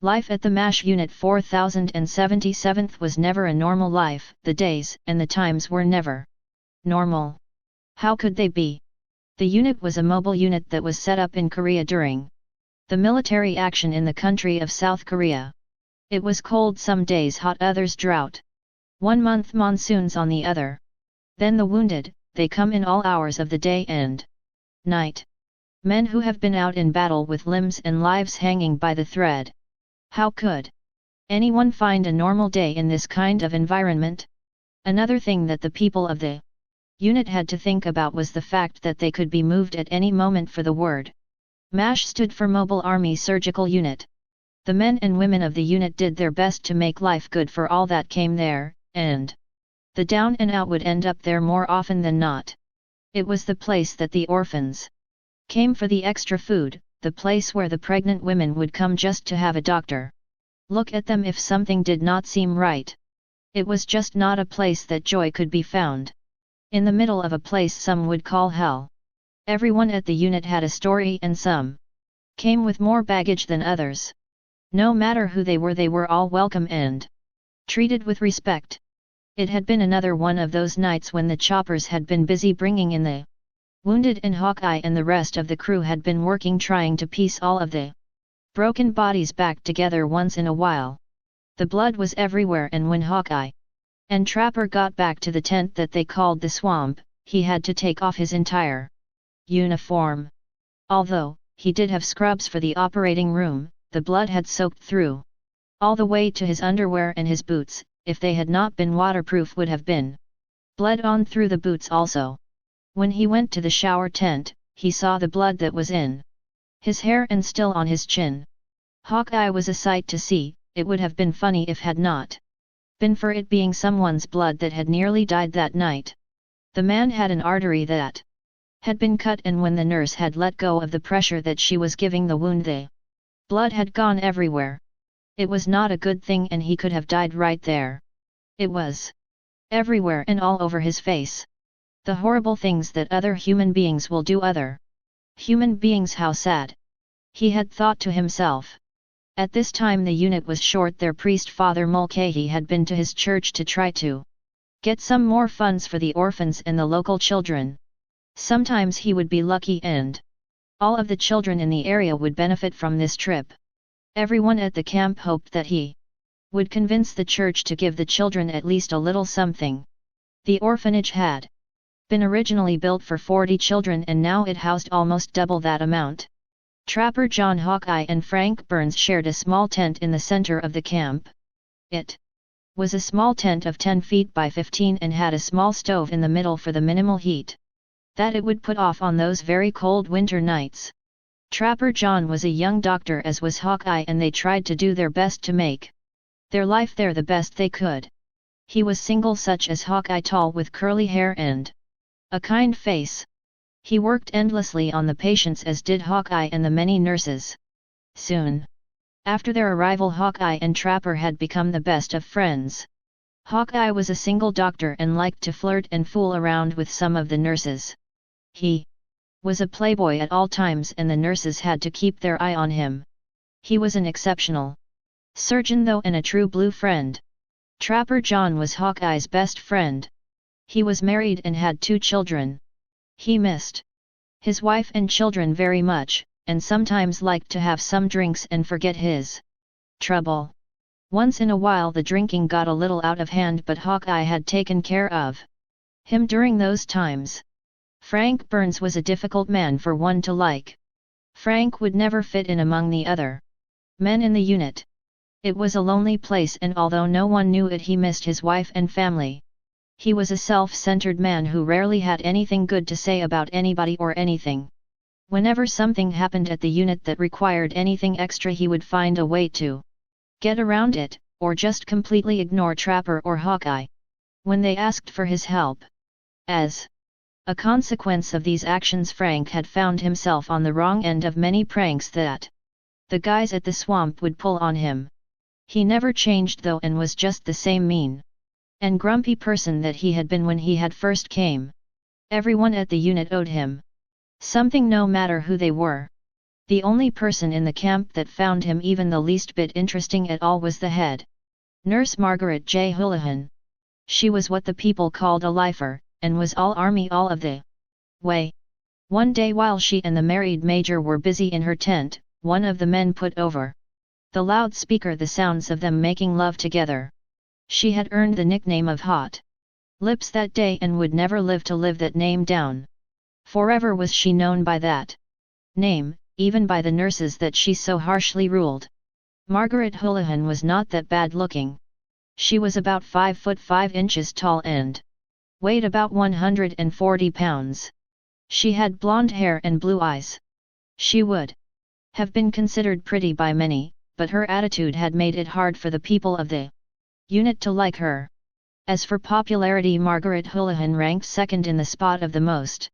Life at the MASH Unit 4077 was never a normal life. The days and the times were never normal. How could they be? The unit was a mobile unit that was set up in Korea during the military action in the country of South Korea. It was cold some days, hot others drought. 1 month monsoons on the other. Then the wounded, they come in all hours of the day and night. Men who have been out in battle with limbs and lives hanging by the thread. How could anyone find a normal day in this kind of environment? Another thing that the people of the unit had to think about was the fact that they could be moved at any moment, for the word MASH stood for Mobile Army Surgical Unit. The men and women of the unit did their best to make life good for all that came there, and the down and out would end up there more often than not. It was the place that the orphans came for the extra food, the place where the pregnant women would come just to have a doctor look at them if something did not seem right. It was just not a place that joy could be found. In the middle of a place some would call hell. Everyone at the unit had a story, and some came with more baggage than others. No matter who they were all welcome and treated with respect. It had been another one of those nights when the choppers had been busy bringing in the wounded, and Hawkeye and the rest of the crew had been working trying to piece all of the broken bodies back together once in a while. The blood was everywhere, and when Hawkeye and Trapper got back to the tent that they called the swamp, he had to take off his entire uniform. Although he did have scrubs for the operating room, the blood had soaked through all the way to his underwear, and his boots, if they had not been waterproof, would have been bled on through the boots also. When he went to the shower tent, he saw the blood that was in his hair and still on his chin. Hawkeye was a sight to see. It would have been funny if had not been for it being someone's blood that had nearly died that night. The man had an artery that had been cut, and when the nurse had let go of the pressure that she was giving the wound, the blood had gone everywhere. It was not a good thing, and he could have died right there. It was everywhere and all over his face. The horrible things that other human beings will do other human beings. How sad, he had thought to himself. At this time the unit was short. Their priest, Father Mulcahy, had been to his church to try to get some more funds for the orphans and the local children. Sometimes he would be lucky, and all of the children in the area would benefit from this trip. Everyone at the camp hoped that he would convince the church to give the children at least a little something. The orphanage had been originally built for 40 children, and now it housed almost double that amount. Trapper John, Hawkeye and Frank Burns shared a small tent in the center of the camp. It was a small tent of 10 feet by 15 and had a small stove in the middle for the minimal heat that it would put off on those very cold winter nights. Trapper John was a young doctor, as was Hawkeye, and they tried to do their best to make their life there the best they could. He was single, such as Hawkeye, tall with curly hair and a kind face. He worked endlessly on the patients, as did Hawkeye and the many nurses. Soon after their arrival, Hawkeye and Trapper had become the best of friends. Hawkeye was a single doctor and liked to flirt and fool around with some of the nurses. He was a playboy at all times, and the nurses had to keep their eye on him. He was an exceptional surgeon though, and a true blue friend. Trapper John was Hawkeye's best friend. He was married and had 2 children. He missed his wife and children very much, and sometimes liked to have some drinks and forget his trouble. Once in a while the drinking got a little out of hand, but Hawkeye had taken care of him during those times. Frank Burns was a difficult man for one to like. Frank would never fit in among the other men in the unit. It was a lonely place, and although no one knew it, he missed his wife and family. He was a self-centered man who rarely had anything good to say about anybody or anything. Whenever something happened at the unit that required anything extra, he would find a way to get around it, or just completely ignore Trapper or Hawkeye when they asked for his help. As a consequence of these actions, Frank had found himself on the wrong end of many pranks that the guys at the swamp would pull on him. He never changed though, and was just the same mean and grumpy person that he had been when he had first came. Everyone at the unit owed him something, no matter who they were. The only person in the camp that found him even the least bit interesting at all was the head nurse Margaret J. Houlihan. She was what the people called a lifer, and was all army all of the way. One day while she and the married major were busy in her tent, one of the men put over the loudspeaker the sounds of them making love together. She had earned the nickname of Hot Lips that day and would never live to live that name down. Forever was she known by that name, even by the nurses that she so harshly ruled. Margaret Houlihan was not that bad looking. She was about 5 foot 5 inches tall and weighed about 140 pounds. She had blonde hair and blue eyes. She would have been considered pretty by many, but her attitude had made it hard for the people of the unit to like her. As for popularity, Margaret Houlihan ranked second in the spot of the most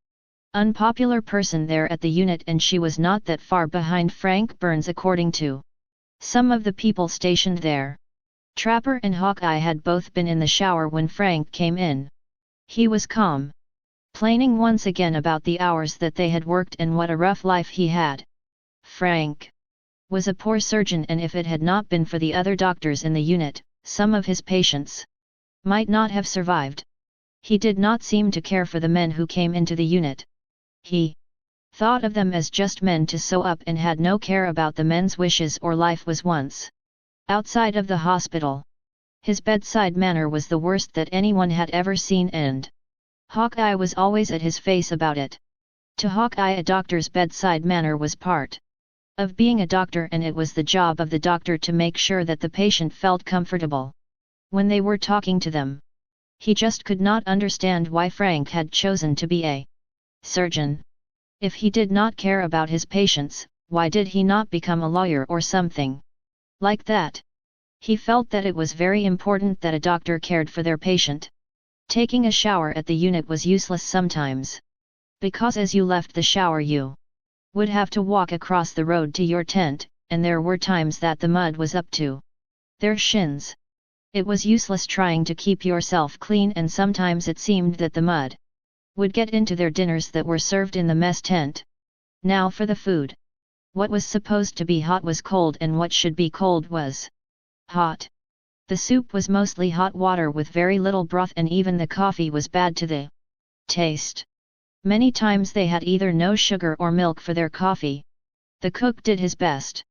unpopular person there at the unit, and she was not that far behind Frank Burns according to some of the people stationed there. Trapper and Hawkeye had both been in the shower when Frank came in. He was calm, complaining once again about the hours that they had worked and what a rough life he had. Frank was a poor surgeon, and if it had not been for the other doctors in the unit, some of his patients might not have survived. He did not seem to care for the men who came into the unit. He thought of them as just men to sew up and had no care about the men's wishes or life was once outside of the hospital. His bedside manner was the worst that anyone had ever seen, and Hawkeye was always at his face about it. To Hawkeye, a doctor's bedside manner was part of being a doctor, and it was the job of the doctor to make sure that the patient felt comfortable when they were talking to them. He just could not understand why Frank had chosen to be a surgeon. If he did not care about his patients, why did he not become a lawyer or something like that? He felt that it was very important that a doctor cared for their patient. Taking a shower at the unit was useless sometimes, because as you left the shower you would have to walk across the road to your tent, and there were times that the mud was up to their shins. It was useless trying to keep yourself clean, and sometimes it seemed that the mud would get into their dinners that were served in the mess tent. Now for the food. What was supposed to be hot was cold, and what should be cold was hot. The soup was mostly hot water with very little broth, and even the coffee was bad to the taste. Many times they had either no sugar or milk for their coffee. The cook did his best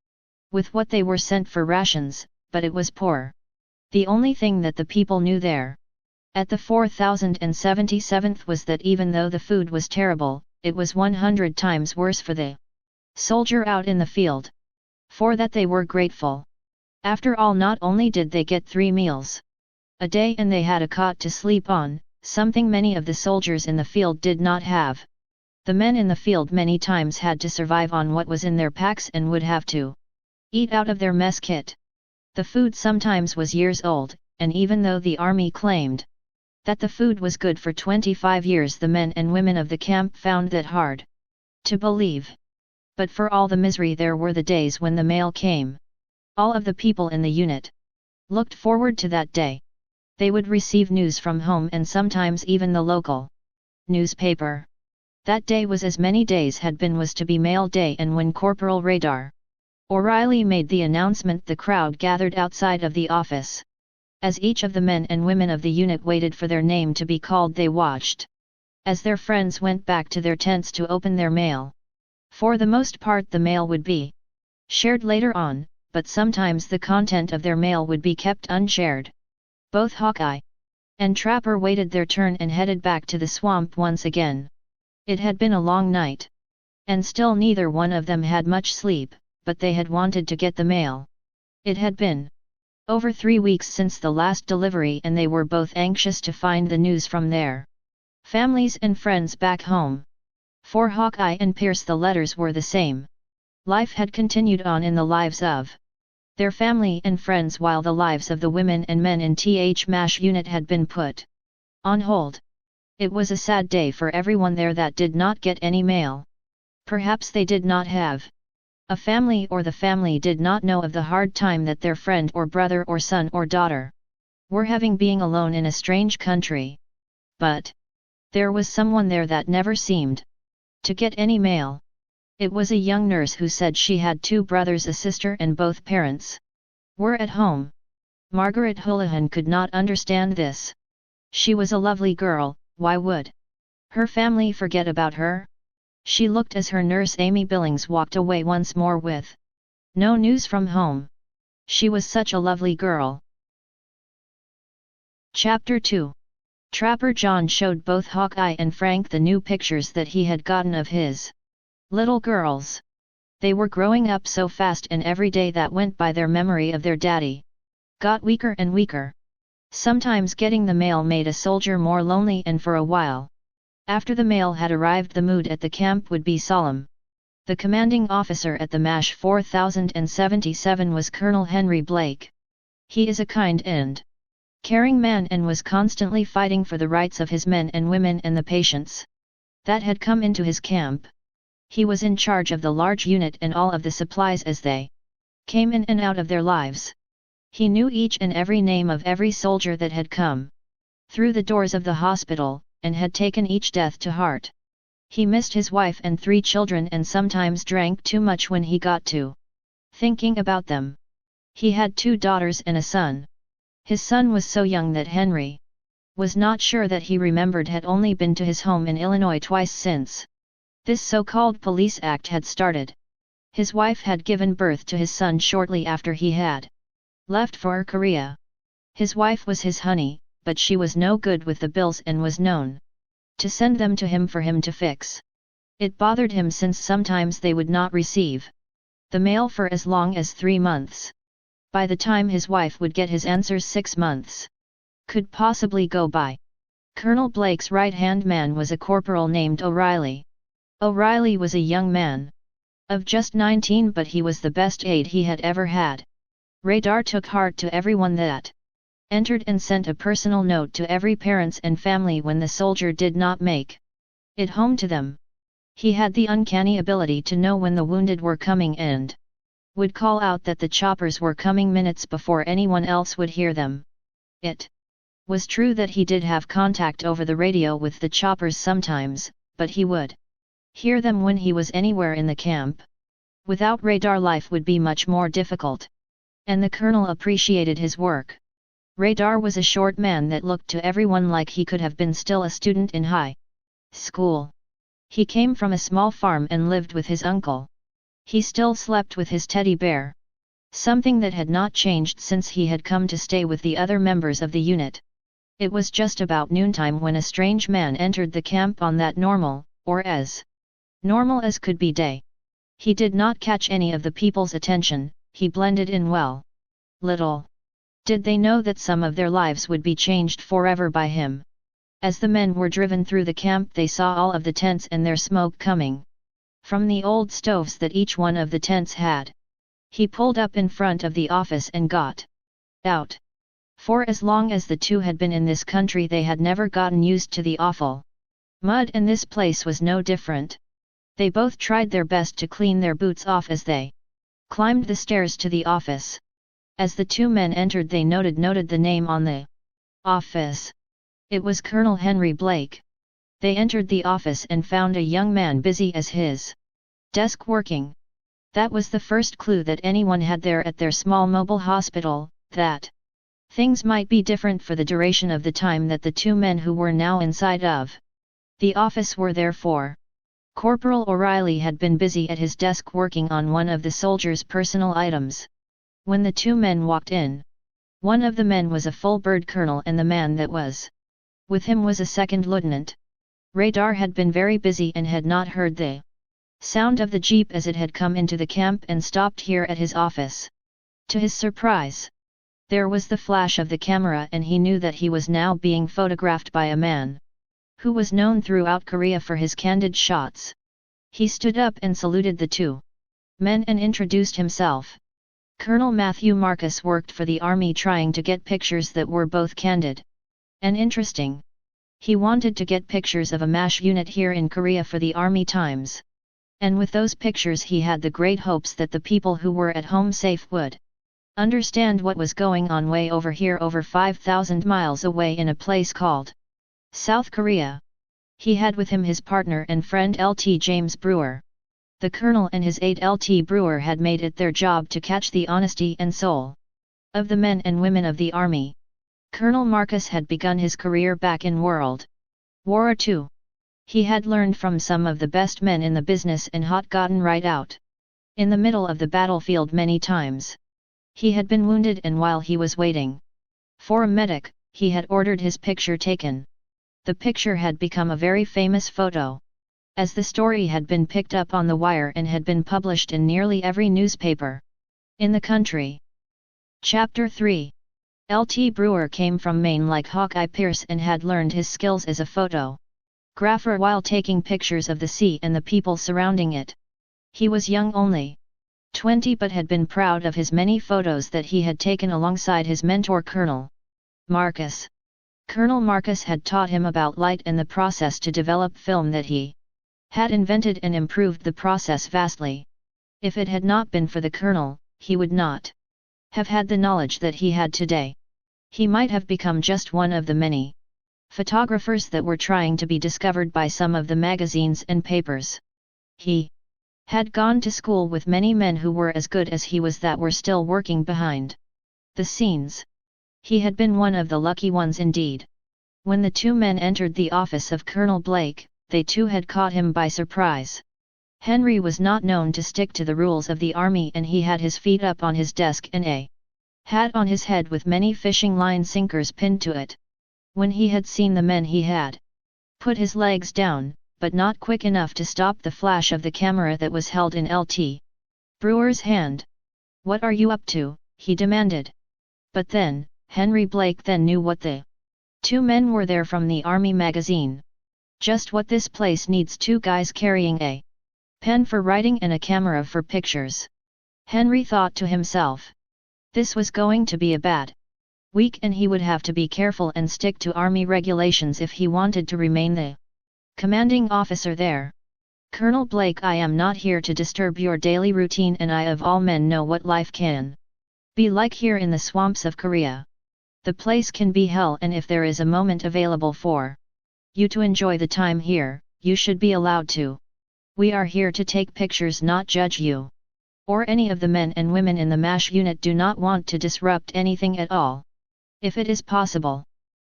with what they were sent for rations, but it was poor. The only thing that the people knew there at the 4077th was that even though the food was terrible, it was 100 times worse for the soldier out in the field. For that they were grateful. After all, not only did they get 3 meals a day and they had a cot to sleep on, something many of the soldiers in the field did not have. The men in the field many times had to survive on what was in their packs and would have to eat out of their mess kit. The food sometimes was years old, and even though the army claimed that the food was good for 25 years, the men and women of the camp found that hard to believe. But for all the misery, there were the days when the mail came. All of the people in the unit looked forward to that day. They would receive news from home and sometimes even the local newspaper. That day was, as many days had been, was to be mail day, and when Corporal Radar O'Reilly made the announcement, the crowd gathered outside of the office. As each of the men and women of the unit waited for their name to be called, they watched as their friends went back to their tents to open their mail. For the most part the mail would be shared later on, but sometimes the content of their mail would be kept unshared. Both Hawkeye and Trapper waited their turn and headed back to the swamp once again. It had been a long night, and still neither one of them had much sleep, but they had wanted to get the mail. It had been over 3 weeks since the last delivery, and they were both anxious to find the news from their families and friends back home. For Hawkeye and Pierce the letters were the same. Life had continued on in the lives of their family and friends, while the lives of the women and men in TH-MASH unit had been put on hold. It was a sad day for everyone there that did not get any mail. Perhaps they did not have a family, or the family did not know of the hard time that their friend or brother or son or daughter were having, being alone in a strange country. But there was someone there that never seemed to get any mail. It was a young nurse who said she had 2 brothers, a sister, and both parents were at home. Margaret Houlihan could not understand this. She was a lovely girl, why would her family forget about her? She looked as her nurse Amy Billings walked away once more with no news from home. She was such a lovely girl. Chapter 2. Trapper John showed both Hawkeye and Frank the new pictures that he had gotten of his little girls. They were growing up so fast, and every day that went by their memory of their daddy got weaker and weaker. Sometimes getting the mail made a soldier more lonely, and for a while after the mail had arrived the mood at the camp would be solemn. The commanding officer at the MASH 4077 was Colonel Henry Blake. He is a kind and caring man and was constantly fighting for the rights of his men and women and the patients that had come into his camp. He was in charge of the large unit and all of the supplies as they came in and out of their lives. He knew each and every name of every soldier that had come through the doors of the hospital, and had taken each death to heart. He missed his wife and 3 children, and sometimes drank too much when he got to thinking about them. He had 2 daughters and a son. His son was so young that Henry was not sure that he remembered had only been to his home in Illinois twice since this so-called police act had started. His wife had given birth to his son shortly after he had left for Korea. His wife was his honey, but she was no good with the bills and was known to send them to him for him to fix. It bothered him since sometimes they would not receive the mail for as long as 3 months. By the time his wife would get his answers, 6 months could possibly go by. Colonel Blake's right-hand man was a corporal named O'Reilly. O'Reilly was a young man of just 19, but he was the best aide he had ever had. Radar took heart to everyone that entered and sent a personal note to every parents and family when the soldier did not make it home to them. He had the uncanny ability to know when the wounded were coming and would call out that the choppers were coming minutes before anyone else would hear them. It was true that he did have contact over the radio with the choppers sometimes, but he would hear them when he was anywhere in the camp. Without radar, life would be much more difficult. And the colonel appreciated his work. Radar was a short man that looked to everyone like he could have been still a student in high school. He came from a small farm and lived with his uncle. He still slept with his teddy bear, something that had not changed since he had come to stay with the other members of the unit. It was just about noontime when a strange man entered the camp on that normal, or as normal as could be, day. He did not catch any of the people's attention. He blended in well. Little did they know that some of their lives would be changed forever by him. As the men were driven through the camp, they saw all of the tents and their smoke coming from the old stoves that each one of the tents had. He pulled up in front of the office and got out. For as long as the two had been in this country, they had never gotten used to the awful mud, and this place was no different. They both tried their best to clean their boots off as they climbed the stairs to the office. As the 2 men entered, they noted the name on the office. It was Colonel Henry Blake. They entered the office and found a young man busy as his desk working. That was the first clue that anyone had there at their small mobile hospital, that things might be different for the duration of the time that the 2 men who were now inside of the office were there for. Corporal O'Reilly had been busy at his desk working on one of the soldiers' personal items. When the 2 men walked in, one of the men was a full bird colonel, and the man that was with him was a second lieutenant. Radar had been very busy and had not heard the sound of the jeep as it had come into the camp and stopped here at his office. To his surprise, there was the flash of the camera, and he knew that he was now being photographed by a man who was known throughout Korea for his candid shots. He stood up and saluted the 2 men and introduced himself. Colonel Matthew Marcus worked for the army, trying to get pictures that were both candid and interesting. He wanted to get pictures of a MASH unit here in Korea for the Army Times. And with those pictures he had the great hopes that the people who were at home safe would understand what was going on way over here, over 5,000 miles away, in a place called South Korea. He had with him his partner and friend Lt. James Brewer. The colonel and his 8lt brewer had made it their job to catch the honesty and soul of the men and women of the army. Colonel Marcus had begun his career back in World War II. He had learned from some of the best men in the business and had gotten right out in the middle of the battlefield many times. He had been wounded, and while he was waiting for a medic, he had ordered his picture taken. The picture had become a very famous photo, as the story had been picked up on the wire and had been published in nearly every newspaper in the country. Chapter 3. L.T. Brewer came from Maine like Hawkeye Pierce and had learned his skills as a photographer while taking pictures of the sea and the people surrounding it. He was young, only 20, but had been proud of his many photos that he had taken alongside his mentor Colonel Marcus. Colonel Marcus had taught him about light and the process to develop film that he had invented and improved the process vastly. If it had not been for the colonel, he would not have had the knowledge that he had today. He might have become just one of the many photographers that were trying to be discovered by some of the magazines and papers. He had gone to school with many men who were as good as he was that were still working behind the scenes. He had been one of the lucky ones indeed. When the two men entered the office of Colonel Blake, they too had caught him by surprise. Henry was not known to stick to the rules of the army, and he had his feet up on his desk and a hat on his head with many fishing line sinkers pinned to it. When he had seen the men, he had put his legs down, but not quick enough to stop the flash of the camera that was held in L.T. Brewer's hand. "What are you up to?" he demanded. But then, Henry Blake then knew what the two men were there from the Army magazine. Just what this place needs: two guys carrying a pen for writing and a camera for pictures. Henry thought to himself. This was going to be a bad week, and he would have to be careful and stick to Army regulations if he wanted to remain the commanding officer there. "Colonel Blake, I am not here to disturb your daily routine, and I of all men know what life can be like here in the swamps of Korea. The place can be hell, and if there is a moment available for you to enjoy the time here, you should be allowed to. We are here to take pictures, not judge you or any of the men and women in the MASH unit. Do not want to disrupt anything at all, if it is possible.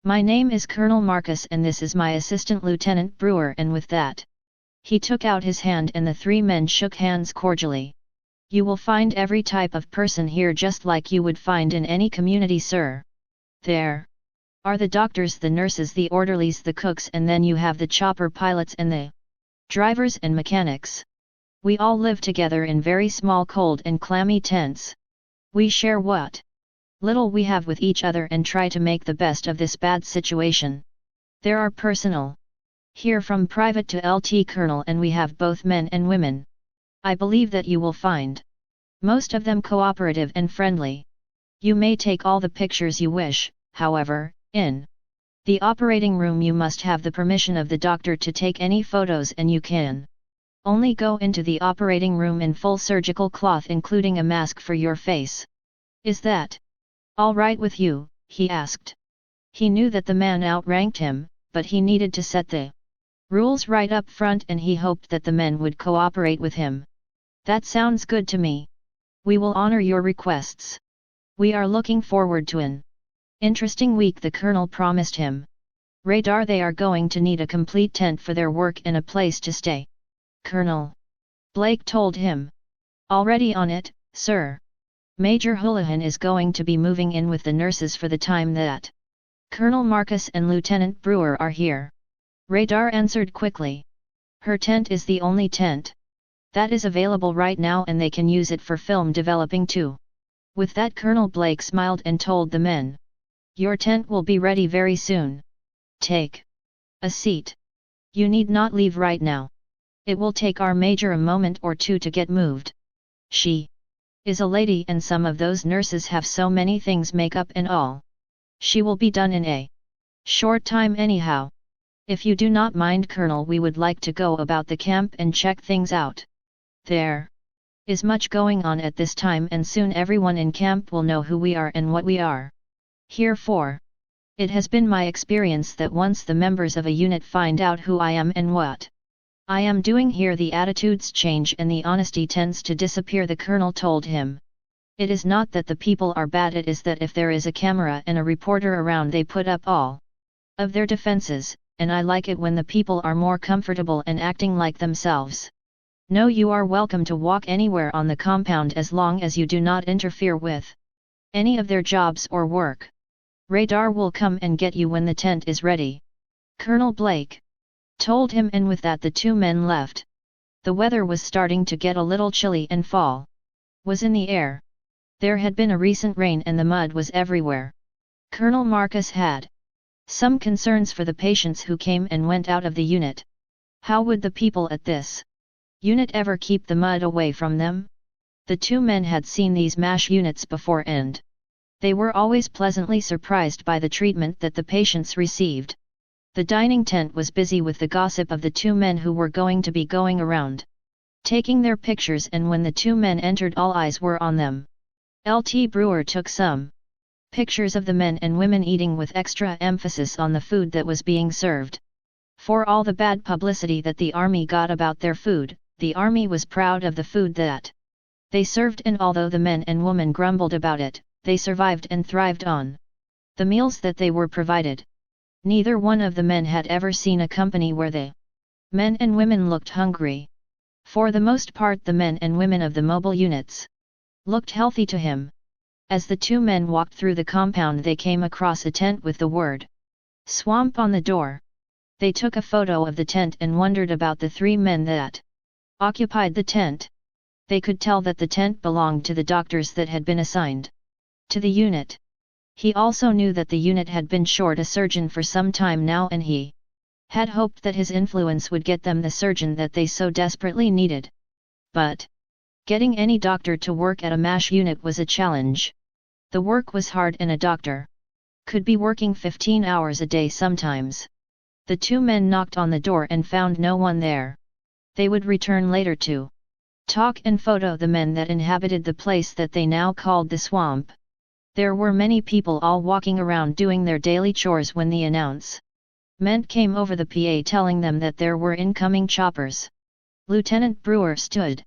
My name is Colonel Marcus, and this is my assistant Lieutenant Brewer." And with that, he took out his hand and the three men shook hands cordially. "You will find every type of person here, just like you would find in any community, sir. There are the doctors, the nurses, the orderlies, the cooks, and then you have the chopper pilots and the drivers and mechanics. We all live together in very small, cold and clammy tents. We share what little we have with each other and try to make the best of this bad situation. There are personnel here from private to LT colonel, and we have both men and women. I believe that you will find most of them cooperative and friendly. You may take all the pictures you wish, however, in the operating room you must have the permission of the doctor to take any photos, and you can only go into the operating room in full surgical cloth, including a mask for your face. Is that all right with you?" he asked. He knew that the man outranked him, but he needed to set the rules right up front, and he hoped that the men would cooperate with him. "That sounds good to me. We will honor your requests. We are looking forward to an interesting week," the colonel promised him. "Radar, they are going to need a complete tent for their work and a place to stay." Colonel Blake told him. "Already on it, sir. Major Houlihan is going to be moving in with the nurses for the time that Colonel Marcus and Lieutenant Brewer are here." Radar answered quickly. "Her tent is the only tent that is available right now, and they can use it for film developing too." With that, Colonel Blake smiled and told the men, "Your tent will be ready very soon. Take a seat. You need not leave right now. It will take our major a moment or two to get moved. She is a lady, and some of those nurses have so many things, makeup and all. She will be done in a short time anyhow. If you do not mind, Colonel, we would like to go about the camp and check things out. There is much going on at this time, and soon everyone in camp will know who we are and what we are here for. It has been my experience that once the members of a unit find out who I am and what I am doing here. The attitudes change and the honesty tends to disappear, the colonel told him. It is not that the people are bad, it is that if there is a camera and a reporter around they put up all of their defenses, and I like it when the people are more comfortable and acting like themselves. No, you are welcome to walk anywhere on the compound as long as you do not interfere with any of their jobs or work. Radar will come and get you when the tent is ready, Colonel Blake told him, and with that the two men left. The weather was starting to get a little chilly and fall was in the air. There had been a recent rain and the mud was everywhere. Colonel Marcus had some concerns for the patients who came and went out of the unit. How would the people at this unit ever keep the mud away from them? The two men had seen these MASH units before and they were always pleasantly surprised by the treatment that the patients received. The dining tent was busy with the gossip of the two men who were going to be going around taking their pictures, and when the two men entered all eyes were on them. Lt. Brewer took some pictures of the men and women eating with extra emphasis on the food that was being served. For all the bad publicity that the army got about their food, the army was proud of the food that they served, and although the men and women grumbled about it, they survived and thrived on the meals that they were provided. Neither one of the men had ever seen a company where the men and women looked hungry. For the most part the men and women of the mobile units looked healthy to him. As the two men walked through the compound they came across a tent with the word "Swamp" on the door. They took a photo of the tent and wondered about the three men that occupied the tent. They could tell that the tent belonged to the doctors that had been assigned to the unit. He also knew that the unit had been short a surgeon for some time now, and he had hoped that his influence would get them the surgeon that they so desperately needed. But getting any doctor to work at a MASH unit was a challenge. The work was hard and a doctor could be working 15 hours a day sometimes. The two men knocked on the door and found no one there. They would return later to talk and photo the men that inhabited the place that they now called the swamp. There were many people all walking around doing their daily chores when the announcement came over the PA telling them that there were incoming choppers. Lieutenant Brewer stood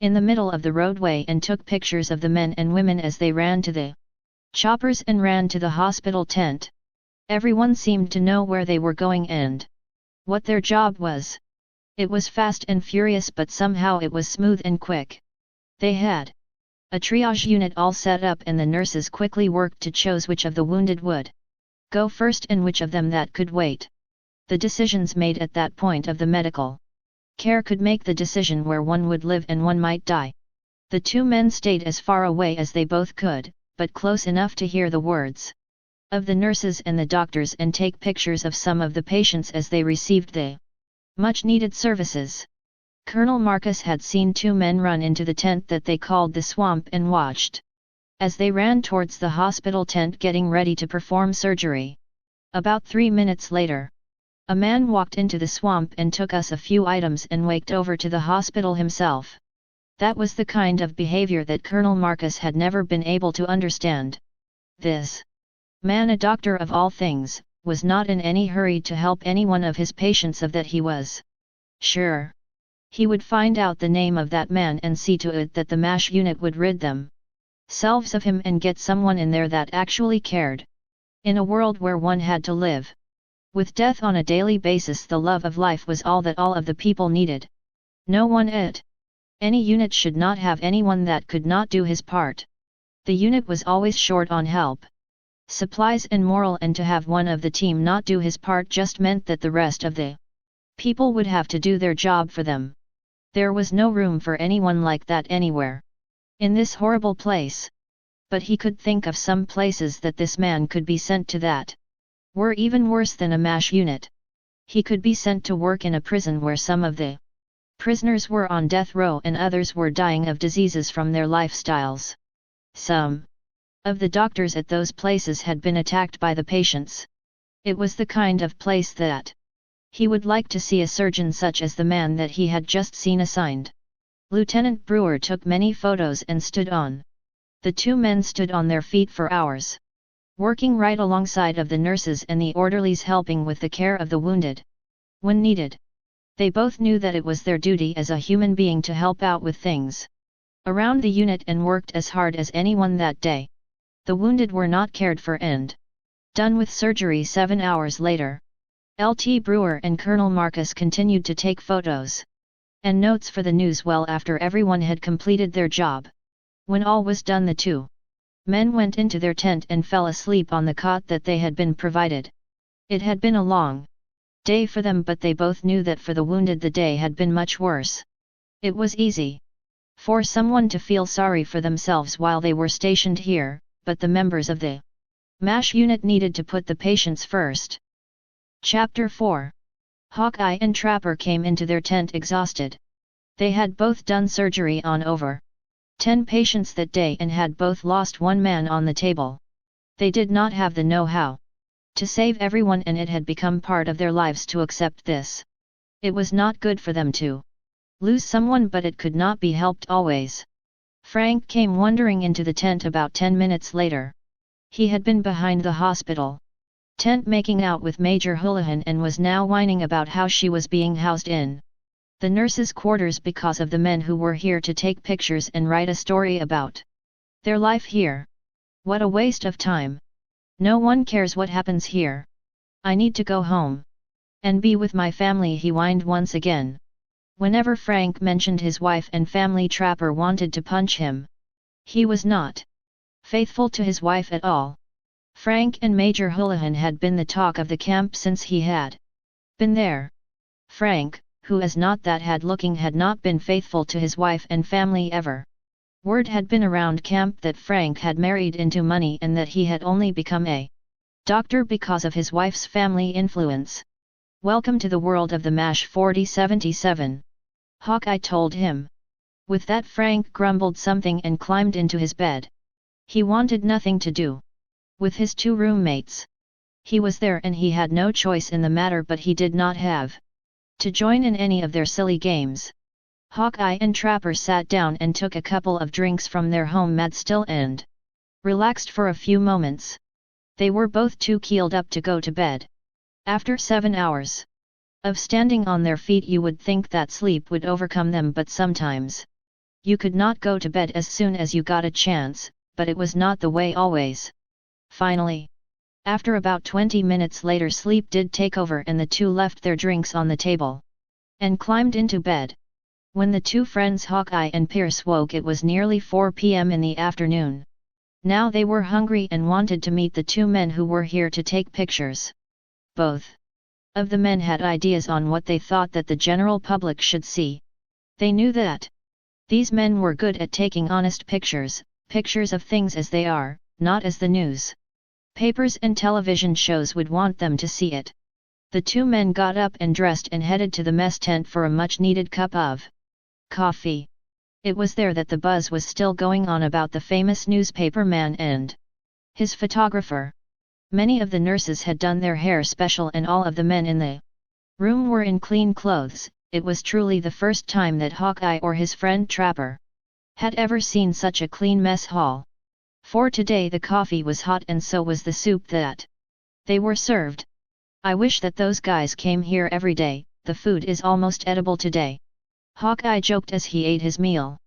in the middle of the roadway and took pictures of the men and women as they ran to the choppers and ran to the hospital tent. Everyone seemed to know where they were going and what their job was. It was fast and furious, but somehow it was smooth and quick. They had a triage unit all set up, and the nurses quickly worked to choose which of the wounded would go first and which of them that could wait. The decisions made at that point of the medical care could make the decision where one would live and one might die. The two men stayed as far away as they both could, but close enough to hear the words of the nurses and the doctors and take pictures of some of the patients as they received the much-needed services. Colonel Marcus had seen two men run into the tent that they called the swamp and watched as they ran towards the hospital tent getting ready to perform surgery. About 3 minutes later, a man walked into the swamp and took us a few items and walked over to the hospital himself. That was the kind of behavior that Colonel Marcus had never been able to understand. This man, a doctor of all things, was not in any hurry to help any one of his patients, of that he was sure. He would find out the name of that man and see to it that the MASH unit would rid themselves of him and get someone in there that actually cared. In a world where one had to live with death on a daily basis, the love of life was all that all of the people needed. No one at any unit should not have anyone that could not do his part. The unit was always short on help, supplies and morale, and to have one of the team not do his part just meant that the rest of the people would have to do their job for them. There was no room for anyone like that anywhere in this horrible place. But he could think of some places that this man could be sent to that were even worse than a MASH unit. He could be sent to work in a prison where some of the prisoners were on death row and others were dying of diseases from their lifestyles. Some of the doctors at those places had been attacked by the patients. It was the kind of place that he would like to see a surgeon such as the man that he had just seen assigned. Lieutenant Brewer took many photos and stood on. The two men stood on their feet for hours, working right alongside of the nurses and the orderlies, helping with the care of the wounded when needed. They both knew that it was their duty as a human being to help out with things around the unit and worked as hard as anyone that day. The wounded were not cared for and done with surgery 7 hours later. Lt. Brewer and Colonel Marcus continued to take photos and notes for the news well after everyone had completed their job. When all was done, the two men went into their tent and fell asleep on the cot that they had been provided. It had been a long day for them, but they both knew that for the wounded the day had been much worse. It was easy for someone to feel sorry for themselves while they were stationed here, but the members of the MASH unit needed to put the patients first. Chapter 4. Hawkeye and Trapper came into their tent exhausted. They had both done surgery on over 10 patients that day and had both lost one man on the table. They did not have the know-how to save everyone, and it had become part of their lives to accept this. It was not good for them to lose someone, but it could not be helped always. Frank came wandering into the tent about 10 minutes later. He had been behind the hospital tent making out with Major Houlihan and was now whining about how she was being housed in the nurses' quarters because of the men who were here to take pictures and write a story about their life here. What a waste of time. No one cares what happens here. I need to go home and be with my family, he whined once again. Whenever Frank mentioned his wife and family, Trapper wanted to punch him. He was not faithful to his wife at all. Frank and Major Houlihan had been the talk of the camp since he had been there. Frank, who as not that had looking, had not been faithful to his wife and family ever. Word had been around camp that Frank had married into money and that he had only become a doctor because of his wife's family influence. Welcome to the world of the MASH 4077. Hawkeye told him. With that, Frank grumbled something and climbed into his bed. He wanted nothing to do with his two roommates. He was there and he had no choice in the matter, but he did not have to join in any of their silly games. Hawkeye and Trapper sat down and took a couple of drinks from their home-made still and relaxed for a few moments. They were both too keeled up to go to bed. After 7 hours of standing on their feet, you would think that sleep would overcome them, but sometimes you could not go to bed as soon as you got a chance, but it was not the way always. Finally, after about 20 minutes later, sleep did take over and the two left their drinks on the table and climbed into bed. When the two friends Hawkeye and Pierce woke, it was nearly 4 p.m. in the afternoon. Now they were hungry and wanted to meet the two men who were here to take pictures. Both of the men had ideas on what they thought that the general public should see. They knew that these men were good at taking honest pictures, pictures of things as they are, not as the news papers and television shows would want them to see it. The two men got up and dressed and headed to the mess tent for a much-needed cup of coffee. It was there that the buzz was still going on about the famous newspaper man and his photographer. Many of the nurses had done their hair special and all of the men in the room were in clean clothes. It was truly the first time that Hawkeye or his friend Trapper had ever seen such a clean mess hall. For today the coffee was hot and so was the soup that they were served. I wish that those guys came here every day. The food is almost edible today. Hawkeye joked as he ate his meal.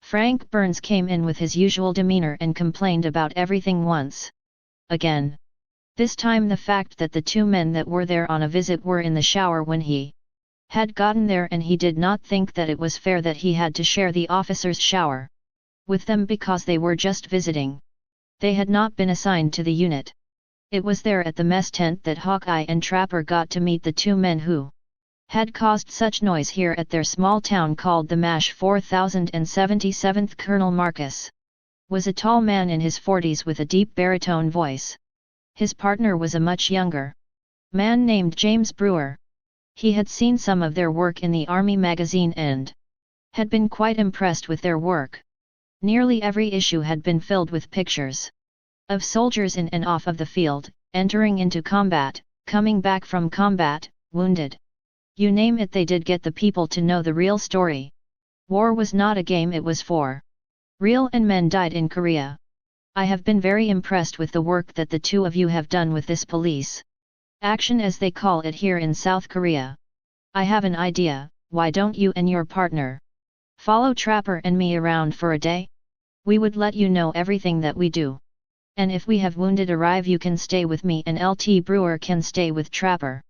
Frank Burns came in with his usual demeanor and complained about everything once again. This time the fact that the two men that were there on a visit were in the shower when he had gotten there, and he did not think that it was fair that he had to share the officer's shower with them because they were just visiting. They had not been assigned to the unit. It was there at the mess tent that Hawkeye and Trapper got to meet the two men who had caused such noise here at their small town called the MASH 4077th. Colonel Marcus was a tall man in his 40s with a deep baritone voice. His partner was a much younger man named James Brewer. He had seen some of their work in the Army magazine and had been quite impressed with their work. Nearly every issue had been filled with pictures of soldiers in and off of the field, entering into combat, coming back from combat, wounded. You name it, they did get the people to know the real story. War was not a game, it was for real, and men died in Korea. I have been very impressed with the work that the two of you have done with this police action, as they call it here in South Korea. I have an idea, why don't you and your partner follow Trapper and me around for a day? We would let you know everything that we do. And if we have wounded arrive you can stay with me and LT Brewer can stay with Trapper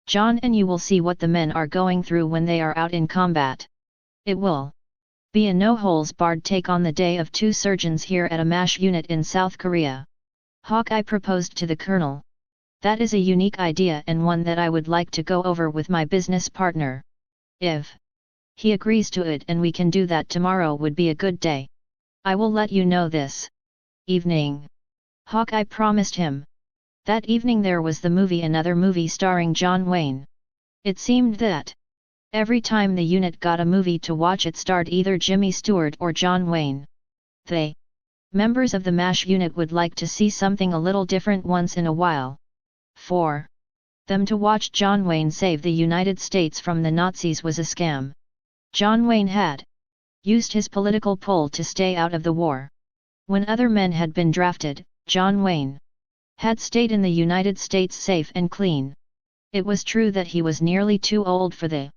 John and you will see what the men are going through when they are out in combat. It will be a no-holes-barred take on the day of 2 surgeons here at a MASH unit in South Korea. Hawkeye proposed to the colonel. That is a unique idea and one that I would like to go over with my business partner. If he agrees to it and we can do that tomorrow would be a good day. I will let you know this evening. Hawkeye promised him. That evening there was the movie, another movie starring John Wayne. It seemed that every time the unit got a movie to watch it starred either Jimmy Stewart or John Wayne. They, members of the MASH unit, would like to see something a little different once in a while. For them to watch John Wayne save the United States from the Nazis was a scam. John Wayne had used his political pull to stay out of the war. When other men had been drafted, John Wayne had stayed in the United States safe and clean. It was true that he was nearly too old for the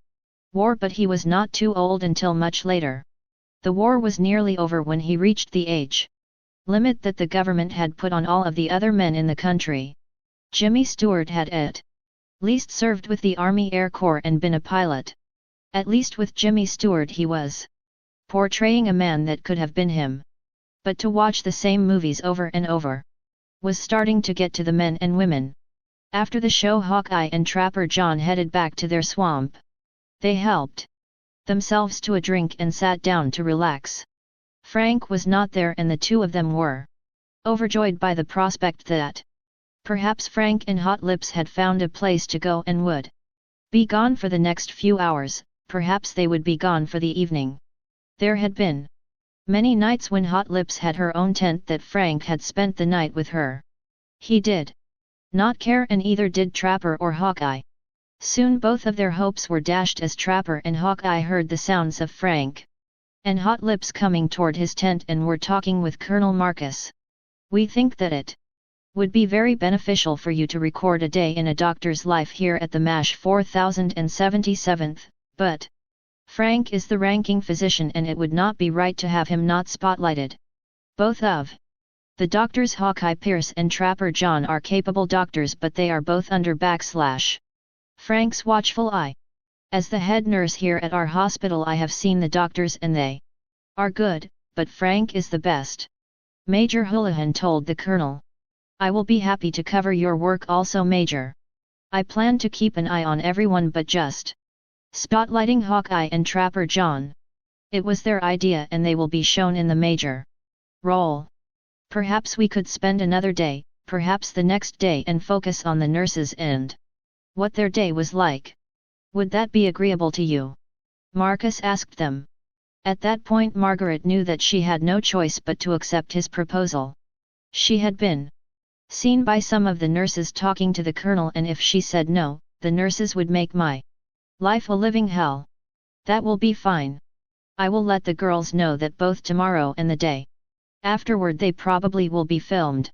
war, but he was not too old until much later. The war was nearly over when he reached the age limit that the government had put on all of the other men in the country. Jimmy Stewart had at least served with the Army Air Corps and been a pilot. At least with Jimmy Stewart he was portraying a man that could have been him. But to watch the same movies over and over was starting to get to the men and women. After the show, Hawkeye and Trapper John headed back to their swamp. They helped themselves to a drink and sat down to relax. Frank was not there and the two of them were overjoyed by the prospect that perhaps Frank and Hot Lips had found a place to go and would be gone for the next few hours, perhaps they would be gone for the evening. There had been many nights when Hot Lips had her own tent that Frank had spent the night with her. He did not care, and either did Trapper or Hawkeye. Soon both of their hopes were dashed as Trapper and Hawkeye heard the sounds of Frank and Hot Lips coming toward his tent and were talking with Colonel Marcus. We think that it would be very beneficial for you to record a day in a doctor's life here at the MASH 4077th, but Frank is the ranking physician and it would not be right to have him not spotlighted. Both of the doctors, Hawkeye Pierce and Trapper John, are capable doctors, but they are both under Frank's watchful eye. As the head nurse here at our hospital, I have seen the doctors and they are good, but Frank is the best. Major Houlihan told the colonel. I will be happy to cover your work also, Major. I plan to keep an eye on everyone but just spotlighting Hawkeye and Trapper John. It was their idea and they will be shown in the major role. Perhaps we could spend another day, perhaps the next day, and focus on the nurses and what their day was like. Would that be agreeable to you? Marcus asked them. At that point Margaret knew that she had no choice but to accept his proposal. She had been seen by some of the nurses talking to the colonel, and if she said no, the nurses would make my life a living hell. That will be fine. I will let the girls know that both tomorrow and the day afterward they probably will be filmed.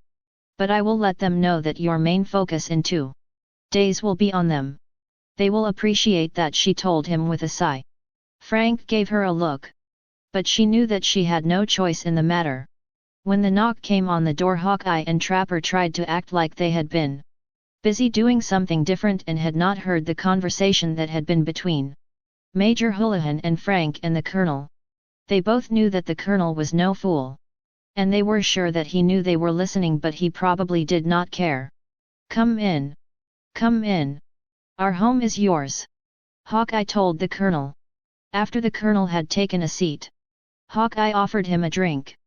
But I will let them know that your main focus in 2 days will be on them. They will appreciate that, she told him with a sigh. Frank gave her a look. But she knew that she had no choice in the matter. When the knock came on the door, Hawkeye and Trapper tried to act like they had been busy doing something different and had not heard the conversation that had been between Major Houlihan and Frank and the colonel. They both knew that the colonel was no fool. And they were sure that he knew they were listening, but he probably did not care. Come in. Come in. Our home is yours, Hawkeye told the colonel. After the colonel had taken a seat, Hawkeye offered him a drink.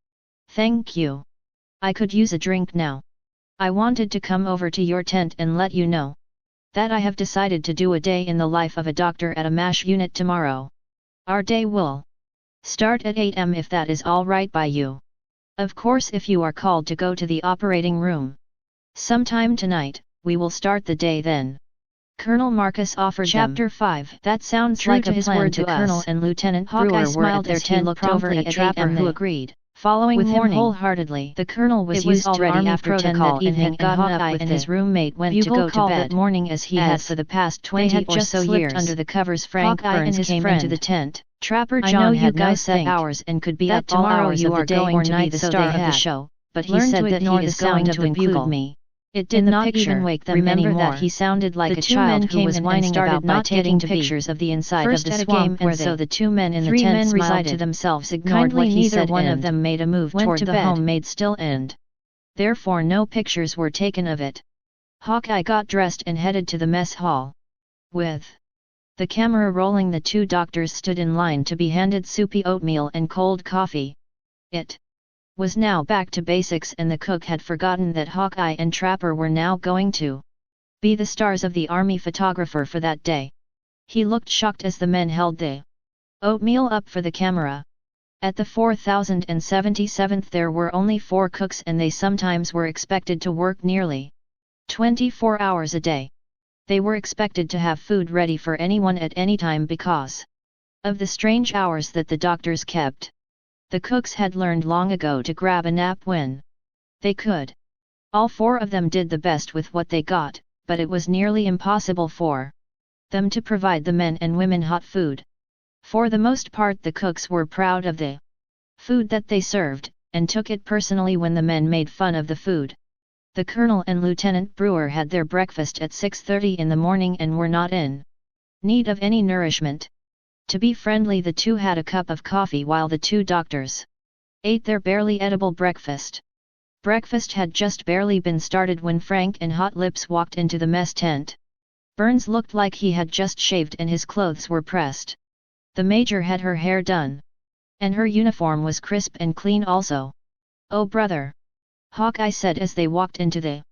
Thank you. I could use a drink now. I wanted to come over to your tent and let you know that I have decided to do a day in the life of a doctor at a MASH unit tomorrow. Our day will start at 8 am if that is all right by you. Of course, if you are called to go to the operating room sometime tonight, we will start the day then. Colonel Marcus offered Chapter them. 5. That sounds True like to a his plan word to to Colonel us. and Lieutenant Hawkeye Brewer smiled were at their as he tent looked promptly over at at Trapper, 8 am. who They agreed. following with morning, him wholeheartedly. The colonel was It used was to already army after 10 protocol that evening, and had gotten up with and his roommate went to go to bed that morning as he had for the past 20 or so years. Under the covers, Frank Hawkeye Burns and his came friend, into the tent. Trapper I John know you had no guys set think hours and could be that up all tomorrow hours you of the are day going or to be night, the so star they of the had. show, But he learned said to that ignore he the is going sound to of the bugle. include me. It In did the not picture, even wake them remember anymore. that he sounded like The a two child men who came was in whining and started about not not taking getting pictures of the inside first of the at a swamp, game, and so the two men in the three tent men smiled resided to themselves, ignored kindly. what he Neither said, one of and them made a move went toward to the bed. home made still end. Therefore no pictures were taken of it. Hawkeye got dressed and headed to the mess hall. With the camera rolling, the two doctors stood in line to be handed soupy oatmeal and cold coffee. It was now back to basics, and the cook had forgotten that Hawkeye and Trapper were now going to be the stars of the army photographer for that day. He looked shocked as the men held the oatmeal up for the camera. At the 4077th there were only 4 cooks, and they sometimes were expected to work nearly 24 hours a day. They were expected to have food ready for anyone at any time because of the strange hours that the doctors kept. The cooks had learned long ago to grab a nap when they could. All 4 of them did the best with what they got, but it was nearly impossible for them to provide the men and women hot food. For the most part the cooks were proud of the food that they served, and took it personally when the men made fun of the food. The Colonel and Lieutenant Brewer had their breakfast at 6:30 in the morning and were not in need of any nourishment. To be friendly, the two had a cup of coffee while the 2 doctors ate their barely edible breakfast. Breakfast had just barely been started when Frank and Hot Lips walked into the mess tent. Burns looked like he had just shaved and his clothes were pressed. The Major had her hair done, and her uniform was crisp and clean also. "Oh brother," Hawkeye said as they walked into the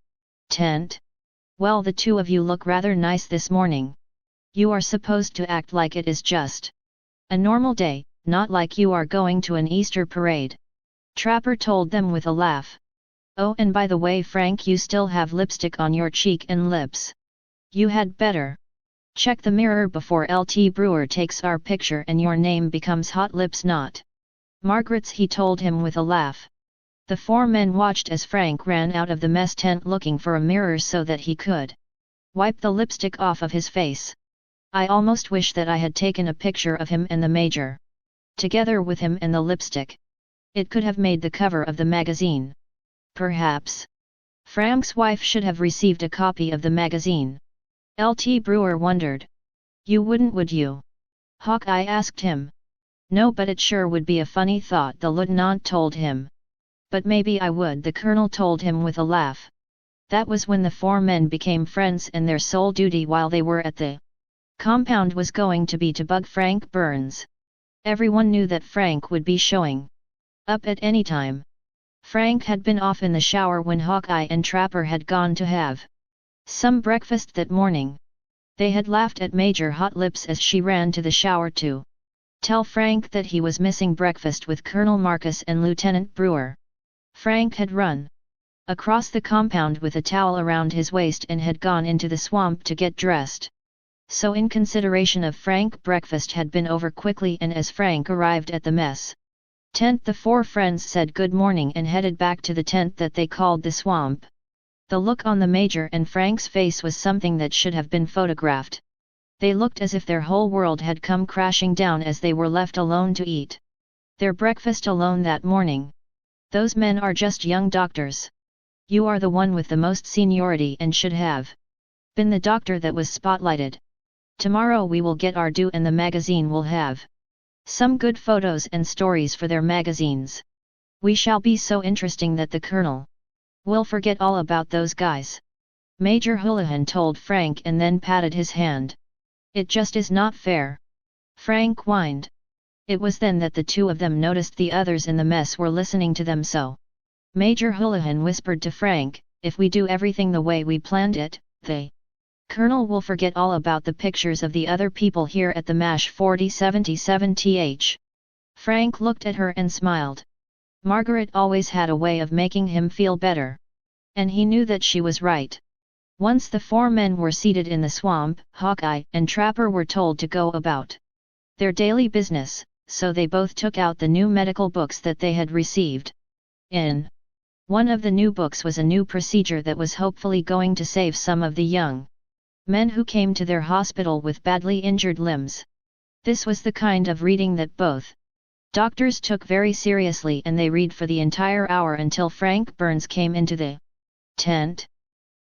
tent. "Well, the 2 of you look rather nice this morning. You are supposed to act like it is just a normal day, not like you are going to an Easter parade," Trapper told them with a laugh. "Oh, and by the way, Frank, you still have lipstick on your cheek and lips. You had better check the mirror before Lt. Brewer takes our picture and your name becomes Hot Lips, not Margaret's," he told him with a laugh. The 4 men watched as Frank ran out of the mess tent looking for a mirror so that he could wipe the lipstick off of his face. "I almost wish that I had taken a picture of him and the Major together with him and the lipstick. It could have made the cover of the magazine. Perhaps Frank's wife should have received a copy of the magazine." Lt. Brewer wondered. "You wouldn't, would you?" Hawkeye asked him. "No, but it sure would be a funny thought," the lieutenant told him. "But maybe I would," the colonel told him with a laugh. That was when the 4 men became friends, and their sole duty while they were at the compound was going to be to bug Frank Burns. Everyone knew that Frank would be showing up at any time. Frank had been off in the shower when Hawkeye and Trapper had gone to have some breakfast that morning. They had laughed at Major Hot Lips as she ran to the shower to tell Frank that he was missing breakfast with Colonel Marcus and Lieutenant Brewer. Frank had run across the compound with a towel around his waist and had gone into the swamp to get dressed. So in consideration of Frank, breakfast had been over quickly, and as Frank arrived at the mess tent the 4 friends said good morning and headed back to the tent that they called the swamp. The look on the Major and Frank's face was something that should have been photographed. They looked as if their whole world had come crashing down as they were left alone to eat their breakfast alone that morning. "Those men are just young doctors. You are the one with the most seniority and should have been the doctor that was spotlighted. Tomorrow we will get our due and the magazine will have some good photos and stories for their magazines. We shall be so interesting that the colonel will forget all about those guys," Major Houlihan told Frank and then patted his hand. "It just is not fair," Frank whined. It was then that the 2 of them noticed the others in the mess were listening to them, so Major Houlihan whispered to Frank, "If we do everything the way we planned it, the colonel will forget all about the pictures of the other people here at the MASH 4077th. Frank looked at her and smiled. Margaret always had a way of making him feel better. And he knew that she was right. Once the 4 men were seated in the swamp, Hawkeye and Trapper were told to go about their daily business, so they both took out the new medical books that they had received. In one of the new books was a new procedure that was hopefully going to save some of the young men who came to their hospital with badly injured limbs. This was the kind of reading that both doctors took very seriously, and they read for the entire hour until Frank Burns came into the tent.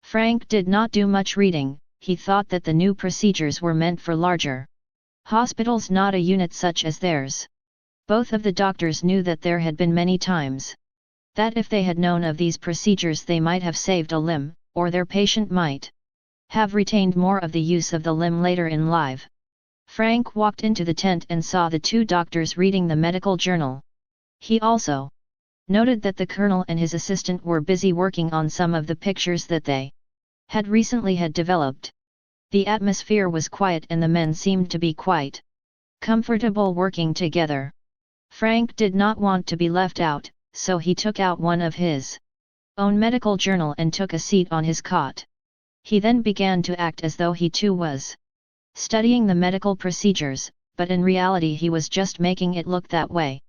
Frank did not do much reading. He thought that the new procedures were meant for larger hospitals, not a unit such as theirs. Both of the doctors knew that there had been many times that if they had known of these procedures they might have saved a limb, or their patient might have retained more of the use of the limb later in life. Frank walked into the tent and saw the two doctors reading the medical journal. He also noted that the colonel and his assistant were busy working on some of the pictures that they had recently developed. The atmosphere was quiet and the men seemed to be quite comfortable working together. Frank did not want to be left out, so he took out one of his own medical journal and took a seat on his cot. He then began to act as though he too was studying the medical procedures, but in reality he was just making it look that way.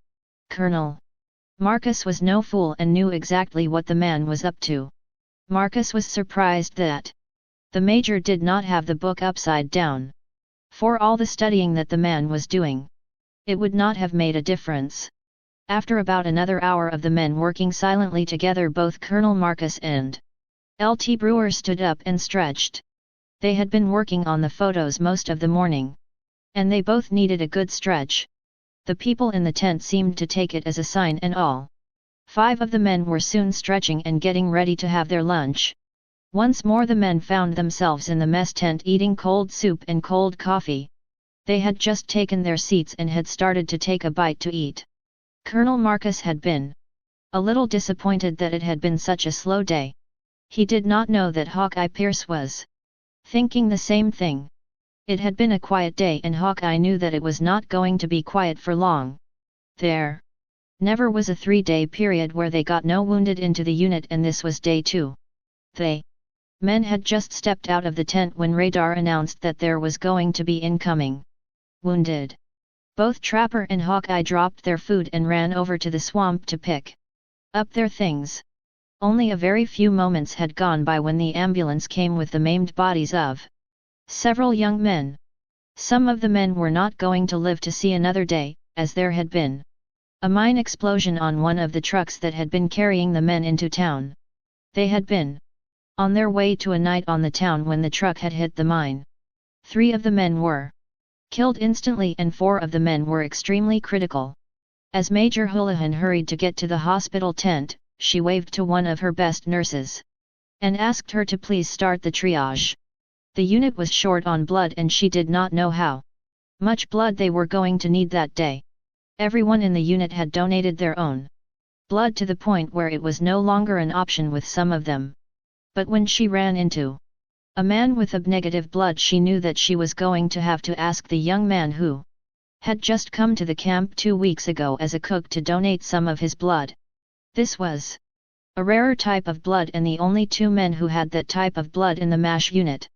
Colonel Marcus was no fool and knew exactly what the man was up to. Marcus was surprised that the major did not have the book upside down. For all the studying that the man was doing, it would not have made a difference. After about another hour of the men working silently together, both Colonel Marcus and Lt. Brewer stood up and stretched. They had been working on the photos most of the morning, and they both needed a good stretch. The people in the tent seemed to take it as a sign, and all 5 of the men were soon stretching and getting ready to have their lunch. Once more the men found themselves in the mess tent eating cold soup and cold coffee. They had just taken their seats and had started to take a bite to eat. Colonel Marcus had been a little disappointed that it had been such a slow day. He did not know that Hawkeye Pierce was thinking the same thing. It had been a quiet day, and Hawkeye knew that it was not going to be quiet for long. There never was a 3-day period where they got no wounded into the unit, and this was day 2. The men had just stepped out of the tent when radar announced that there was going to be incoming wounded. Both Trapper and Hawkeye dropped their food and ran over to the swamp to pick up their things. Only a very few moments had gone by when the ambulance came with the maimed bodies of several young men. Some of the men were not going to live to see another day, as there had been a mine explosion on one of the trucks that had been carrying the men into town. They had been on their way to a night on the town when the truck had hit the mine. 3 of the men were killed instantly and 4 of the men were extremely critical. As Major Houlihan hurried to get to the hospital tent, she waved to one of her best nurses and asked her to please start the triage. The unit was short on blood and she did not know how much blood they were going to need that day. Everyone in the unit had donated their own blood to the point where it was no longer an option with some of them. But when she ran into a man with AB negative blood, she knew that she was going to have to ask the young man who had just come to the camp 2 weeks ago as a cook to donate some of his blood. This was a rarer type of blood, and the only 2 men who had that type of blood in the MASH unit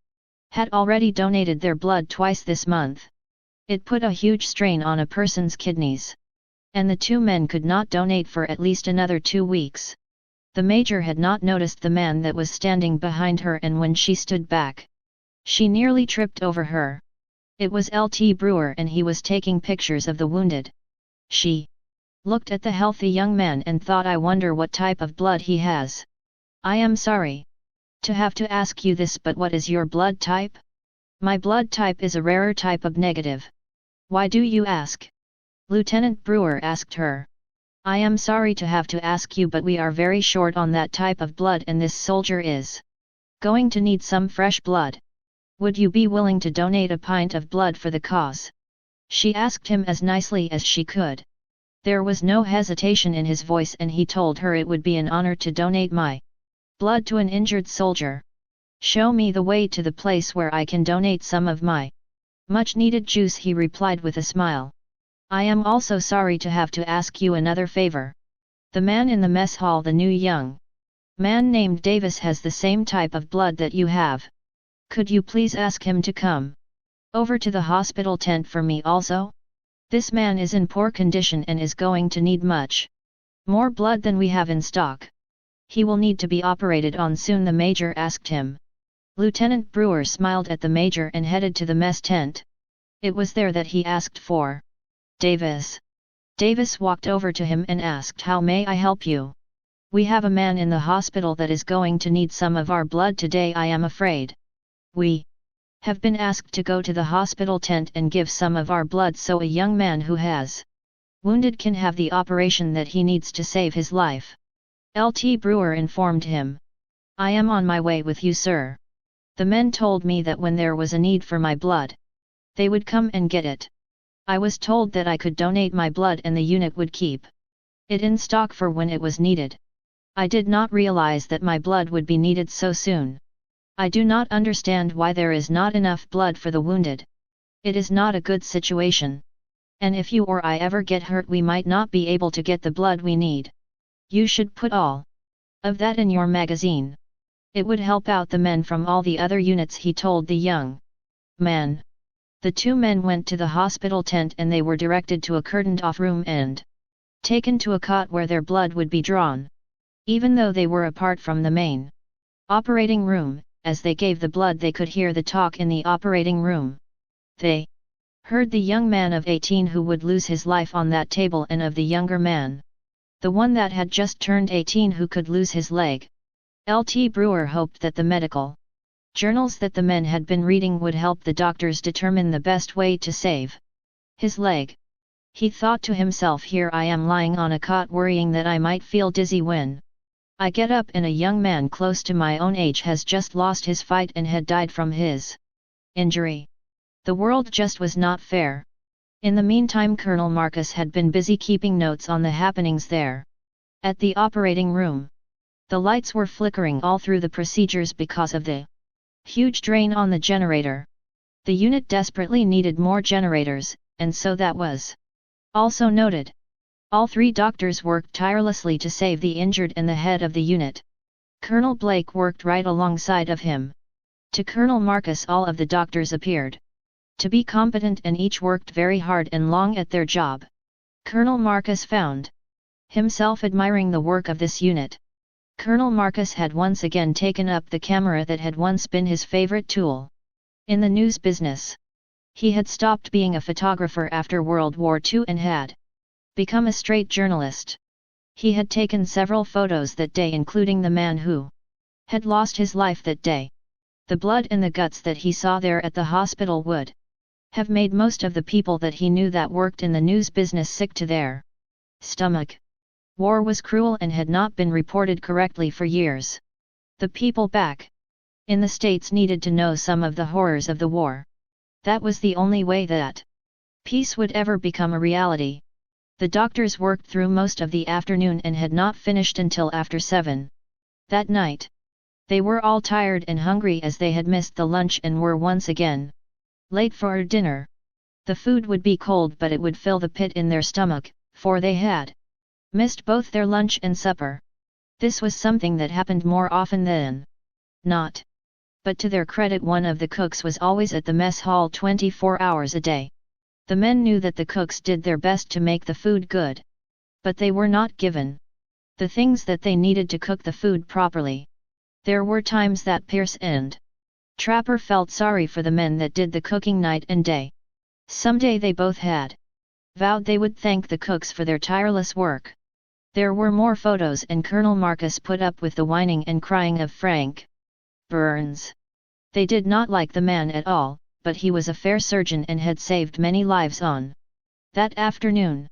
had already donated their blood twice this month. It put a huge strain on a person's kidneys, and the 2 men could not donate for at least another 2 weeks. The major had not noticed the man that was standing behind her, and when she stood back, she nearly tripped over her. It was Lt. Brewer, and he was taking pictures of the wounded. She looked at the healthy young man and thought, I wonder what type of blood he has. I am sorry to have to ask you this, but what is your blood type? My blood type is a rarer type of negative. Why do you ask? Lieutenant Brewer asked her. I am sorry to have to ask you, but we are very short on that type of blood, and this soldier is going to need some fresh blood. Would you be willing to donate a pint of blood for the cause? She asked him as nicely as she could. There was no hesitation in his voice, and he told her it would be an honor to donate my blood to an injured soldier. Show me the way to the place where I can donate some of my much needed juice, he replied with a smile. I am also sorry to have to ask you another favor. The man in the mess hall, the new young man named Davis, has the same type of blood that you have. Could you please ask him to come over to the hospital tent for me also? This man is in poor condition and is going to need much more blood than we have in stock. He will need to be operated on soon, the major asked him. Lieutenant Brewer smiled at the major and headed to the mess tent. It was there that he asked for Davis. Davis walked over to him and asked, "How may I help you? We have a man in the hospital that is going to need some of our blood today, I am afraid. We have been asked to go to the hospital tent and give some of our blood so a young man who has wounded can have the operation that he needs to save his life." Lt. Brewer informed him. "I am on my way with you, sir. The men told me that when there was a need for my blood, they would come and get it. I was told that I could donate my blood and the unit would keep it in stock for when it was needed. I did not realize that my blood would be needed so soon. I do not understand why there is not enough blood for the wounded. It is not a good situation. And if you or I ever get hurt, we might not be able to get the blood we need. You should put all of that in your magazine. It would help out the men from all the other units," he told the young man. The two men went to the hospital tent and they were directed to a curtained-off room and taken to a cot where their blood would be drawn. Even though they were apart from the main operating room, as they gave the blood they could hear the talk in the operating room. They heard the young man of 18 who would lose his life on that table, and of the younger man, the one that had just turned 18, who could lose his leg. Lt. Brewer hoped that the medical journals that the men had been reading would help the doctors determine the best way to save his leg. He thought to himself, "Here I am lying on a cot worrying that I might feel dizzy when I get up, and a young man close to my own age has just lost his fight and had died from his injury. The world just was not fair." In the meantime, Colonel Marcus had been busy keeping notes on the happenings there. At the operating room, the lights were flickering all through the procedures because of the huge drain on the generator. The unit desperately needed more generators, and so that was also noted. All three doctors worked tirelessly to save the injured and the head of the unit. Colonel Blake worked right alongside of him. To Colonel Marcus, all of the doctors appeared to be competent and each worked very hard and long at their job. Colonel Marcus found himself admiring the work of this unit. Colonel Marcus had once again taken up the camera that had once been his favorite tool in the news business. He had stopped being a photographer after World War II and had become a straight journalist. He had taken several photos that day, including the man who had lost his life that day. The blood and the guts that he saw there at the hospital would have made most of the people that he knew that worked in the news business sick to their stomach. War was cruel and had not been reported correctly for years. The people back in the States needed to know some of the horrors of the war. That was the only way that peace would ever become a reality. The doctors worked through most of the afternoon and had not finished until after 7 that night. They were all tired and hungry as they had missed the lunch and were once again late for dinner. The food would be cold, but it would fill the pit in their stomach, for they had missed both their lunch and supper. This was something that happened more often than not. But to their credit, one of the cooks was always at the mess hall 24 hours a day. The men knew that the cooks did their best to make the food good. But they were not given the things that they needed to cook the food properly. There were times that Pierce and Trapper felt sorry for the men that did the cooking night and day. Someday they both had vowed they would thank the cooks for their tireless work. There were more photos, and Colonel Marcus put up with the whining and crying of Frank Burns. They did not like the man at all, but he was a fair surgeon and had saved many lives on that afternoon.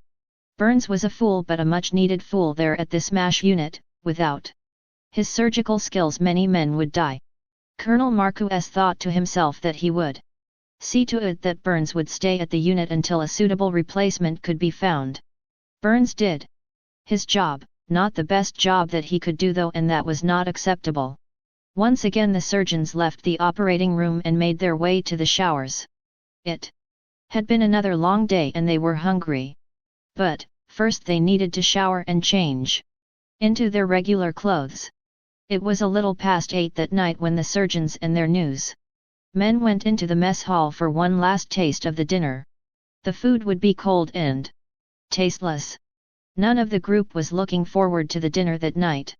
Burns was a fool, but a much-needed fool there at this MASH unit. Without his surgical skills, many men would die. Colonel Marcus thought to himself that he would see to it that Burns would stay at the unit until a suitable replacement could be found. Burns did his job, not the best job that he could do though, and that was not acceptable. Once again the surgeons left the operating room and made their way to the showers. It had been another long day and they were hungry. But first they needed to shower and change into their regular clothes. It was a little past 8 that night when the surgeons and their news men went into the mess hall for one last taste of the dinner. The food would be cold and tasteless. None of the group was looking forward to the dinner that night.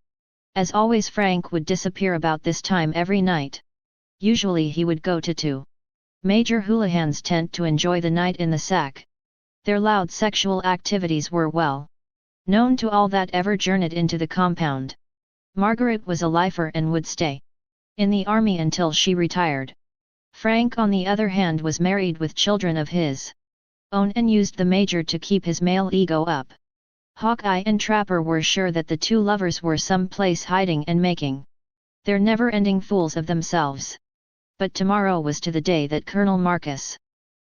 As always, Frank would disappear about this time every night. Usually he would go to Major Houlihan's tent to enjoy the night in the sack. Their loud sexual activities were well known to all that ever journeyed into the compound. Margaret was a lifer and would stay in the army until she retired. Frank, on the other hand, was married with children of his own and used the Major to keep his male ego up. Hawkeye and Trapper were sure that the two lovers were someplace hiding and making their never-ending fools of themselves. But tomorrow was to the day that Colonel Marcus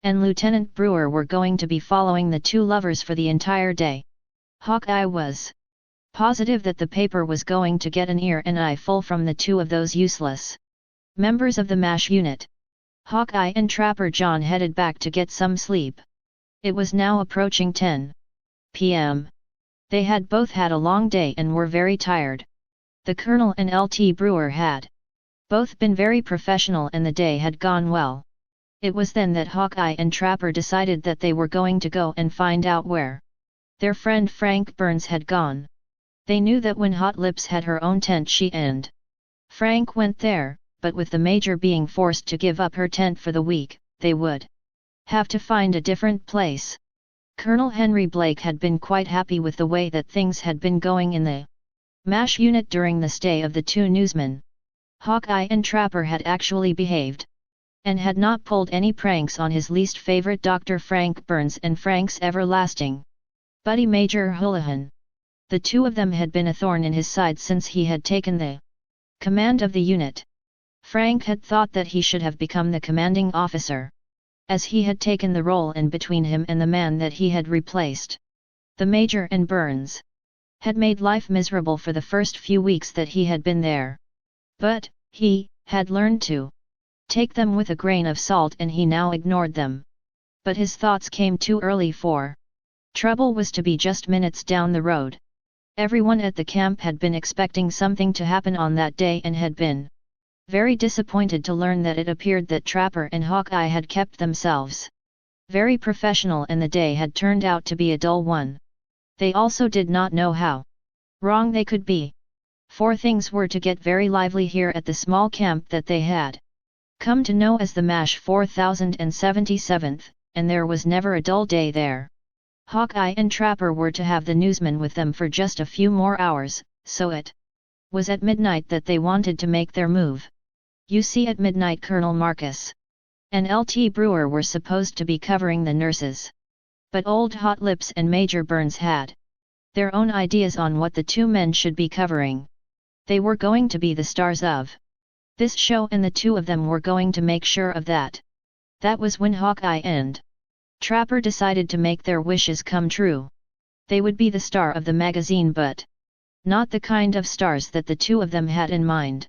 and Lieutenant Brewer were going to be following the two lovers for the entire day. Hawkeye was positive that the paper was going to get an ear and eye full from the two of those useless members of the MASH unit. Hawkeye and Trapper John headed back to get some sleep. It was now approaching 10 p.m. They had both had a long day and were very tired. The Colonel and Lt. Brewer had both been very professional and the day had gone well. It was then that Hawkeye and Trapper decided that they were going to go and find out where their friend Frank Burns had gone. They knew that when Hot Lips had her own tent, she and Frank went there, but with the Major being forced to give up her tent for the week, they would have to find a different place. Colonel Henry Blake had been quite happy with the way that things had been going in the MASH unit during the stay of the two newsmen. Hawkeye and Trapper had actually behaved and had not pulled any pranks on his least favorite Dr. Frank Burns and Frank's everlasting buddy Major Houlihan. The two of them had been a thorn in his side since he had taken the command of the unit. Frank had thought that he should have become the commanding officer, as he had taken the role in between him and the man that he had replaced. The Major and Burns had made life miserable for the first few weeks that he had been there. But he had learned to take them with a grain of salt, and he now ignored them. But his thoughts came too early, for trouble was to be just minutes down the road. Everyone at the camp had been expecting something to happen on that day and had been very disappointed to learn that it appeared that Trapper and Hawkeye had kept themselves very professional and the day had turned out to be a dull one. They also did not know how wrong they could be, for things were to get very lively here at the small camp that they had come to know as the MASH 4077th, and there was never a dull day there. Hawkeye and Trapper were to have the newsman with them for just a few more hours, so it was at midnight that they wanted to make their move. You see, at midnight Colonel Marcus and Lt. Brewer were supposed to be covering the nurses. But Old Hot Lips and Major Burns had their own ideas on what the two men should be covering. They were going to be the stars of this show, and the two of them were going to make sure of that. That was when Hawkeye and Trapper decided to make their wishes come true. They would be the star of the magazine, but not the kind of stars that the two of them had in mind.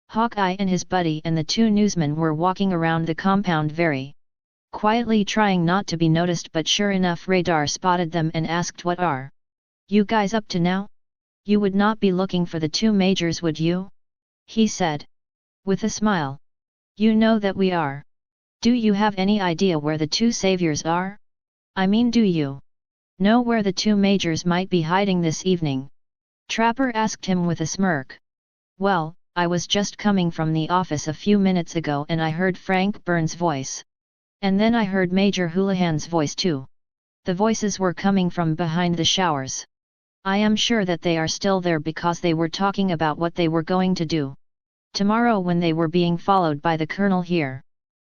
Hawkeye and his buddy and the two newsmen were walking around the compound very quietly, trying not to be noticed, but sure enough Radar spotted them and asked, "What are you guys up to now? You would not be looking for the two majors, would you?" he said with a smile. "You know that we are. Do you have any idea where the two saviors are? I mean, do you know where the two majors might be hiding this evening?" Trapper asked him with a smirk. "Well, I was just coming from the office a few minutes ago and I heard Frank Burns' voice. And then I heard Major Houlihan's voice too. The voices were coming from behind the showers. I am sure that they are still there because they were talking about what they were going to do tomorrow when they were being followed by the Colonel here.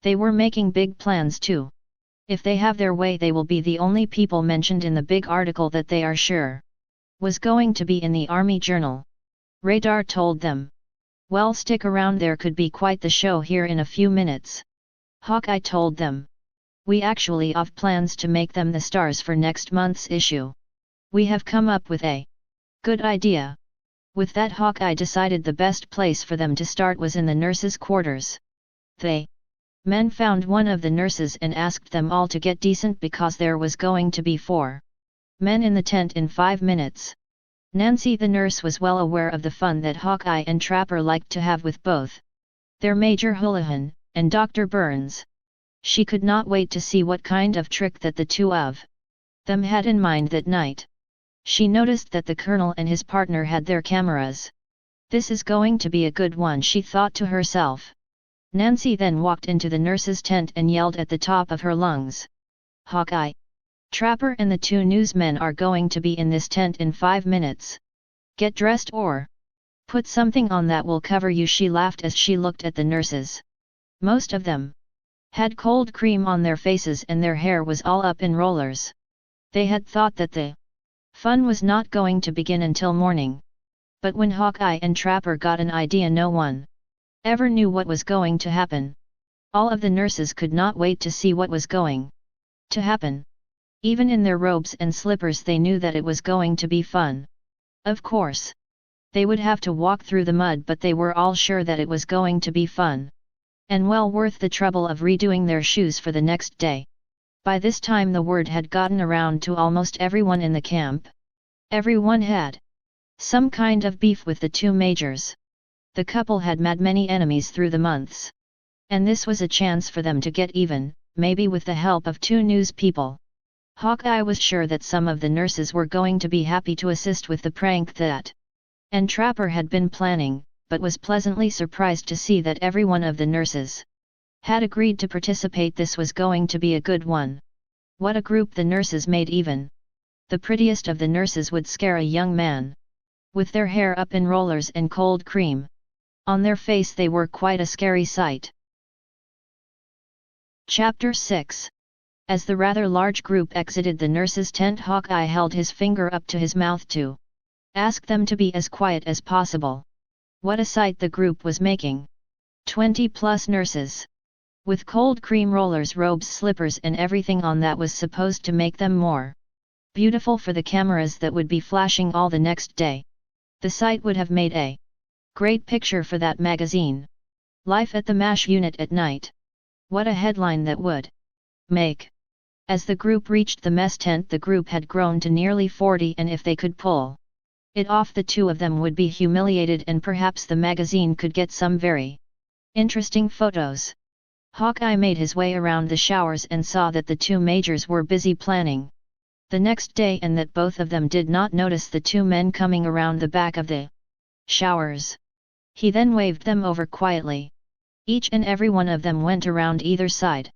They were making big plans too. If they have their way, they will be the only people mentioned in the big article that they are sure was going to be in the Army Journal." Radar told them. "Well, stick around, there could be quite the show here in a few minutes." Hawkeye told them. "We actually have plans to make them the stars for next month's issue. We have come up with a good idea." With that, Hawkeye decided the best place for them to start was in the nurses' quarters. They men found one of the nurses and asked them all to get decent because there was going to be 4 men in the tent in 5 minutes. Nancy the nurse was well aware of the fun that Hawkeye and Trapper liked to have with both their Major Houlihan and Dr. Burns. She could not wait to see what kind of trick that the two of them had in mind that night. She noticed that the colonel and his partner had their cameras. This is going to be a good one, she thought to herself. Nancy then walked into the nurse's tent and yelled at the top of her lungs. Hawkeye, Trapper and the two newsmen are going to be in this tent in 5 minutes. Get dressed or put something on that will cover you, she laughed as she looked at the nurses. Most of them had cold cream on their faces and their hair was all up in rollers. They had thought that the fun was not going to begin until morning. But when Hawkeye and Trapper got an idea, no one ever knew what was going to happen. All of the nurses could not wait to see what was going to happen. Even in their robes and slippers they knew that it was going to be fun. Of course, they would have to walk through the mud, but they were all sure that it was going to be fun. And well worth the trouble of redoing their shoes for the next day. By this time the word had gotten around to almost everyone in the camp. Everyone had some kind of beef with the two majors. The couple had met many enemies through the months. And this was a chance for them to get even, maybe with the help of two news people. Hawkeye was sure that some of the nurses were going to be happy to assist with the prank that and Trapper had been planning, but was pleasantly surprised to see that every one of the nurses had agreed to participate. This was going to be a good one. What a group the nurses made. Even the prettiest of the nurses would scare a young man. With their hair up in rollers and cold cream on their face, they were quite a scary sight. Chapter 6. As the rather large group exited the nurses' tent, Hawkeye held his finger up to his mouth to ask them to be as quiet as possible. What a sight the group was making. 20+ nurses. With cold cream rollers, robes, slippers and everything on that was supposed to make them more beautiful for the cameras that would be flashing all the next day. The sight would have made a great picture for that magazine. Life at the MASH unit at night. What a headline that would make. As the group reached the mess tent, the group had grown to nearly 40, and if they could pull it off, the two of them would be humiliated and perhaps the magazine could get some very interesting photos. Hawkeye made his way around the showers and saw that the two majors were busy planning the next day, and that both of them did not notice the two men coming around the back of the showers. He then waved them over quietly. Each and every one of them went around either side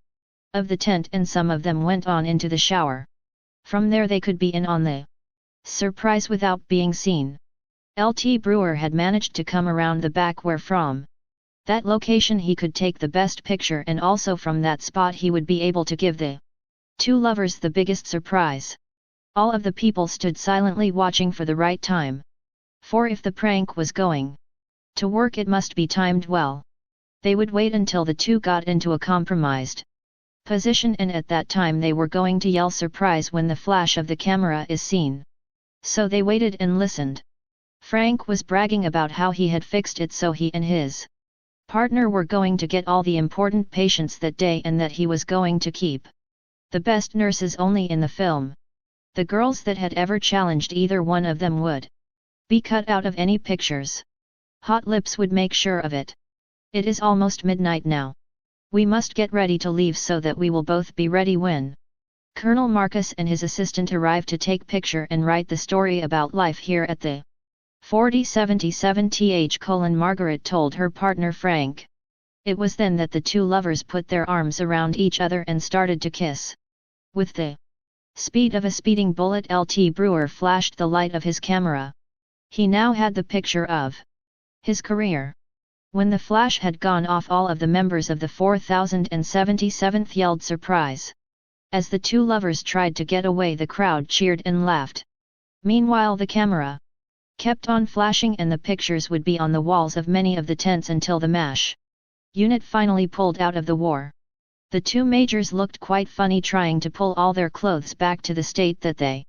of the tent, and some of them went on into the shower. From there they could be in on the surprise without being seen. Lt. Brewer had managed to come around the back, where from that location he could take the best picture, and also from that spot he would be able to give the two lovers the biggest surprise. All of the people stood silently watching for the right time. For if the prank was going to work, it must be timed well. They would wait until the two got into a compromised position, and at that time they were going to yell surprise when the flash of the camera is seen. So they waited and listened. Frank was bragging about how he had fixed it so he and his partner were going to get all the important patients that day, and that he was going to keep the best nurses only in the film. The girls that had ever challenged either one of them would be cut out of any pictures. Hot Lips would make sure of it. It is almost midnight now. We must get ready to leave so that we will both be ready when Colonel Marcus and his assistant arrive to take picture and write the story about life here at the 4077th. Margaret told her partner Frank. It was then that the two lovers put their arms around each other and started to kiss. With the speed of a speeding bullet, Lt. Brewer flashed the light of his camera. He now had the picture of his career. When the flash had gone off, all of the members of the 4077th yelled surprise. As the two lovers tried to get away, the crowd cheered and laughed. Meanwhile the camera kept on flashing, and the pictures would be on the walls of many of the tents until the MASH unit finally pulled out of the war. The two majors looked quite funny trying to pull all their clothes back to the state that they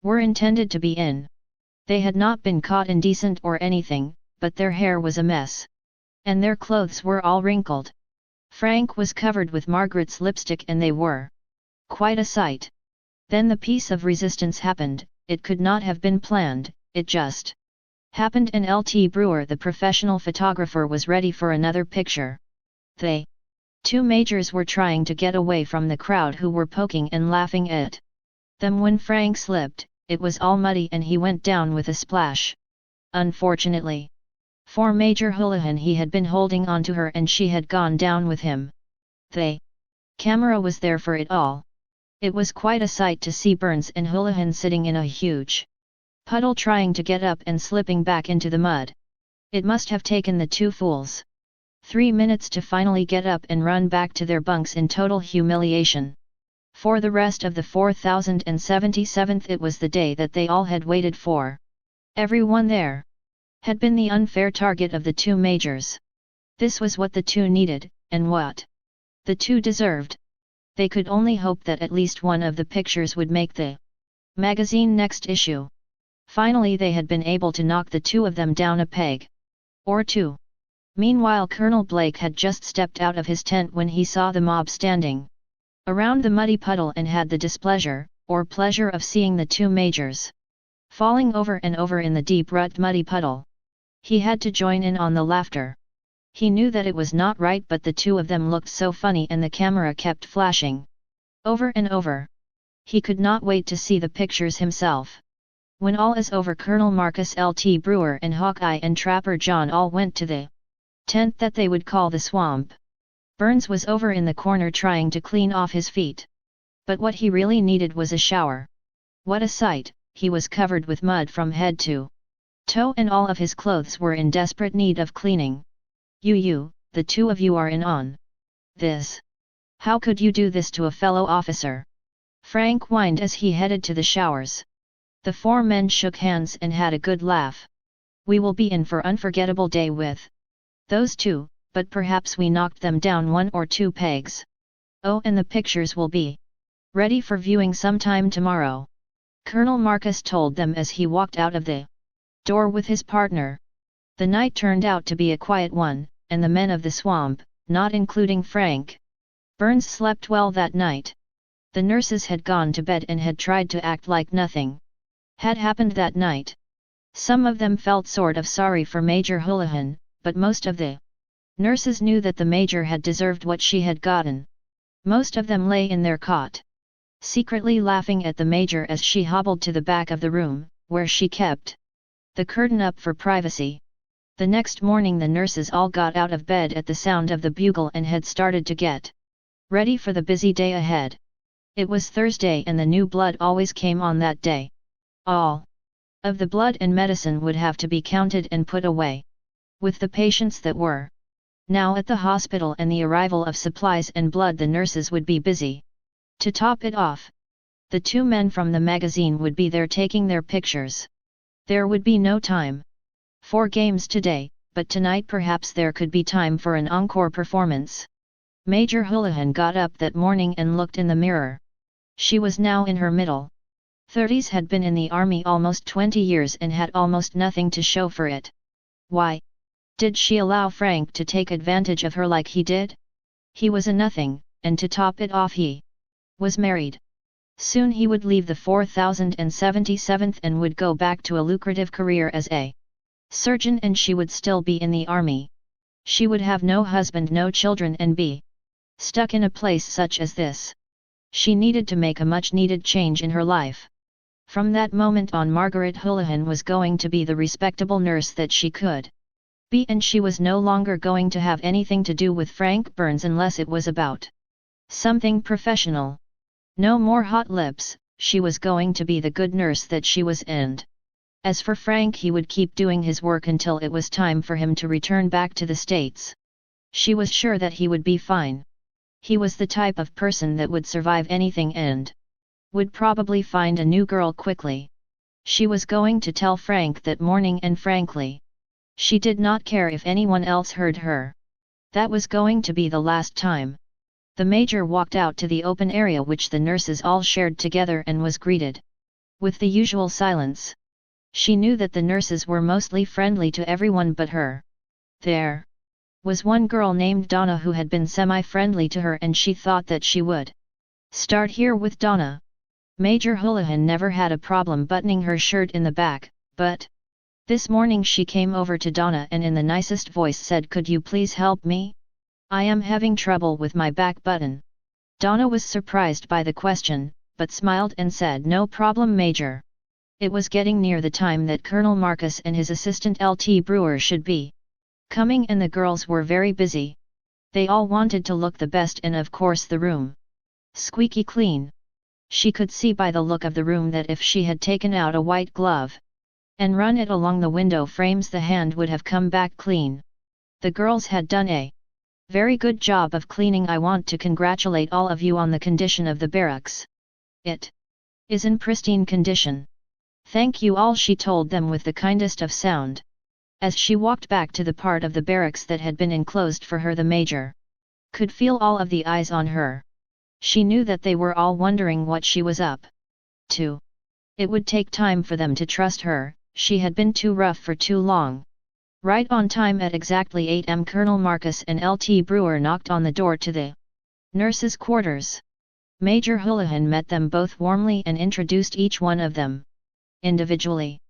were intended to be in. They had not been caught indecent or anything, but their hair was a mess. And their clothes were all wrinkled. Frank was covered with Margaret's lipstick, and they were quite a sight. Then the piece of resistance happened. It could not have been planned, it just happened, and Lt. Brewer, the professional photographer, was ready for another picture. They Two majors were trying to get away from the crowd who were poking and laughing at them. When Frank slipped, it was all muddy and he went down with a splash. Unfortunately for Major Houlihan, he had been holding on to her and she had gone down with him. The camera was there for it all. It was quite a sight to see Burns and Houlihan sitting in a huge puddle trying to get up and slipping back into the mud. It must have taken the two fools 3 minutes to finally get up and run back to their bunks in total humiliation. For the rest of the 4077th, it was the day that they all had waited for. Everyone there had been the unfair target of the two majors. This was what the two needed, and what the two deserved. They could only hope that at least one of the pictures would make the magazine next issue. Finally they had been able to knock the two of them down a peg or two. Meanwhile Colonel Blake had just stepped out of his tent when he saw the mob standing around the muddy puddle and had the displeasure, or pleasure, of seeing the two majors falling over and over in the deep rut muddy puddle. He had to join in on the laughter. He knew that it was not right, but the two of them looked so funny and the camera kept flashing over and over. He could not wait to see the pictures himself. When all is over, Colonel Marcus L.T. Brewer and Hawkeye and Trapper John all went to the tent that they would call the swamp. Burns was over in the corner trying to clean off his feet. But what he really needed was a shower. What a sight! He was covered with mud from head to toe and all of his clothes were in desperate need of cleaning. You, the two of you are in on this. How could you do this to a fellow officer? Frank whined as he headed to the showers. The four men shook hands and had a good laugh. We will be in for unforgettable day with those two, but perhaps we knocked them down 1 or 2 pegs. Oh, and the pictures will be ready for viewing sometime tomorrow, Colonel Marcus told them as he walked out of the door with his partner. The night turned out to be a quiet one, and the men of the swamp, not including Frank Burns, slept well that night. The nurses had gone to bed and had tried to act like nothing had happened that night. Some of them felt sort of sorry for Major Houlihan, but most of the nurses knew that the major had deserved what she had gotten. Most of them lay in their cot, secretly laughing at the major as she hobbled to the back of the room, where she kept the curtain up for privacy. The next morning the nurses all got out of bed at the sound of the bugle and had started to get ready for the busy day ahead. It was Thursday and the new blood always came on that day. All of the blood and medicine would have to be counted and put away. With the patients that were now at the hospital and the arrival of supplies and blood, the nurses would be busy. To top it off, the two men from the magazine would be there taking their pictures. There would be no time for games today, but tonight perhaps there could be time for an encore performance. Major Houlihan got up that morning and looked in the mirror. She was now in her middle 30s, had been in the army almost 20 years and had almost nothing to show for it. Why did she allow Frank to take advantage of her like he did? He was a nothing, and to top it off he was married. Soon he would leave the 4077th and would go back to a lucrative career as a surgeon, and she would still be in the army. She would have no husband, no children, and be stuck in a place such as this. She needed to make a much-needed change in her life. From that moment on, Margaret Houlihan was going to be the respectable nurse that she could be, and she was no longer going to have anything to do with Frank Burns unless it was about something professional. No more hot lips, she was going to be the good nurse that she was, and as for Frank, he would keep doing his work until it was time for him to return back to the States. She was sure that he would be fine. He was the type of person that would survive anything and would probably find a new girl quickly. She was going to tell Frank that morning, and frankly, she did not care if anyone else heard her. That was going to be the last time. The major walked out to the open area which the nurses all shared together and was greeted with the usual silence. She knew that the nurses were mostly friendly to everyone but her. There was one girl named Donna who had been semi-friendly to her, and she thought that she would start here with Donna. Major Houlihan never had a problem buttoning her shirt in the back, but this morning she came over to Donna and in the nicest voice said, "Could you please help me? I am having trouble with my back button. Donna was surprised by the question, but smiled and said no problem Major. It was getting near the time that Colonel Marcus and his assistant Lt. Brewer should be coming and the girls were very busy. They all wanted to look the best and of course the room squeaky clean. She could see by the look of the room that if she had taken out a white glove and run it along the window frames the hand would have come back clean. The girls had done a very good job of cleaning. I want to congratulate all of you on the condition of the barracks. It is in pristine condition. Thank you all, she told them with the kindest of sound. As she walked back to the part of the barracks that had been enclosed for her, the Major could feel all of the eyes on her. She knew that they were all wondering what she was up to. It would take time for them to trust her, she had been too rough for too long. Right on time at exactly 8 am, Colonel Marcus and Lt. Brewer knocked on the door to the nurses' quarters. Major Houlihan met them both warmly and introduced each one of them individually.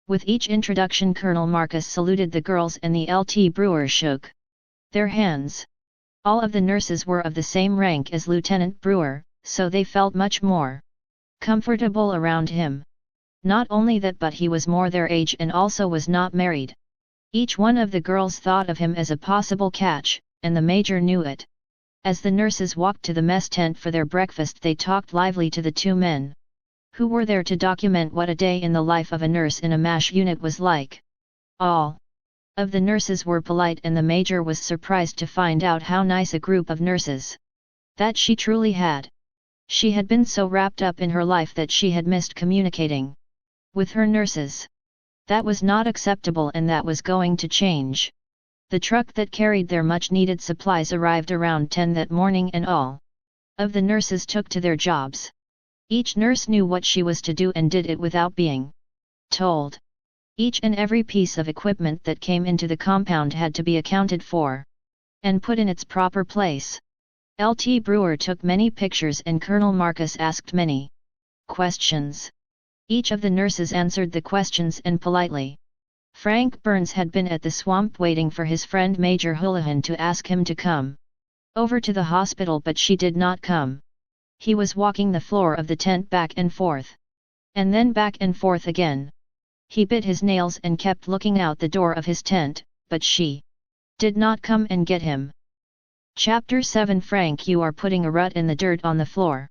With each introduction, Colonel Marcus saluted the girls and the Lt. Brewer shook their hands. All of the nurses were of the same rank as Lieutenant Brewer, so they felt much more comfortable around him. Not only that, but he was more their age and also was not married. Each one of the girls thought of him as a possible catch, and the Major knew it. As the nurses walked to the mess tent for their breakfast, they talked lively to the two men who were there to document what a day in the life of a nurse in a MASH unit was like. All of the nurses were polite, and the Major was surprised to find out how nice a group of nurses that she truly had. She had been so wrapped up in her life that she had missed communicating with her nurses. That was not acceptable, and that was going to change. The truck that carried their much-needed supplies arrived around 10 that morning, and all of the nurses took to their jobs. Each nurse knew what she was to do and did it without being told. Each and every piece of equipment that came into the compound had to be accounted for and put in its proper place. Lt. Brewer took many pictures and Colonel Marcus asked many questions. Each of the nurses answered the questions and politely. Frank Burns had been at the swamp waiting for his friend Major Houlihan to ask him to come over to the hospital, but she did not come. He was walking the floor of the tent back and forth, and then back and forth again. He bit his nails and kept looking out the door of his tent, but she did not come and get him. Chapter 7 Frank, you are putting a rut in the dirt on the floor.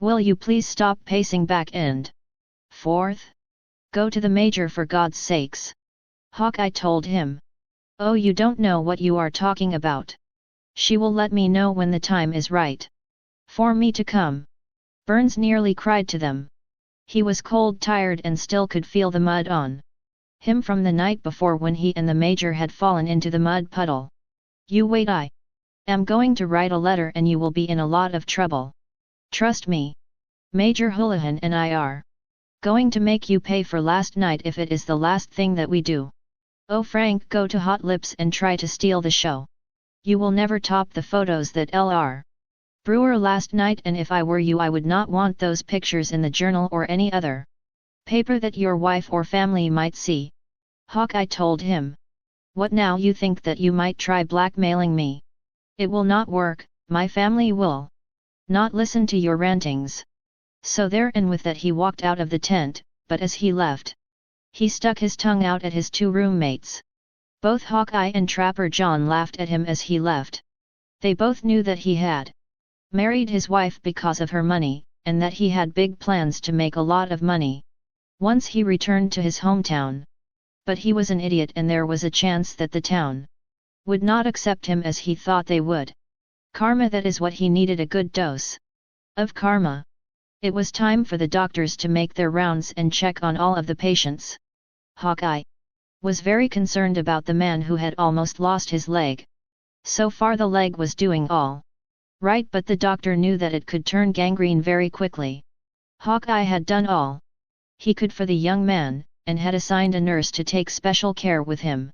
Will you please stop pacing back and forth? Go to the Major, for God's sakes. Hawkeye told him. Oh, you don't know what you are talking about. She will let me know when the time is right for me to come. Burns nearly cried to them. He was cold, tired, and still could feel the mud on him from the night before when he and the Major had fallen into the mud puddle. You wait, I am going to write a letter and you will be in a lot of trouble. Trust me. Major Houlihan and I are going to make you pay for last night if it is the last thing that we do. Oh Frank, go to Hot Lips and try to steal the show. You will never top the photos that L.R. Brewer last night, and if I were you I would not want those pictures in the journal or any other paper that your wife or family might see. Hawkeye told him. What now, you think that you might try blackmailing me? It will not work, my family will not listen to your rantings. So there, and with that he walked out of the tent, but as he left, he stuck his tongue out at his two roommates. Both Hawkeye and Trapper John laughed at him as he left. They both knew that he had married his wife because of her money, and that he had big plans to make a lot of money once he returned to his hometown. But he was an idiot, and there was a chance that the town would not accept him as he thought they would. Karma, that is what he needed, a good dose of karma. It was time for the doctors to make their rounds and check on all of the patients. Hawkeye was very concerned about the man who had almost lost his leg. So far the leg was doing all right, but the doctor knew that it could turn gangrene very quickly. Hawkeye had done all he could for the young man, and had assigned a nurse to take special care with him.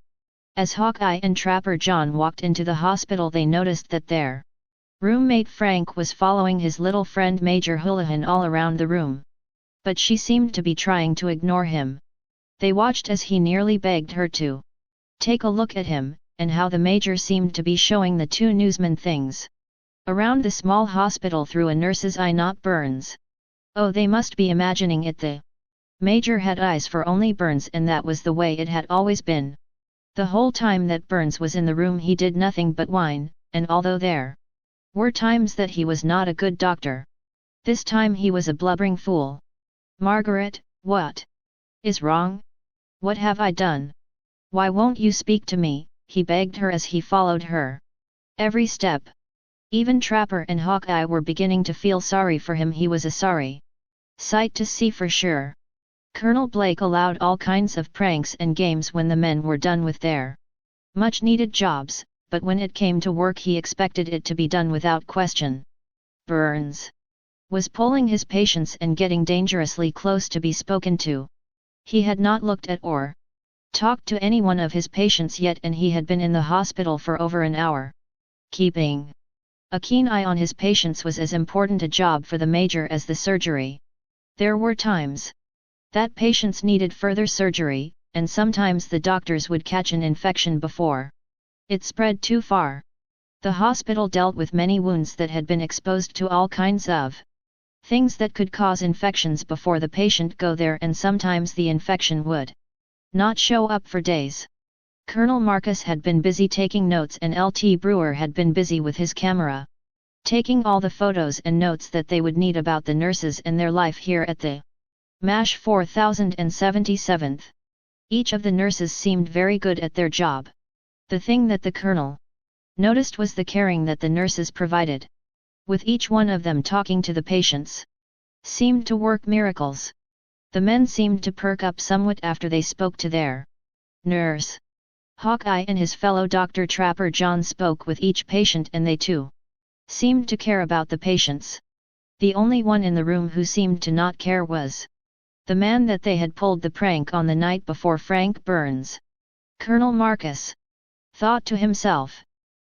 As Hawkeye and Trapper John walked into the hospital, they noticed that their roommate Frank was following his little friend Major Houlihan all around the room. But she seemed to be trying to ignore him. They watched as he nearly begged her to take a look at him, and how the major seemed to be showing the two newsmen things around the small hospital through a nurse's eye, not Burns. Oh, they must be imagining it. The major had eyes for only Burns, and that was the way it had always been. The whole time that Burns was in the room he did nothing but whine, and although there were times that he was not a good doctor, this time he was a blubbering fool. Margaret, what is wrong? What have I done? Why won't you speak to me? He begged her as he followed her every step. Even Trapper and Hawkeye were beginning to feel sorry for him. He was a sorry sight to see for sure. Colonel Blake allowed all kinds of pranks and games when the men were done with their much-needed jobs, but when it came to work he expected it to be done without question. Burns was pulling his patience and getting dangerously close to be spoken to. He had not looked at or talked to any one of his patients yet, and he had been in the hospital for over an hour. Keeping a keen eye on his patients was as important a job for the major as the surgery. There were times that patients needed further surgery, and sometimes the doctors would catch an infection before it spread too far. The hospital dealt with many wounds that had been exposed to all kinds of things that could cause infections before the patient go there, and sometimes the infection would not show up for days. Colonel Marcus had been busy taking notes, and Lt. Brewer had been busy with his camera, taking all the photos and notes that they would need about the nurses and their life here at the MASH 4077th. Each of the nurses seemed very good at their job. The thing that the colonel noticed was the caring that the nurses provided. With each one of them talking to the patients seemed to work miracles. The men seemed to perk up somewhat after they spoke to their nurse. Hawkeye and his fellow Dr. Trapper John spoke with each patient, and they too seemed to care about the patients. The only one in the room who seemed to not care was the man that they had pulled the prank on the night before, Frank Burns. Colonel Marcus thought to himself,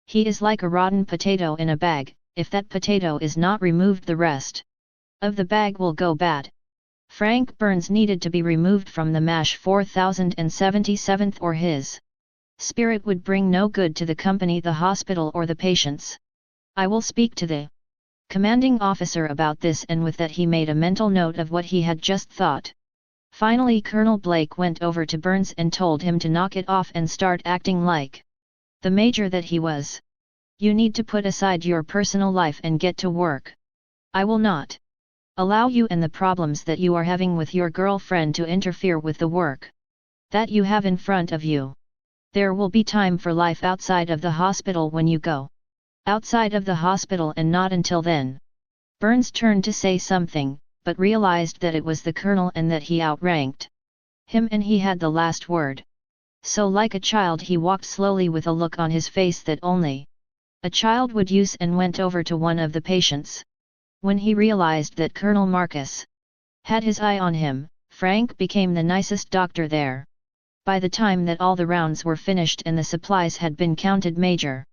he is like a rotten potato in a bag. If that potato is not removed, the rest of the bag will go bad. Frank Burns needed to be removed from the MASH 4077th, or his spirit would bring no good to the company, the hospital, or the patients. I will speak to the commanding officer about this, and with that he made a mental note of what he had just thought. Finally Colonel Blake went over to Burns and told him to knock it off and start acting like the major that he was. You need to put aside your personal life and get to work. I will not allow you and the problems that you are having with your girlfriend to interfere with the work that you have in front of you. There will be time for life outside of the hospital when you go outside of the hospital, and not until then. Burns turned to say something, but realized that it was the colonel and that he outranked him, and he had the last word. So like a child he walked slowly with a look on his face that only a child would use, and went over to one of the patients. When he realized that Colonel Marcus had his eye on him, Frank became the nicest doctor there. By the time that all the rounds were finished and the supplies had been counted, Major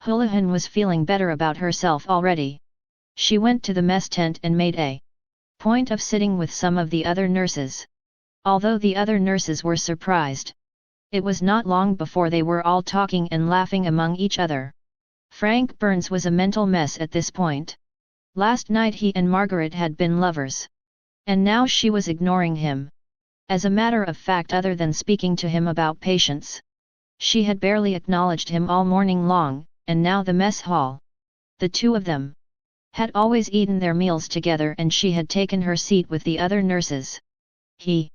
Houlihan was feeling better about herself already. She went to the mess tent and made a point of sitting with some of the other nurses. Although the other nurses were surprised, it was not long before they were all talking and laughing among each other. Frank Burns was a mental mess at this point. Last night he and Margaret had been lovers, and now she was ignoring him. As a matter of fact, other than speaking to him about patients, she had barely acknowledged him all morning long, and now the mess hall. The two of them had always eaten their meals together, and she had taken her seat with the other nurses. He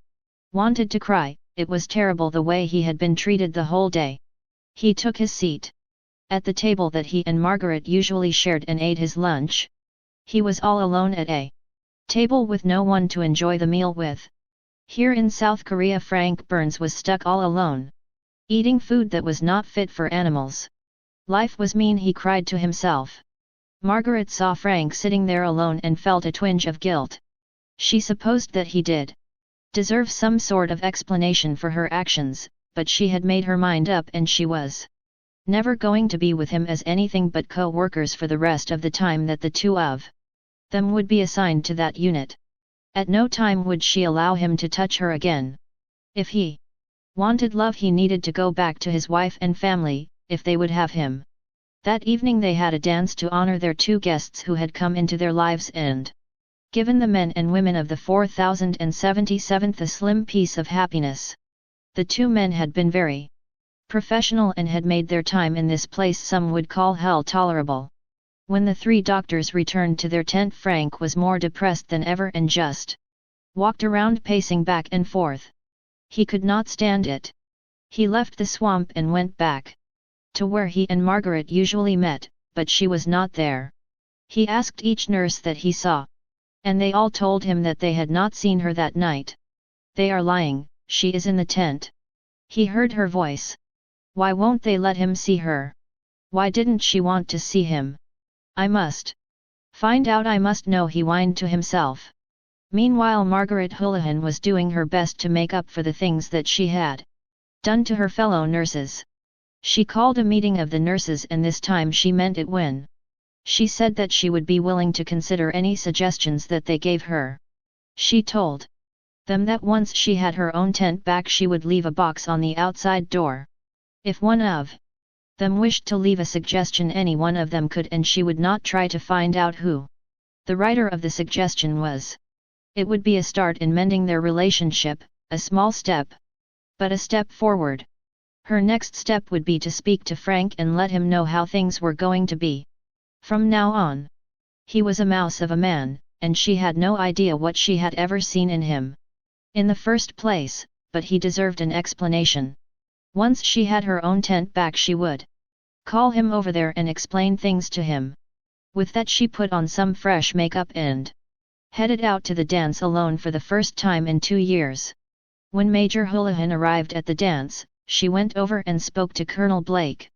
wanted to cry. It was terrible the way he had been treated the whole day. He took his seat at the table that he and Margaret usually shared and ate his lunch. He was all alone at a table with no one to enjoy the meal with. Here in South Korea Frank Burns was stuck all alone, eating food that was not fit for animals. Life was mean, he cried to himself. Margaret saw Frank sitting there alone and felt a twinge of guilt. She supposed that he did deserve some sort of explanation for her actions, but she had made her mind up, and she was never going to be with him as anything but co-workers for the rest of the time that the two of them would be assigned to that unit. At no time would she allow him to touch her again. If he wanted love, he needed to go back to his wife and family, if they would have him. That evening they had a dance to honor their two guests who had come into their lives and given the men and women of the 4077th a slim piece of happiness. The two men had been very professional and had made their time in this place some would call hell tolerable. When the three doctors returned to their tent, Frank was more depressed than ever and just walked around pacing back and forth. He could not stand it. He left the swamp and went back to where he and Margaret usually met, but she was not there. He asked each nurse that he saw, and they all told him that they had not seen her that night. They are lying, she is in the tent. He heard her voice. Why won't they let him see her? Why didn't she want to see him? I must find out, I must know, he whined to himself. Meanwhile Margaret Houlihan was doing her best to make up for the things that she had done to her fellow nurses. She called a meeting of the nurses, and this time she meant it when she said that she would be willing to consider any suggestions that they gave her. She told them that once she had her own tent back she would leave a box on the outside door. If one of them wished to leave a suggestion, any one of them could, and she would not try to find out who the writer of the suggestion was. It would be a start in mending their relationship, a small step, but a step forward. Her next step would be to speak to Frank and let him know how things were going to be. From now on, he was a mouse of a man, and she had no idea what she had ever seen in him in the first place, but he deserved an explanation. Once she had her own tent back she would call him over there and explain things to him. With that she put on some fresh makeup and headed out to the dance alone for the first time in 2 years. When Major Houlihan arrived at the dance, she went over and spoke to Colonel Blake,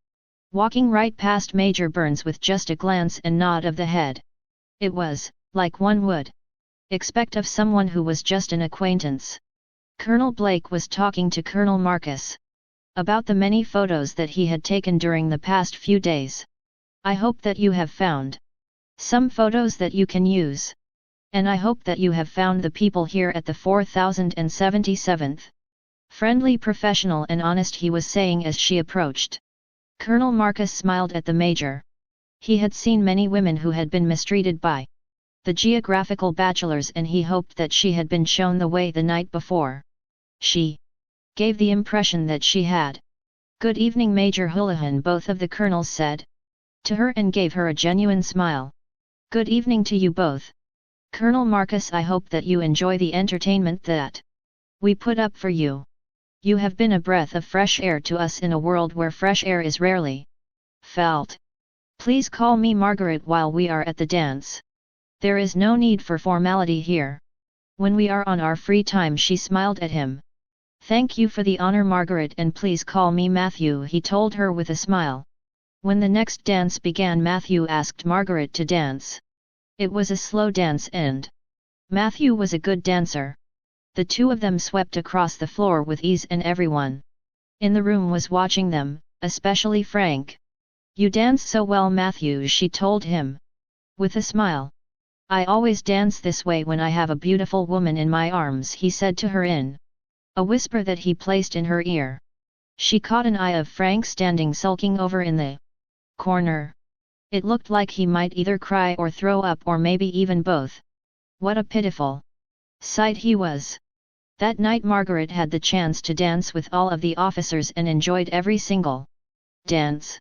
walking right past Major Burns with just a glance and nod of the head. It was, like one would expect of someone who was just an acquaintance. Colonel Blake was talking to Colonel Marcus about the many photos that he had taken during the past few days. I hope that you have found some photos that you can use. And I hope that you have found the people here at the 4077th. Friendly, professional and honest, he was saying as she approached. Colonel Marcus smiled at the major. He had seen many women who had been mistreated by the geographical bachelors, and he hoped that she had been shown the way the night before. She gave the impression that she had. Good evening, Major Houlihan, both of the colonels said to her and gave her a genuine smile. Good evening to you both. Colonel Marcus, I hope that you enjoy the entertainment that we put up for you. You have been a breath of fresh air to us in a world where fresh air is rarely felt. Please call me Margaret while we are at the dance. There is no need for formality here. When we are on our free time, she smiled at him. Thank you for the honor, Margaret, and please call me Matthew, he told her with a smile. When the next dance began, Matthew asked Margaret to dance. It was a slow dance and Matthew was a good dancer. The two of them swept across the floor with ease and everyone in the room was watching them, especially Frank. You dance so well, Matthew, she told him with a smile. I always dance this way when I have a beautiful woman in my arms, he said to her in a whisper that he placed in her ear. She caught an eye of Frank standing sulking over in the corner. It looked like he might either cry or throw up, or maybe even both. What a pitiful sight he was. That night Margaret had the chance to dance with all of the officers and enjoyed every single dance.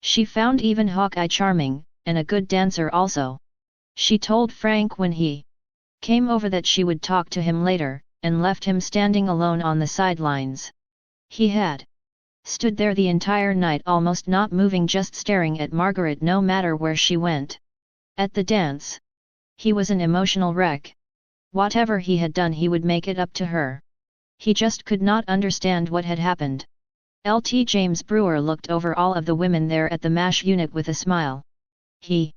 She found even Hawkeye charming, and a good dancer also. She told Frank when he came over that she would talk to him later, and left him standing alone on the sidelines. He had stood there the entire night, almost not moving, just staring at Margaret no matter where she went. At the dance, he was an emotional wreck. Whatever he had done, he would make it up to her. He just could not understand what had happened. Lt. James Brewer looked over all of the women there at the MASH unit with a smile. He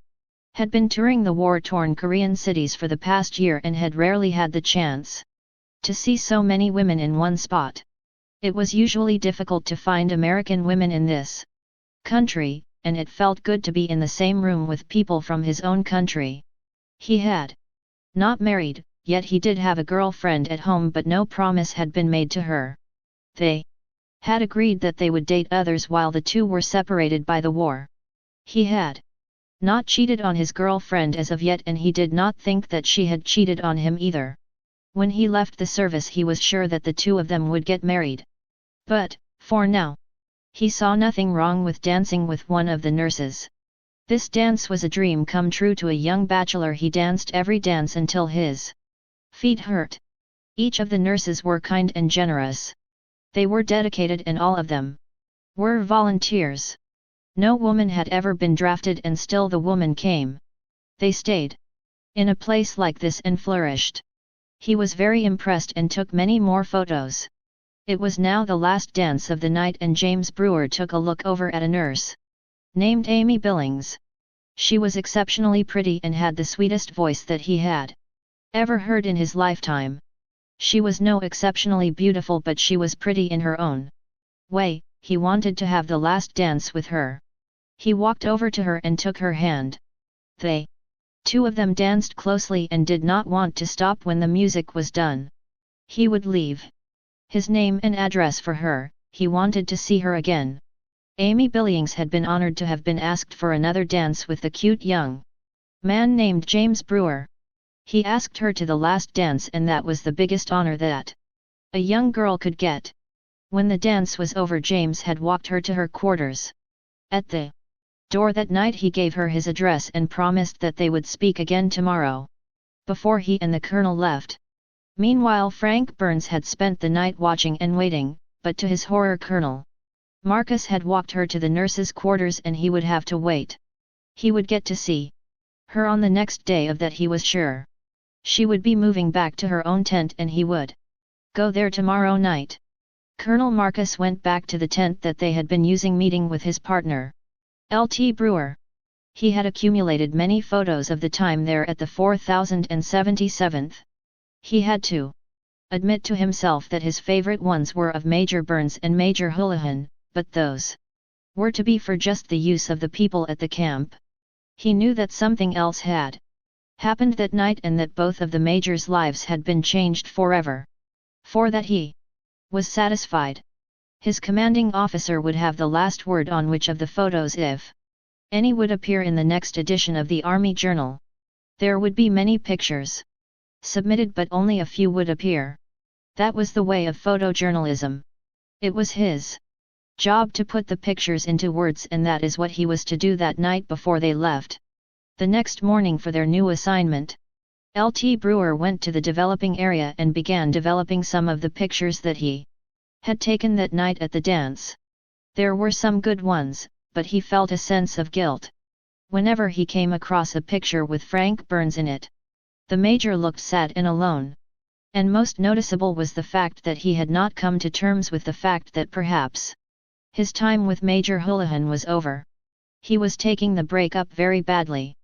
had been touring the war-torn Korean cities for the past year and had rarely had the chance to see so many women in one spot. It was usually difficult to find American women in this country, and it felt good to be in the same room with people from his own country. He had not married, yet he did have a girlfriend at home, but no promise had been made to her. They had agreed that they would date others while the two were separated by the war. He had not cheated on his girlfriend as of yet, and he did not think that she had cheated on him either. When he left the service he was sure that the two of them would get married. But, for now, he saw nothing wrong with dancing with one of the nurses. This dance was a dream come true to a young bachelor. He danced every dance until his feet hurt. Each of the nurses were kind and generous. They were dedicated, and all of them were volunteers. No woman had ever been drafted, and still the woman came. They stayed in a place like this and flourished. He was very impressed and took many more photos. It was now the last dance of the night, and James Brewer took a look over at a nurse named Amy Billings. She was exceptionally pretty and had the sweetest voice that he had ever heard in his lifetime. She was no exceptionally beautiful, but she was pretty in her own way. He wanted to have the last dance with her. He walked over to her and took her hand. They two of them danced closely and did not want to stop when the music was done. He would leave his name and address for her. He wanted to see her again. Amy Billings had been honored to have been asked for another dance with the cute young man named James Brewer. He asked her to the last dance, and that was the biggest honor that a young girl could get. When the dance was over, James had walked her to her quarters. At the door that night he gave her his address and promised that they would speak again tomorrow, before he and the colonel left. Meanwhile Frank Burns had spent the night watching and waiting, but to his horror Colonel Marcus had walked her to the nurses' quarters and he would have to wait. He would get to see her on the next day, of that he was sure. She would be moving back to her own tent and he would go there tomorrow night. Colonel Marcus went back to the tent that they had been using, meeting with his partner, L.T. Brewer. He had accumulated many photos of the time there at the 4077th. He had to admit to himself that his favorite ones were of Major Burns and Major Houlihan, but those were to be for just the use of the people at the camp. He knew that something else had happened that night, and that both of the majors' lives had been changed forever. For that he was satisfied. His commanding officer would have the last word on which of the photos, if any, would appear in the next edition of the Army Journal. There would be many pictures submitted, but only a few would appear. That was the way of photojournalism. It was his job to put the pictures into words, and that is what he was to do that night before they left. The next morning, for their new assignment, L.T. Brewer went to the developing area and began developing some of the pictures that he had taken that night at the dance. There were some good ones, but he felt a sense of guilt whenever he came across a picture with Frank Burns in it. The major looked sad and alone. And most noticeable was the fact that he had not come to terms with the fact that perhaps his time with Major Houlihan was over. He was taking the break-up very badly.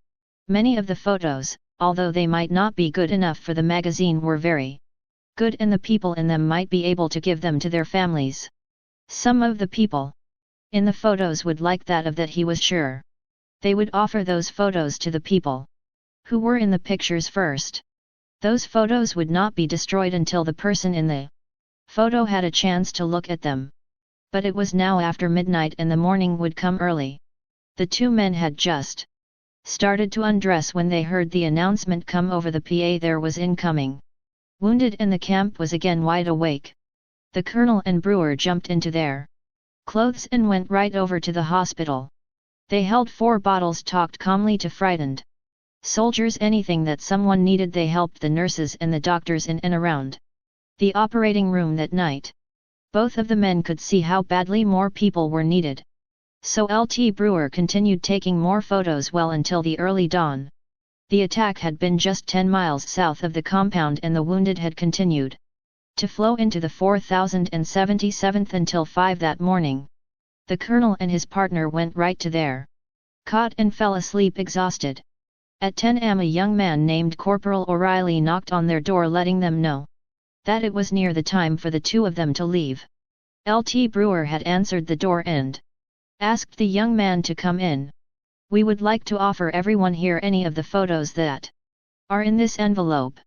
Many of the photos, although they might not be good enough for the magazine, were very good, and the people in them might be able to give them to their families. Some of the people in the photos would like that, of that he was sure. They would offer those photos to the people who were in the pictures first. Those photos would not be destroyed until the person in the photo had a chance to look at them. But it was now after midnight and the morning would come early. The two men had just started to undress when they heard the announcement come over the PA: there was incoming wounded, and the camp was again wide awake. The colonel and Brewer jumped into their clothes and went right over to the hospital. They held 4 bottles, talked calmly to frightened soldiers. Anything that someone needed, they helped the nurses and the doctors in and around the operating room that night. Both of the men could see how badly more people were needed. So L.T. Brewer continued taking more photos well until the early dawn. The attack had been just 10 miles south of the compound, and the wounded had continued to flow into the 4077th until 5 that morning. The colonel and his partner went right to their cot and fell asleep exhausted. At 10 am a young man named Corporal O'Reilly knocked on their door, letting them know that it was near the time for the two of them to leave. L.T. Brewer had answered the door and asked the young man to come in. "We would like to offer everyone here any of the photos that are in this envelope.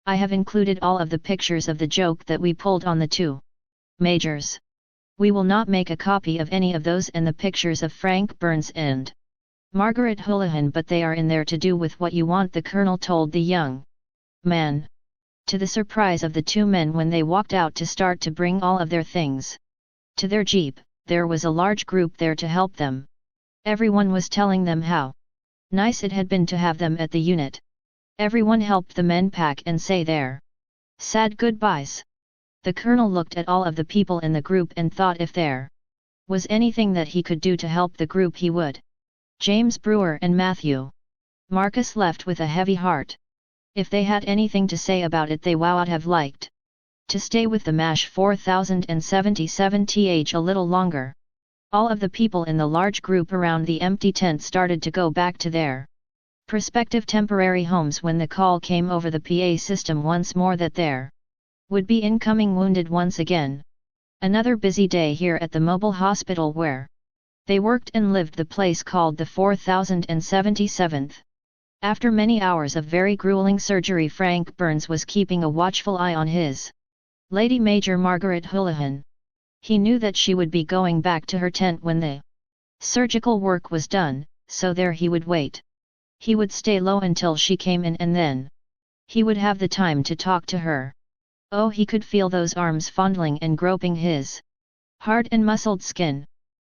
I have included all of the pictures of the joke that we pulled on the two majors. We will not make a copy of any of those and the pictures of Frank Burns and Margaret Houlihan, but they are in there to do with what you want, the colonel told the young man. To the surprise of the two men when they walked out to start to bring all of their things to their jeep, there was a large group there to help them. Everyone was telling them how nice it had been to have them at the unit. Everyone helped the men pack and say their sad goodbyes. The colonel looked at all of the people in the group and thought if there was anything that he could do to help the group he would. James Brewer and Matthew Marcus left with a heavy heart. If they had anything to say about it, they would have liked to stay with the MASH 4077th a little longer. All of the people in the large group around the empty tent started to go back to their prospective temporary homes when the call came over the PA system once more that there would be incoming wounded once again. Another busy day here at the mobile hospital where they worked and lived, the place called the 4077th. After many hours of very grueling surgery, Frank Burns was keeping a watchful eye on his Lady Major Margaret Houlihan. He knew that she would be going back to her tent when the surgical work was done, so there he would wait. He would stay low until she came in and then he would have the time to talk to her. Oh, he could feel those arms fondling and groping his hard and muscled skin.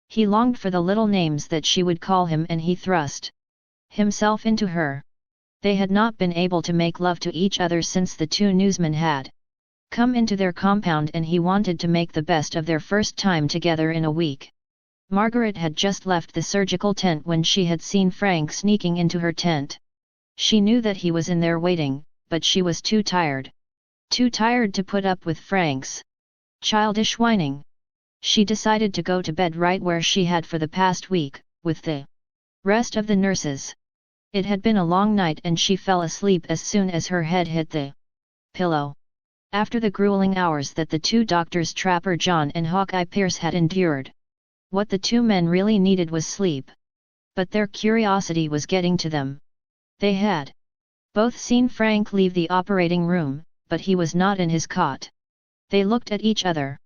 He longed for the little names that she would call him, and he thrust himself into her. They had not been able to make love to each other since the two newsmen had come into their compound, and he wanted to make the best of their first time together in a week. Margaret had just left the surgical tent when she had seen Frank sneaking into her tent. She knew that he was in there waiting, but she was too tired to put up with Frank's childish whining. She decided to go to bed right where she had for the past week, with the rest of the nurses. It had been a long night and she fell asleep as soon as her head hit the pillow. After the grueling hours that the two doctors, Trapper John and Hawkeye Pierce, had endured, what the two men really needed was sleep. But their curiosity was getting to them. They had both seen Frank leave the operating room, but he was not in his cot. They looked at each other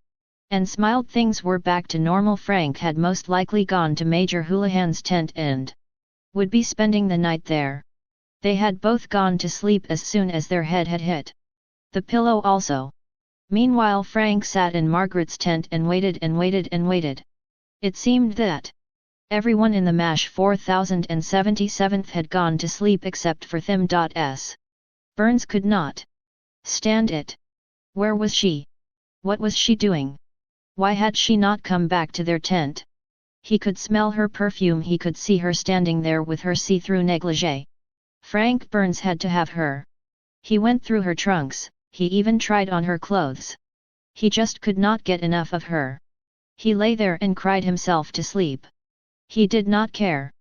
and smiled. Things were back to normal. Frank had most likely gone to Major Houlihan's tent and would be spending the night there. They had both gone to sleep as soon as their head had hit the pillow also. Meanwhile, Frank sat in Margaret's tent and waited and waited and waited. It seemed that everyone in the MASH 4077th had gone to sleep except for Them.s. Burns could not stand it. Where was she? What was she doing? Why had she not come back to their tent? He could smell her perfume. He could see her standing there with her see-through negligee. Frank Burns had to have her. He went through her trunks, he even tried on her clothes. He just could not get enough of her. He lay there and cried himself to sleep. He did not care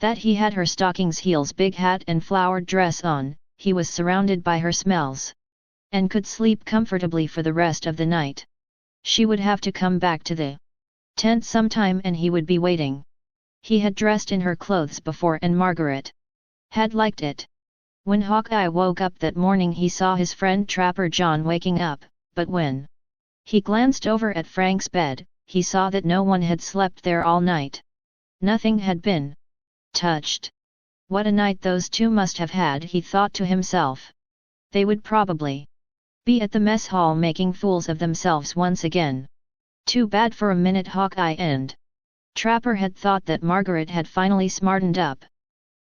that he had her stockings, heels, big hat and flowered dress on. He was surrounded by her smells and could sleep comfortably for the rest of the night. She would have to come back to the tent sometime and he would be waiting. He had dressed in her clothes before and Margaret had liked it. When Hawkeye woke up that morning, he saw his friend Trapper John waking up, but when he glanced over at Frank's bed, he saw that no one had slept there all night. Nothing had been touched. What a night those two must have had, he thought to himself. They would probably be at the mess hall making fools of themselves once again. Too bad. For a minute Hawkeye and Trapper had thought that Margaret had finally smartened up.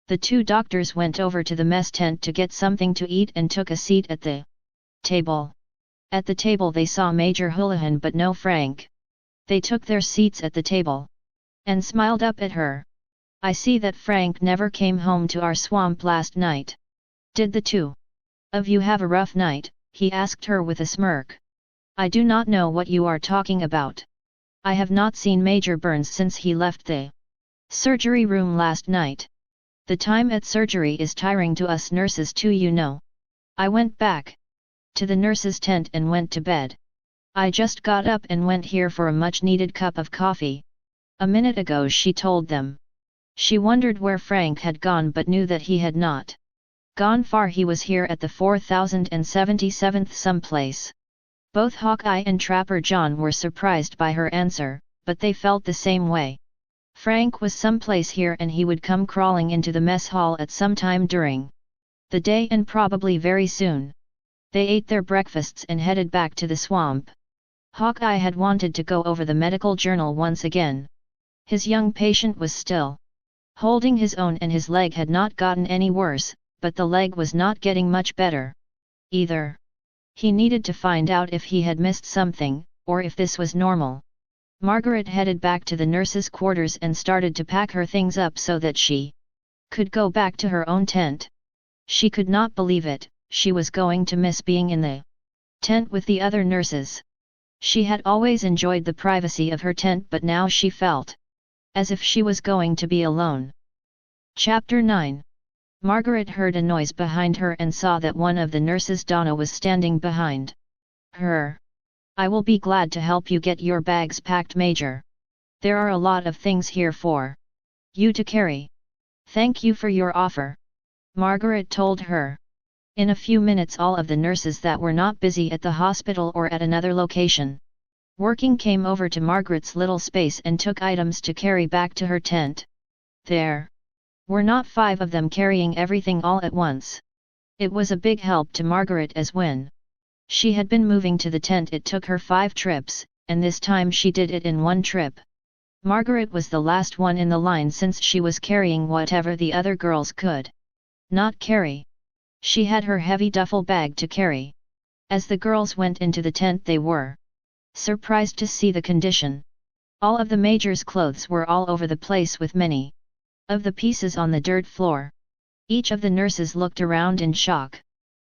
The two doctors went over to the mess tent to get something to eat and took a seat at the table. At the table they saw Major Houlihan but no Frank. They took their seats at the table and smiled up at her. I see that Frank never came home to our swamp last night. Did the two of you have a rough night? He asked her with a smirk. I do not know what you are talking about. I have not seen Major Burns since he left the surgery room last night. The time at surgery is tiring to us nurses too, you know. I went back to the nurses' tent and went to bed. I just got up and went here for a much-needed cup of coffee a minute ago, she told them. She wondered where Frank had gone but knew that he had not gone far. He was here at the 4077th someplace. Both Hawkeye and Trapper John were surprised by her answer, but they felt the same way. Frank was someplace here and he would come crawling into the mess hall at some time during the day and probably very soon. They ate their breakfasts and headed back to the swamp. Hawkeye had wanted to go over the medical journal once again. His young patient was still holding his own and his leg had not gotten any worse, but the leg was not getting much better either. He needed to find out if he had missed something, or if this was normal. Margaret headed back to the nurse's quarters and started to pack her things up so that she could go back to her own tent. She could not believe it, she was going to miss being in the tent with the other nurses. She had always enjoyed the privacy of her tent, but now she felt as if she was going to be alone. Chapter 9. Margaret heard a noise behind her and saw that one of the nurses, Donna, was standing behind her. "I will be glad to help you get your bags packed, Major. There are a lot of things here for you to carry." "Thank you for your offer," Margaret told her. In a few minutes all of the nurses that were not busy at the hospital or at another location working came over to Margaret's little space and took items to carry back to her tent. There were not 5 of them carrying everything all at once. It was a big help to Margaret, as when she had been moving to the tent it took her 5 trips, and this time she did it in 1 trip. Margaret was the last one in the line since she was carrying whatever the other girls could not carry. She had her heavy duffel bag to carry. As the girls went into the tent they were surprised to see the condition. All of the Major's clothes were all over the place with many of the pieces on the dirt floor. Each of the nurses looked around in shock.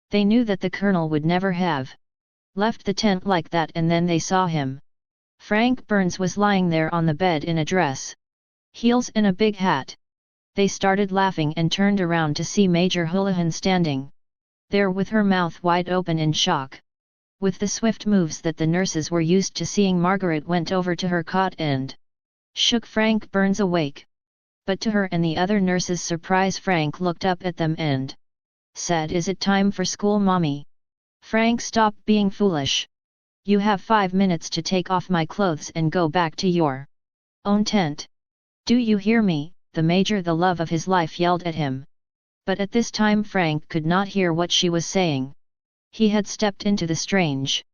They knew that the Colonel would never have left the tent like that, and then they saw him. Frank Burns was lying there on the bed in a dress, heels and a big hat. They started laughing and turned around to see Major Houlihan standing there with her mouth wide open in shock. With the swift moves that the nurses were used to seeing, Margaret went over to her cot and shook Frank Burns awake. But to her and the other nurses' surprise, Frank looked up at them and said, "Is it time for school, Mommy?" "Frank, stop being foolish. You have 5 minutes to take off my clothes and go back to your own tent. Do you hear me?" the Major, the love of his life, yelled at him. But at this time Frank could not hear what she was saying. He had stepped into the strange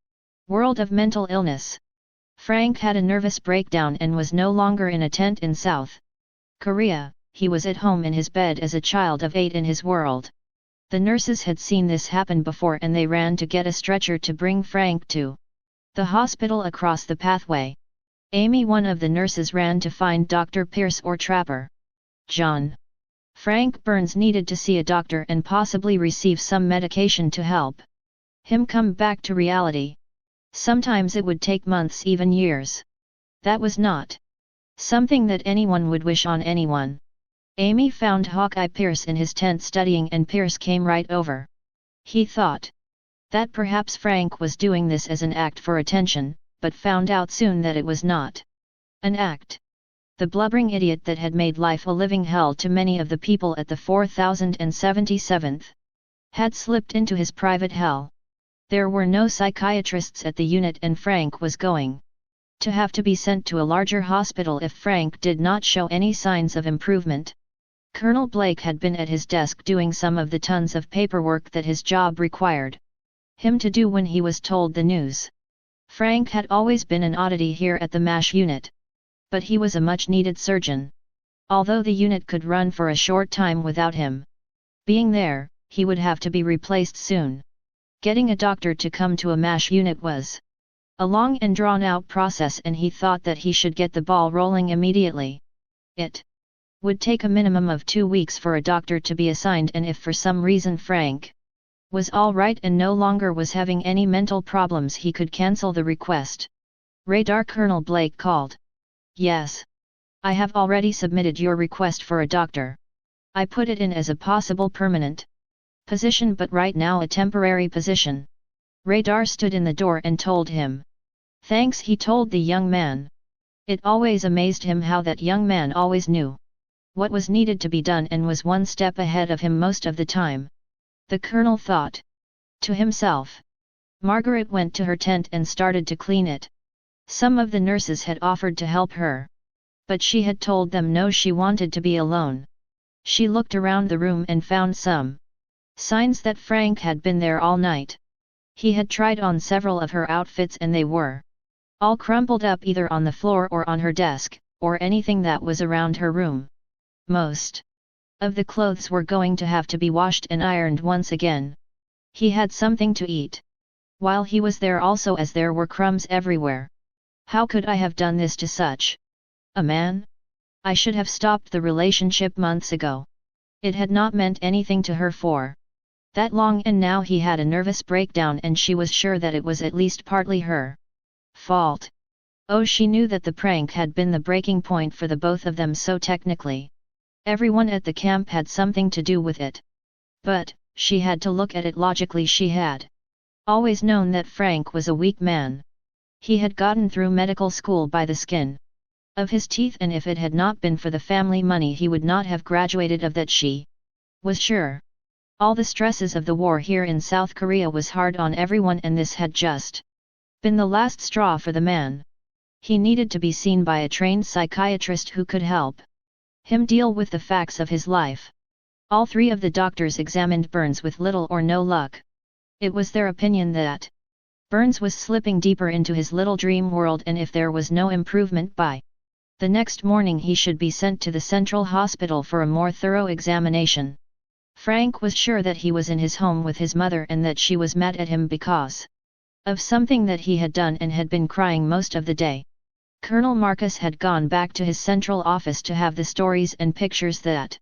world of mental illness. Frank had a nervous breakdown and was no longer in a tent in South Korea, he was at home in his bed as a child of 8 in his world. The nurses had seen this happen before and they ran to get a stretcher to bring Frank to the hospital across the pathway. Amy, one of the nurses, ran to find Dr. Pierce or Trapper John. Frank Burns needed to see a doctor and possibly receive some medication to help him come back to reality. Sometimes it would take months, even years. That was not something that anyone would wish on anyone. Amy found Hawkeye Pierce in his tent studying, and Pierce came right over. He thought that perhaps Frank was doing this as an act for attention, but found out soon that it was not an act. The blubbering idiot that had made life a living hell to many of the people at the 4077th had slipped into his private hell. There were no psychiatrists at the unit and Frank was going to have to be sent to a larger hospital if Frank did not show any signs of improvement. Colonel Blake had been at his desk doing some of the tons of paperwork that his job required him to do when he was told the news. Frank had always been an oddity here at the MASH unit, but he was a much-needed surgeon. Although the unit could run for a short time without him being there, he would have to be replaced soon. Getting a doctor to come to a MASH unit was a long and drawn-out process, and he thought that he should get the ball rolling immediately. It would take a minimum of 2 weeks for a doctor to be assigned, and if for some reason Frank was all right and no longer was having any mental problems, he could cancel the request. "Radar," Colonel Blake called. "Yes. I have already submitted your request for a doctor. I put it in as a possible permanent position, but right now a temporary position." Radar stood in the door and told him. "Thanks," he told the young man. It always amazed him how that young man always knew what was needed to be done and was one step ahead of him most of the time. The colonel thought to himself, Margaret went to her tent and started to clean it. Some of the nurses had offered to help her, but she had told them no, she wanted to be alone. She looked around the room and found some signs that Frank had been there all night. He had tried on several of her outfits and they were all crumpled up either on the floor or on her desk, or anything that was around her room. Most of the clothes were going to have to be washed and ironed once again. He had something to eat while he was there also, as there were crumbs everywhere. How could I have done this to such a man? I should have stopped the relationship months ago. It had not meant anything to her for that long, and now he had a nervous breakdown and she was sure that it was at least partly her fault. Oh, she knew that the prank had been the breaking point for the both of them, so technically everyone at the camp had something to do with it. But she had to look at it logically. She had always known that Frank was a weak man. He had gotten through medical school by the skin of his teeth, and if it had not been for the family money he would not have graduated, of that she was sure. All the stresses of the war here in South Korea was hard on everyone, and this had just been the last straw for the man. He needed to be seen by a trained psychiatrist who could help him deal with the facts of his life. All three of the doctors examined Burns with little or no luck. It was their opinion that Burns was slipping deeper into his little dream world, and if there was no improvement by the next morning he should be sent to the central hospital for a more thorough examination. Frank was sure that he was in his home with his mother and that she was mad at him because of something that he had done, and had been crying most of the day. Colonel Marcus had gone back to his central office to have the stories and pictures that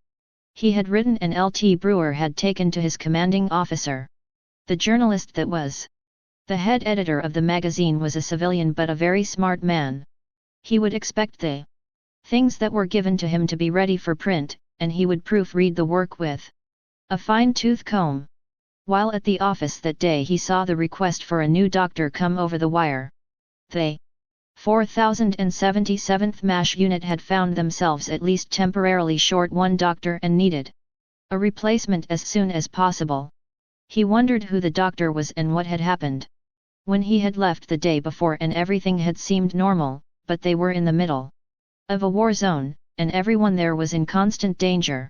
he had written and Lt. Brewer had taken to his commanding officer. The journalist that was the head editor of the magazine was a civilian but a very smart man. He would expect the things that were given to him to be ready for print, and he would proofread the work with a fine-tooth comb. While at the office that day he saw the request for a new doctor come over the wire. The 4077th MASH unit had found themselves at least temporarily short one doctor and needed a replacement as soon as possible. He wondered who the doctor was and what had happened. When he had left the day before and everything had seemed normal, but they were in the middle of a war zone, and everyone there was in constant danger.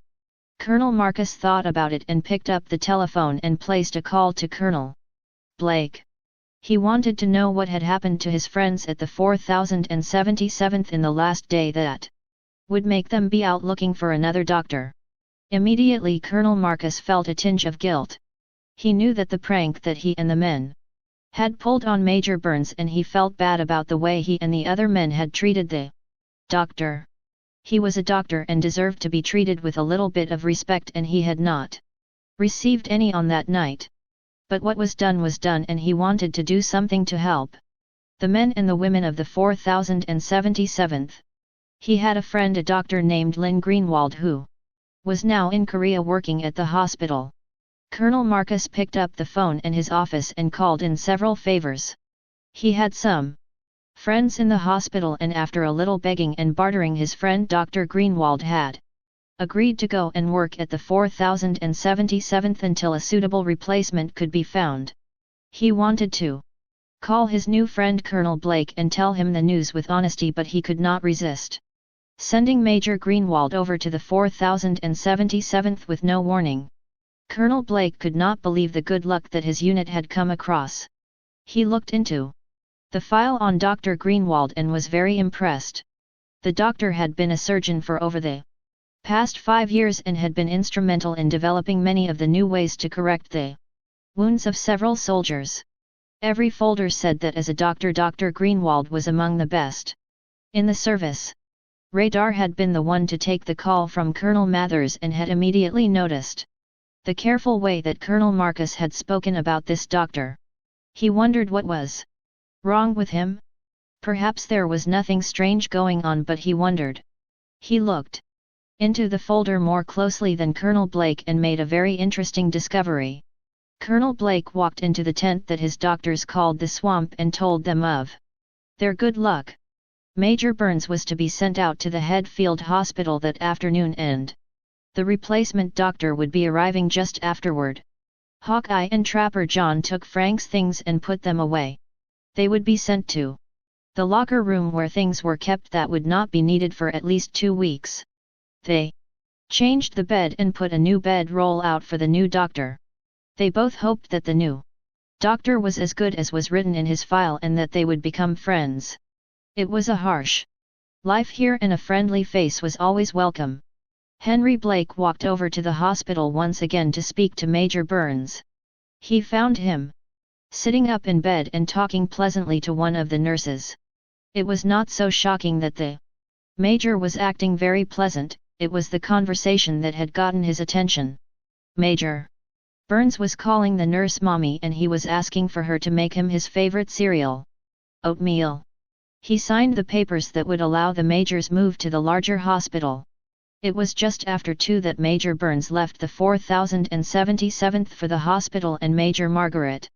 Colonel Marcus thought about it and picked up the telephone and placed a call to Colonel Blake. He wanted to know what had happened to his friends at the 4077th in the last day that would make them be out looking for another doctor. Immediately Colonel Marcus felt a tinge of guilt. He knew that the prank that he and the men had pulled on Major Burns, and he felt bad about the way he and the other men had treated the doctor. He was a doctor and deserved to be treated with a little bit of respect, and he had not received any on that night. But what was done, and he wanted to do something to help the men and the women of the 4077th. He had a friend, a doctor named Lynn Greenwald, who was now in Korea working at the hospital. Colonel Marcus picked up the phone in his office and called in several favors. He had some friends in the hospital, and after a little begging and bartering, his friend Dr. Greenwald had agreed to go and work at the 4077th until a suitable replacement could be found. He wanted to call his new friend Colonel Blake and tell him the news with honesty, but he could not resist sending Major Greenwald over to the 4077th with no warning. Colonel Blake could not believe the good luck that his unit had come across. He looked into the file on Dr. Greenwald and was very impressed. The doctor had been a surgeon for over the past 5 years and had been instrumental in developing many of the new ways to correct the wounds of several soldiers. Every folder said that as a doctor, Dr. Greenwald was among the best in the service. Radar had been the one to take the call from Colonel Mathers and had immediately noticed the careful way that Colonel Marcus had spoken about this doctor. He wondered what was wrong with him. Perhaps there was nothing strange going on, but he wondered. He looked into the folder more closely than Colonel Blake and made a very interesting discovery. Colonel Blake walked into the tent that his doctors called the swamp and told them of their good luck. Major Burns was to be sent out to the head field hospital that afternoon, and the replacement doctor would be arriving just afterward. Hawkeye and Trapper John took Frank's things and put them away. They would be sent to the locker room where things were kept that would not be needed for at least 2 weeks. They changed the bed and put a new bed roll out for the new doctor. They both hoped that the new doctor was as good as was written in his file and that they would become friends. It was a harsh life here and a friendly face was always welcome. Henry Blake walked over to the hospital once again to speak to Major Burns. He found him sitting up in bed and talking pleasantly to one of the nurses. It was not so shocking that the Major was acting very pleasant, it was the conversation that had gotten his attention. Major Burns was calling the nurse Mommy and he was asking for her to make him his favorite cereal, oatmeal. He signed the papers that would allow the Major's move to the larger hospital. It was just after 2 that Major Burns left the 4077th for the hospital and Major Margaret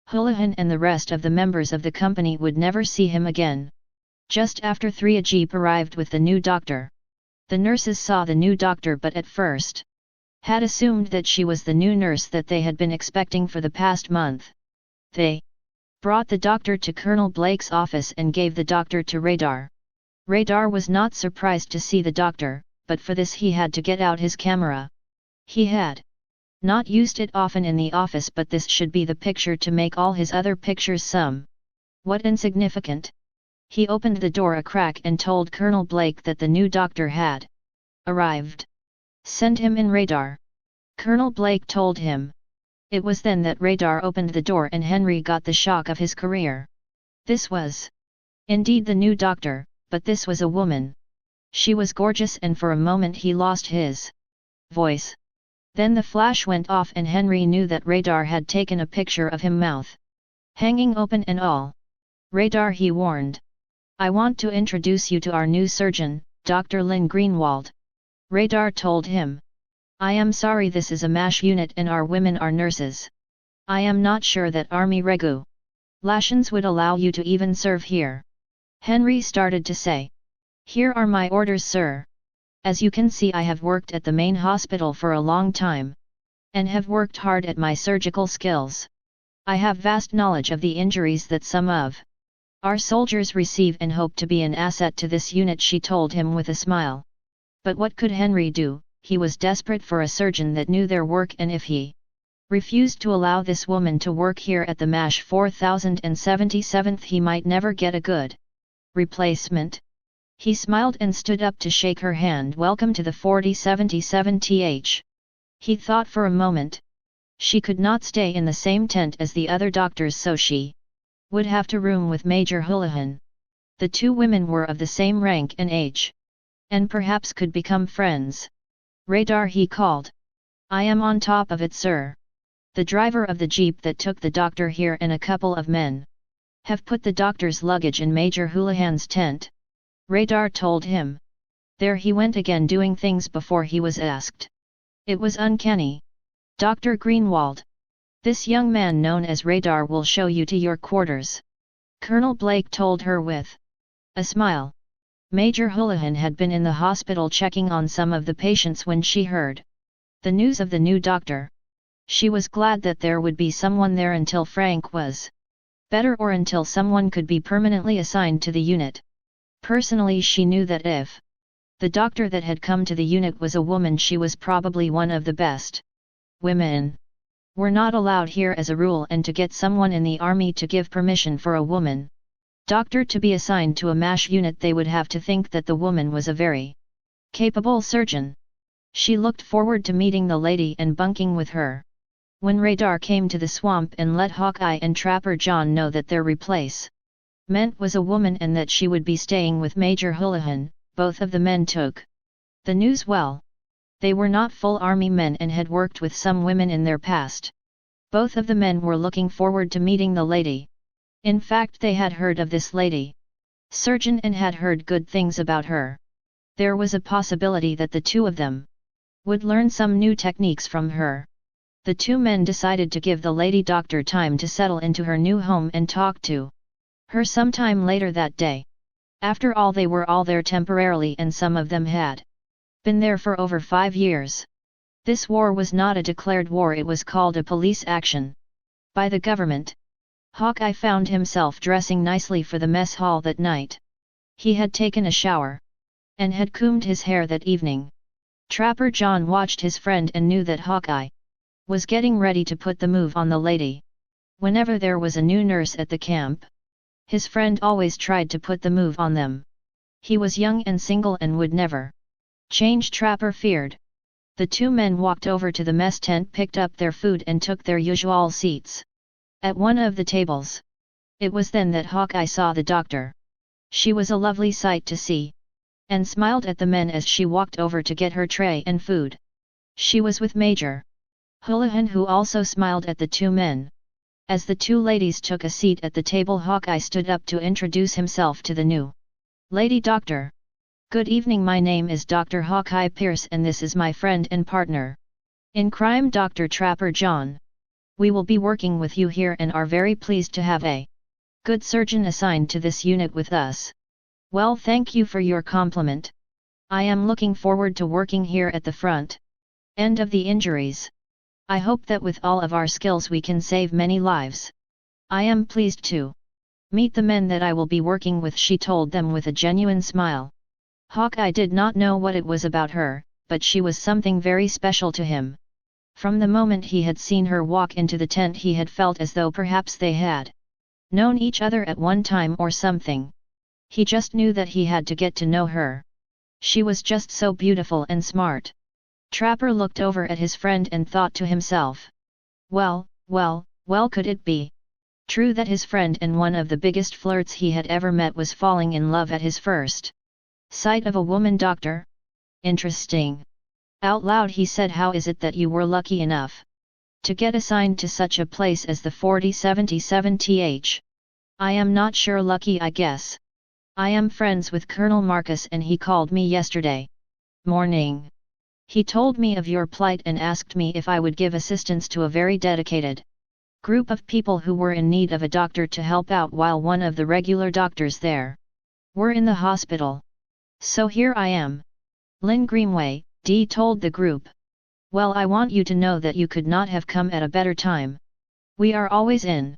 Houlihan and the rest of the members of the company would never see him again. Just after 3 a jeep arrived with the new doctor. The nurses saw the new doctor but at first had assumed that she was the new nurse that they had been expecting for the past month. They brought the doctor to Colonel Blake's office and gave the doctor to Radar. Radar was not surprised to see the doctor, but for this he had to get out his camera. He had not used it often in the office, but this should be the picture to make all his other pictures somewhat insignificant. He opened the door a crack and told Colonel Blake that the new doctor had arrived. Send him in, Radar. Colonel Blake told him. It was then that Radar opened the door and Henry got the shock of his career. This was indeed the new doctor, but this was a woman. She was gorgeous and for a moment he lost his voice. Then the flash went off and Henry knew that Radar had taken a picture of him, mouth hanging open and all. Radar, he warned. I want to introduce you to our new surgeon, Dr. Lynn Greenwald. Radar told him. I am sorry, this is a MASH unit and our women are nurses. I am not sure that Army regulations would allow you to even serve here. Henry started to say. Here are my orders, sir. As you can see, I have worked at the main hospital for a long time. And have worked hard at my surgical skills. I have vast knowledge of the injuries that some of our soldiers receive and hope to be an asset to this unit, she told him with a smile. But what could Henry do? He was desperate for a surgeon that knew their work, and if he refused to allow this woman to work here at the MASH 4077th, he might never get a good replacement. He smiled and stood up to shake her hand. Welcome to the 4077th. He thought for a moment. She could not stay in the same tent as the other doctors, so she would have to room with Major Houlihan. The 2 women were of the same rank and age, and perhaps could become friends. Radar, he called. I am on top of it, sir. The driver of the jeep that took the doctor here and a couple of men have put the doctor's luggage in Major Houlihan's tent. Radar told him. There he went again, doing things before he was asked. It was uncanny. Dr. Greenwald. This young man known as Radar will show you to your quarters. Colonel Blake told her with a smile. Major Houlihan had been in the hospital checking on some of the patients when she heard the news of the new doctor. She was glad that there would be someone there until Frank was better or until someone could be permanently assigned to the unit. Personally, she knew that if the doctor that had come to the unit was a woman, she was probably one of the best. Women were not allowed here as a rule, and to get someone in the army to give permission for a woman doctor to be assigned to a MASH unit, they would have to think that the woman was a very capable surgeon. She looked forward to meeting the lady and bunking with her. When Radar came to the swamp and let Hawkeye and Trapper John know that their replacement was a woman and that she would be staying with Major Houlihan, both of the men took the news well. They were not full army men and had worked with some women in their past. Both of the men were looking forward to meeting the lady. In fact, they had heard of this lady surgeon and had heard good things about her. There was a possibility that the 2 of them would learn some new techniques from her. The 2 men decided to give the lady doctor time to settle into her new home and talk to her sometime later that day. After all, they were all there temporarily and some of them had been there for over 5 years. This war was not a declared war, it was called a police action. By the government. Hawkeye found himself dressing nicely for the mess hall that night. He had taken a shower. And had combed his hair that evening. Trapper John watched his friend and knew that Hawkeye was getting ready to put the move on the lady. Whenever there was a new nurse at the camp, his friend always tried to put the move on them. He was young and single and would never change, Trapper feared. The two men walked over to the mess tent, picked up their food and took their usual seats at one of the tables. It was then that Hawkeye saw the doctor. She was a lovely sight to see, and smiled at the men as she walked over to get her tray and food. She was with Major Houlihan, who also smiled at the two men. As the two ladies took a seat at the table, Hawkeye stood up to introduce himself to the new lady doctor. Good evening, my name is Dr. Hawkeye Pierce and this is my friend and partner in crime, Dr. Trapper John. We will be working with you here and are very pleased to have a good surgeon assigned to this unit with us. Well, thank you for your compliment. I am looking forward to working here at the front end of the injuries. I hope that with all of our skills we can save many lives. I am pleased to meet the men that I will be working with, she told them with a genuine smile. Hawkeye did not know what it was about her, but she was something very special to him. From the moment he had seen her walk into the tent, he had felt as though perhaps they had known each other at one time or something. He just knew that he had to get to know her. She was just so beautiful and smart. Trapper looked over at his friend and thought to himself. Well, could it be true that his friend and one of the biggest flirts he had ever met was falling in love at his first sight of a woman doctor? Interesting. Out loud he said, how is it that you were lucky enough to get assigned to such a place as the 4077th? I am not sure, lucky I guess. I am friends with Colonel Marcus and he called me yesterday morning. He told me of your plight and asked me if I would give assistance to a very dedicated group of people who were in need of a doctor to help out while one of the regular doctors there were in the hospital. So here I am. Lynn Greenway, Dee told the group. Well, I want you to know that you could not have come at a better time. We are always in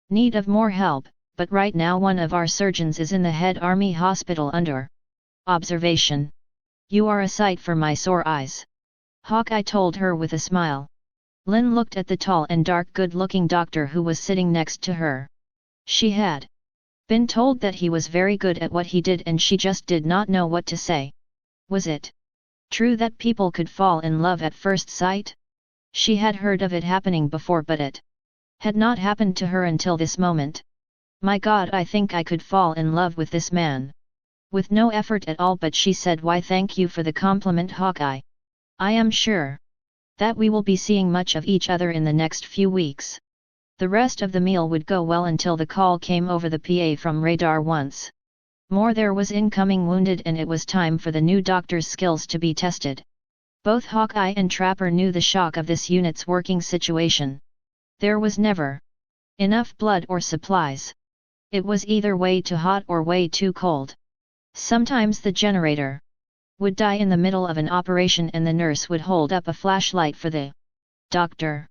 need of more help, but right now one of our surgeons is in the head army hospital under observation. You are a sight for my sore eyes. Hawkeye told her with a smile. Lynn looked at the tall and dark good-looking doctor who was sitting next to her. She had been told that he was very good at what he did and she just did not know what to say. Was it true that people could fall in love at first sight? She had heard of it happening before, but it had not happened to her until this moment. My God, I think I could fall in love with this man. With no effort at all, but she said, why, thank you for the compliment, Hawkeye. I am sure that we will be seeing much of each other in the next few weeks. The rest of the meal would go well until the call came over the PA from radar once more there was incoming wounded and it was time for the new doctor's skills to be tested. Both Hawkeye and Trapper knew the shock of this unit's working situation. There was never enough blood or supplies. It was either way too hot or way too cold. Sometimes the generator would die in the middle of an operation and the nurse would hold up a flashlight for the doctor.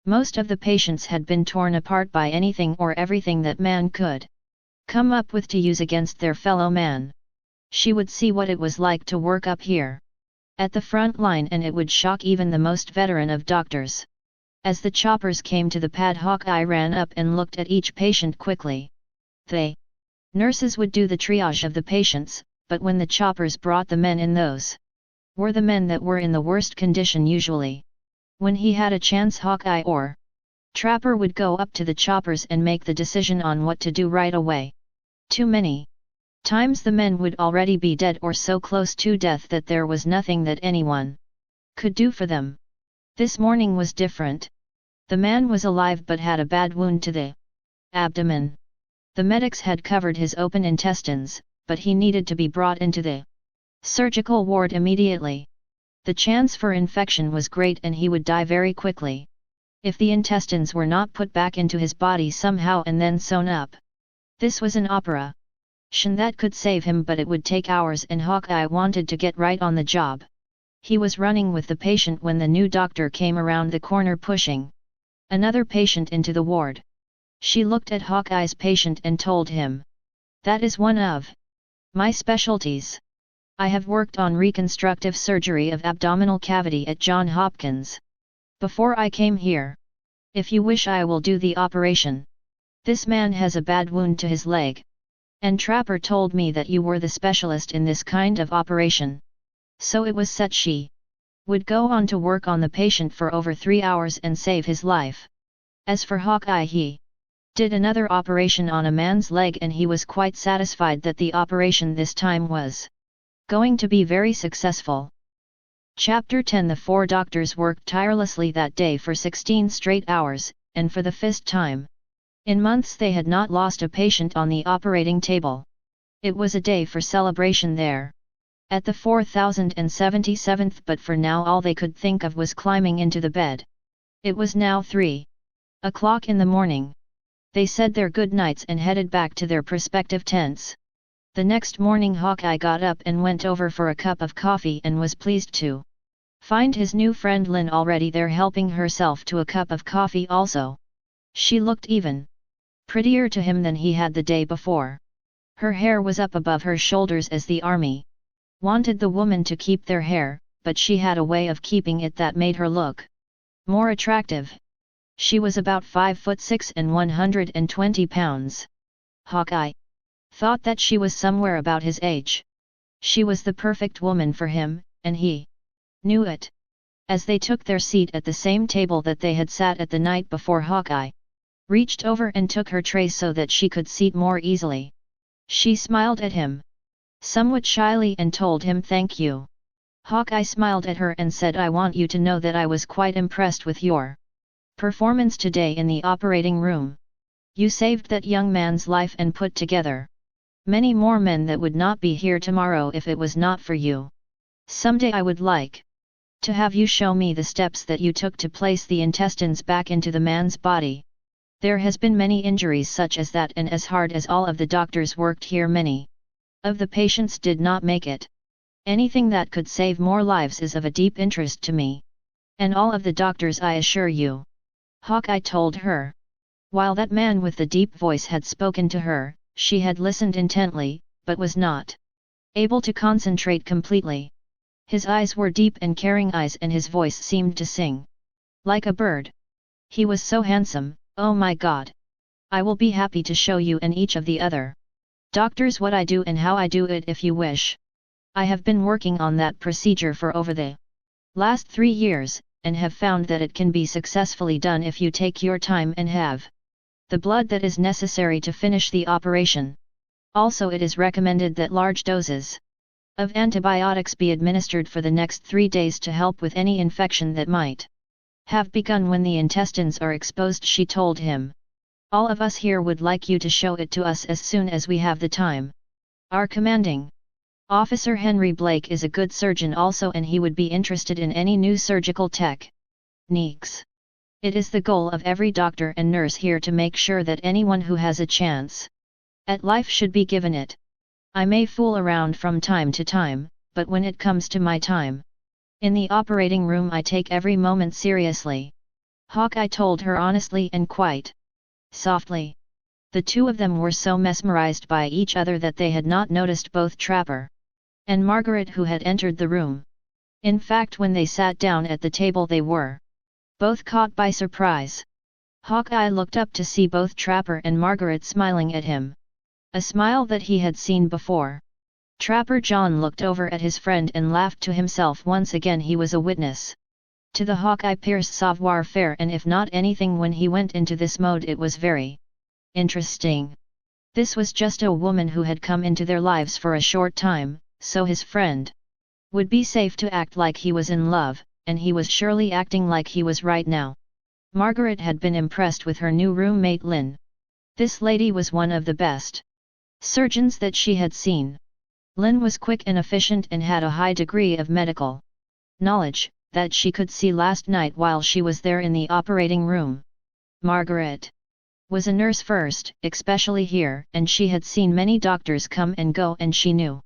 Most of the patients had been torn apart by anything or everything that man could come up with to use against their fellow man. She would see what it was like to work up here at the front line and it would shock even the most veteran of doctors. As the choppers came to the pad, Hawkeye ran up and looked at each patient quickly. The nurses would do the triage of the patients, but when the choppers brought the men in, those were the men that were in the worst condition usually. When he had a chance, Hawkeye or Trapper would go up to the choppers and make the decision on what to do right away. Too many times the men would already be dead or so close to death that there was nothing that anyone could do for them. This morning was different. The man was alive but had a bad wound to the abdomen. The medics had covered his open intestines, but he needed to be brought into the surgical ward immediately. The chance for infection was great and he would die very quickly if the intestines were not put back into his body somehow and then sewn up. This was an operation that could save him, but it would take hours and Hawkeye wanted to get right on the job. He was running with the patient when the new doctor came around the corner pushing another patient into the ward. She looked at Hawkeye's patient and told him, "That is one of my specialties. I have worked on reconstructive surgery of abdominal cavity at Johns Hopkins before I came here. If you wish, I will do the operation. This man has a bad wound to his leg. And Trapper told me that you were the specialist in this kind of operation." So it was set she would go on to work on the patient for over 3 hours and save his life. As for Hawkeye, he did another operation on a man's leg, and he was quite satisfied that the operation this time was going to be very successful. Chapter 10. The 4 doctors worked tirelessly that day for 16 straight hours, and for the first time in months they had not lost a patient on the operating table. It was a day for celebration there at the 4077th, but for now all they could think of was climbing into the bed. It was now 3 o'clock in the morning. They said their good nights and headed back to their respective tents. The next morning Hawkeye got up and went over for a cup of coffee, and was pleased to find his new friend Lynn already there helping herself to a cup of coffee also. She looked even prettier to him than he had the day before. Her hair was up above her shoulders, as the army wanted the woman to keep their hair, but she had a way of keeping it that made her look more attractive. She was about 5'6" and 120 pounds. Hawkeye thought that she was somewhere about his age. She was the perfect woman for him, and he knew it. As they took their seat at the same table that they had sat at the night before, Hawkeye reached over and took her tray so that she could seat more easily. She smiled at him somewhat shyly and told him thank you. Hawkeye smiled at her and said, "I want you to know that I was quite impressed with your performance today in the operating room. You saved that young man's life and put together many more men that would not be here tomorrow if it was not for you. Someday I would like to have you show me the steps that you took to place the intestines back into the man's body. There has been many injuries such as that, and as hard as all of the doctors worked here, many of the patients did not make it. Anything that could save more lives is of a deep interest to me. And all of the doctors, I assure you," Hawkeye told her. While that man with the deep voice had spoken to her, she had listened intently, but was not able to concentrate completely. His eyes were deep and caring eyes, and his voice seemed to sing like a bird. He was so handsome, oh my God! I will be happy to show you and each of the other doctors what I do and how I do it if you wish. I have been working on that procedure for over the last 3 years, and have found that it can be successfully done if you take your time and have the blood that is necessary to finish the operation. Also, it is recommended that large doses of antibiotics be administered for the next 3 days to help with any infection that might have begun when the intestines are exposed, she told him. All of us here would like you to show it to us as soon as we have the time. Our commanding officer Henry Blake is a good surgeon also, and he would be interested in any new surgical techniques. It is the goal of every doctor and nurse here to make sure that anyone who has a chance at life should be given it. I may fool around from time to time, but when it comes to my time in the operating room, I take every moment seriously," Hawkeye told her honestly and quite softly. The two of them were so mesmerized by each other that they had not noticed both Trapper and Margaret, who had entered the room. In fact, when they sat down at the table, they were both caught by surprise. Hawkeye looked up to see both Trapper and Margaret smiling at him, a smile that he had seen before. Trapper John looked over at his friend and laughed to himself. Once again he was a witness to the Hawkeye Pierce savoir-faire, and if not anything, when he went into this mode it was very interesting. This was just a woman who had come into their lives for a short time, so his friend would be safe to act like he was in love, and he was surely acting like he was right now. Margaret had been impressed with her new roommate Lynn. This lady was one of the best surgeons that she had seen. Lynn was quick and efficient and had a high degree of medical knowledge that she could see last night while she was there in the operating room. Margaret was a nurse first, especially here, and she had seen many doctors come and go, and she knew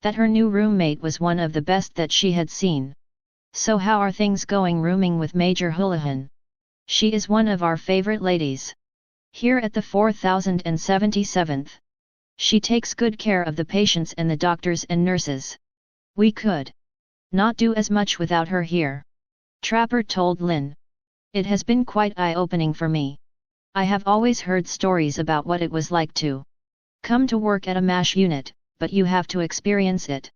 that her new roommate was one of the best that she had seen. So how are things going rooming with Major Houlihan? She is one of our favorite ladies. Here at the 4077th. She takes good care of the patients and the doctors and nurses. We could not do as much without her here. Trapper told Lin. It has been quite eye-opening for me. I have always heard stories about what it was like to come to work at a MASH unit, but you have to experience it.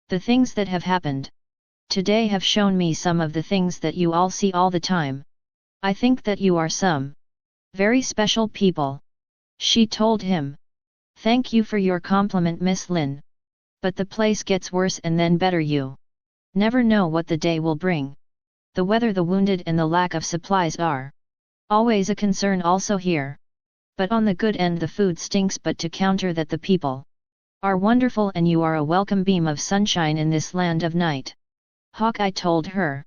The things that have happened today have shown me some of the things that you all see all the time. I think that you are some very special people. She told him. Thank you for your compliment, Miss Lin. But the place gets worse and then better. You never know what the day will bring. The weather, the wounded and the lack of supplies are always a concern also here. But on the good end the food stinks, but to counter that the people are wonderful and you are a welcome beam of sunshine in this land of night. Hawkeye told her.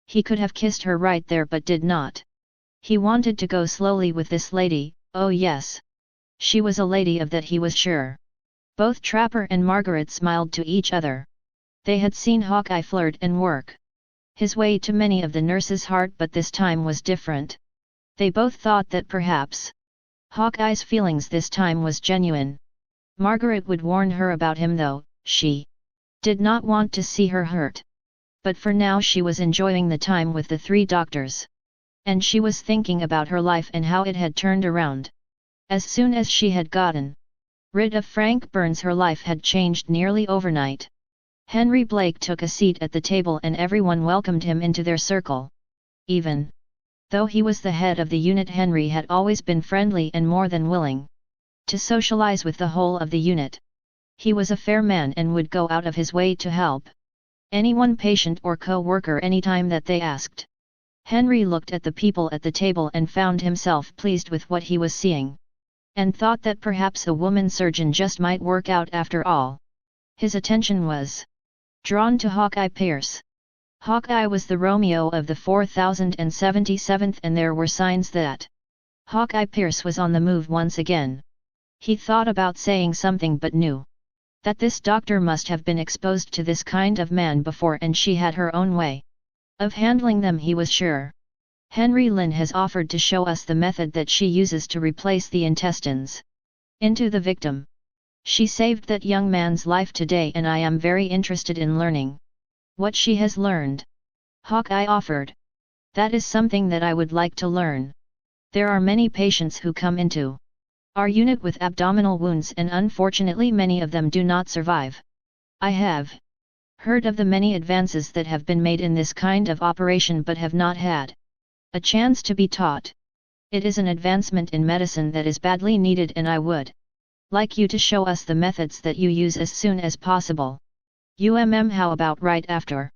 He could have kissed her right there but did not. He wanted to go slowly with this lady. Oh yes. She was a lady of that he was sure. Both Trapper and Margaret smiled to each other. They had seen Hawkeye flirt and work his way to many of the nurses' heart, but this time was different. They both thought that perhaps Hawkeye's feelings this time was genuine. Margaret would warn her about him though, she did not want to see her hurt. But for now she was enjoying the time with the three doctors. And she was thinking about her life and how it had turned around. As soon as she had gotten rid of Frank Burns, her life had changed nearly overnight. Henry Blake took a seat at the table and everyone welcomed him into their circle. Even though he was the head of the unit, Henry had always been friendly and more than willing to socialize with the whole of the unit. He was a fair man and would go out of his way to help anyone, patient or co-worker, anytime that they asked. Henry looked at the people at the table and found himself pleased with what he was seeing, and thought that perhaps a woman surgeon just might work out after all. His attention was drawn to Hawkeye Pierce. Hawkeye was the Romeo of the 4077th, and there were signs that Hawkeye Pierce was on the move once again. He thought about saying something but knew that this doctor must have been exposed to this kind of man before, and she had her own way of handling them, he was sure. Henry Lin has offered to show us the method that she uses to replace the intestines into the victim. She saved that young man's life today and I am very interested in learning what she has learned. Hawkeye offered. That is something that I would like to learn. There are many patients who come into our unit with abdominal wounds and unfortunately many of them do not survive. I have heard of the many advances that have been made in this kind of operation but have not had a chance to be taught. It is an advancement in medicine that is badly needed and I would like you to show us the methods that you use as soon as possible. How about right after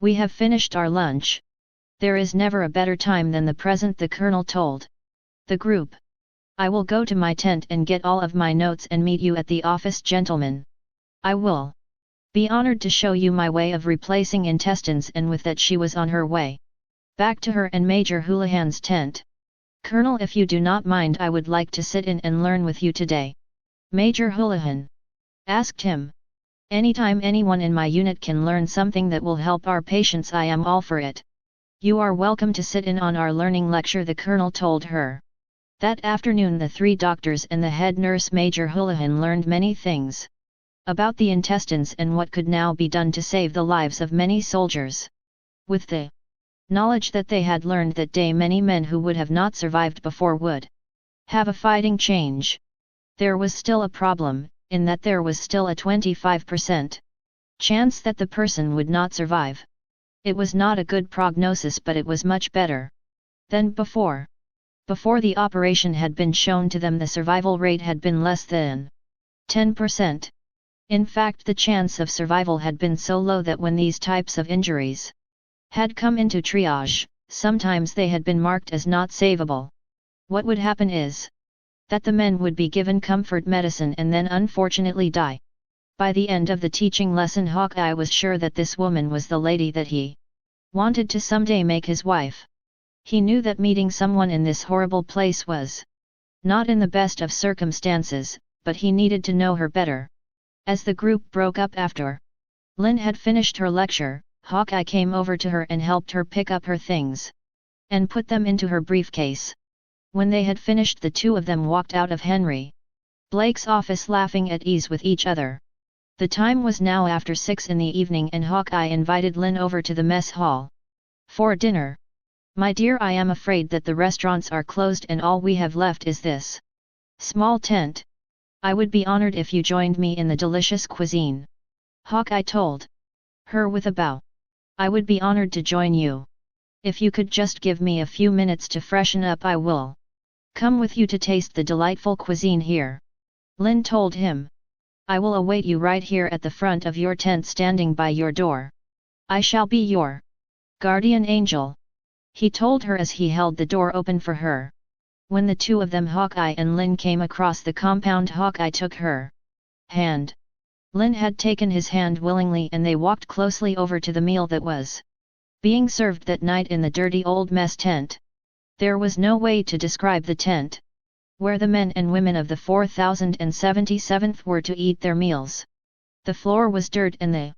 we have finished our lunch? There is never a better time than the present, the colonel told the group. I will go to my tent and get all of my notes and meet you at the office, gentlemen. I will be honored to show you my way of replacing intestines, and with that she was on her way back to her and Major Houlihan's tent. Colonel, if you do not mind, I would like to sit in and learn with you today. Major Houlihan asked him. Anytime anyone in my unit can learn something that will help our patients, I am all for it. You are welcome to sit in on our learning lecture, the colonel told her. That afternoon the three doctors and the head nurse, Major Houlihan, learned many things about the intestines and what could now be done to save the lives of many soldiers. With the knowledge that they had learned that day, many men who would have not survived before would have a fighting change. There was still a problem, in that there was still a 25% chance that the person would not survive. It was not a good prognosis, but it was much better than before. Before the operation had been shown to them, the survival rate had been less than 10%. In fact, the chance of survival had been so low that when these types of injuries had come into triage, sometimes they had been marked as not savable. What would happen is that the men would be given comfort medicine and then unfortunately die. By the end of the teaching lesson, Hawkeye was sure that this woman was the lady that he wanted to someday make his wife. He knew that meeting someone in this horrible place was not in the best of circumstances, but he needed to know her better. As the group broke up after Lin had finished her lecture, Hawkeye came over to her and helped her pick up her things and put them into her briefcase. When they had finished, the two of them walked out of Henry Blake's office laughing at ease with each other. The time was now after 6 in the evening and Hawkeye invited Lynn over to the mess hall for dinner. "My dear, I am afraid that the restaurants are closed and all we have left is this small tent. I would be honored if you joined me in the delicious cuisine," Hawkeye told her with a bow. "I would be honored to join you. If you could just give me a few minutes to freshen up, I will come with you to taste the delightful cuisine here," Lynn told him. "I will await you right here at the front of your tent, standing by your door. I shall be your guardian angel," he told her as he held the door open for her. When the two of them, Hawkeye and Lynn, came across the compound, Hawkeye took her hand. Lynn had taken his hand willingly and they walked closely over to the meal that was being served that night in the dirty old mess tent. There was no way to describe the tent where the men and women of the 4077th were to eat their meals. The floor was dirt and the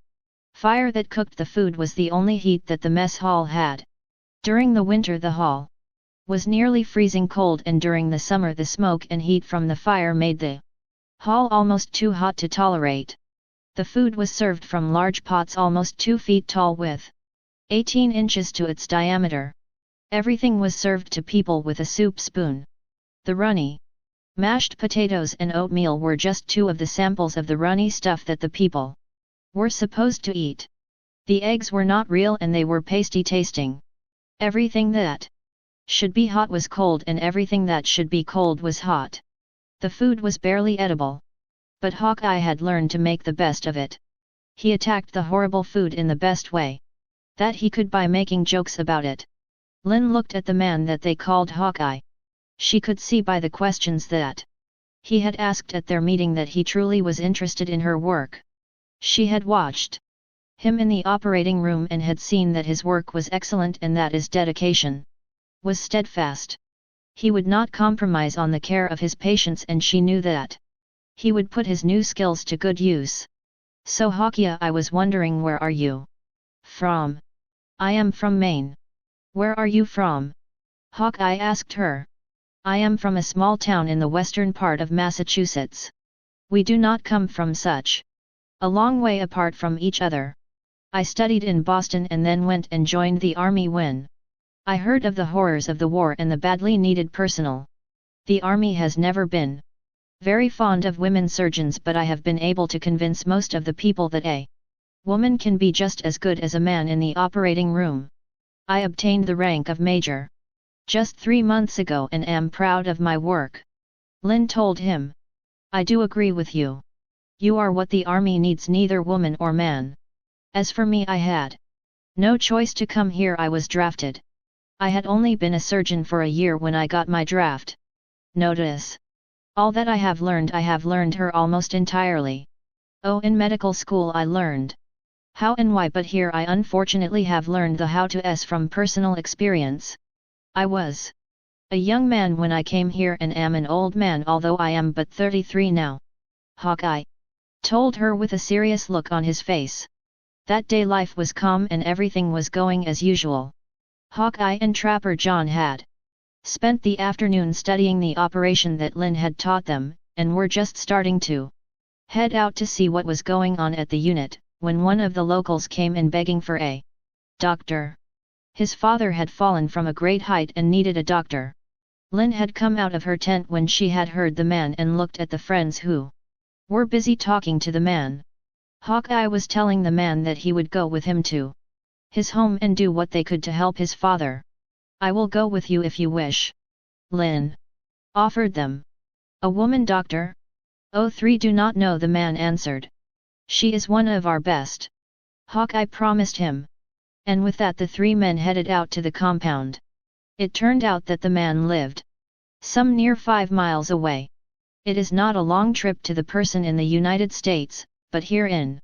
fire that cooked the food was the only heat that the mess hall had. During the winter the hall was nearly freezing cold, and during the summer the smoke and heat from the fire made the hall almost too hot to tolerate. The food was served from large pots almost 2 feet tall with 18 inches to its diameter. Everything was served to people with a soup spoon. The runny, mashed potatoes and oatmeal were just two of the samples of the runny stuff that the people were supposed to eat. The eggs were not real and they were pasty tasting. Everything that should be hot was cold and everything that should be cold was hot. The food was barely edible. But Hawkeye had learned to make the best of it. He attacked the horrible food in the best way that he could by making jokes about it. Lynn looked at the man that they called Hawkeye. She could see by the questions that he had asked at their meeting that he truly was interested in her work. She had watched him in the operating room and had seen that his work was excellent and that his dedication was steadfast. He would not compromise on the care of his patients, and she knew that he would put his new skills to good use. "So Hawkeye, I was wondering, where are you from?" "I am from Maine." "Where are you from?" Hawkeye asked her. "I am from a small town in the western part of Massachusetts. We do not come from such a long way apart from each other. I studied in Boston and then went and joined the army when I heard of the horrors of the war and the badly needed personnel. The army has never been very fond of women surgeons, but I have been able to convince most of the people that a woman can be just as good as a man in the operating room. I obtained the rank of major just 3 months ago and am proud of my work," Lynn told him. "I do agree with you. You are what the army needs, neither woman or man. As for me, I had no choice to come here. I was drafted. I had only been a surgeon for a year when I got my draft notice. All that I have learned her almost entirely. Oh, in medical school I learned how and why, but here I unfortunately have learned the how to s from personal experience. I was a young man when I came here and am an old man, although I am but 33 now," Hawkeye told her with a serious look on his face. That day life was calm and everything was going as usual. Hawkeye and Trapper John had spent the afternoon studying the operation that Lynn had taught them, and were just starting to head out to see what was going on at the unit, when one of the locals came in begging for a doctor. His father had fallen from a great height and needed a doctor. Lynn had come out of her tent when she had heard the man and looked at the friends who were busy talking to the man. Hawkeye was telling the man that he would go with him to his home and do what they could to help his father. "I will go with you if you wish," Lynn offered them. "A woman doctor? Oh, 3 do not know," the man answered. "She is one of our best," Hawkeye promised him. And with that the 3 men headed out to the compound. It turned out that the man lived some near 5 miles away. It is not a long trip to the person in the United States, but here in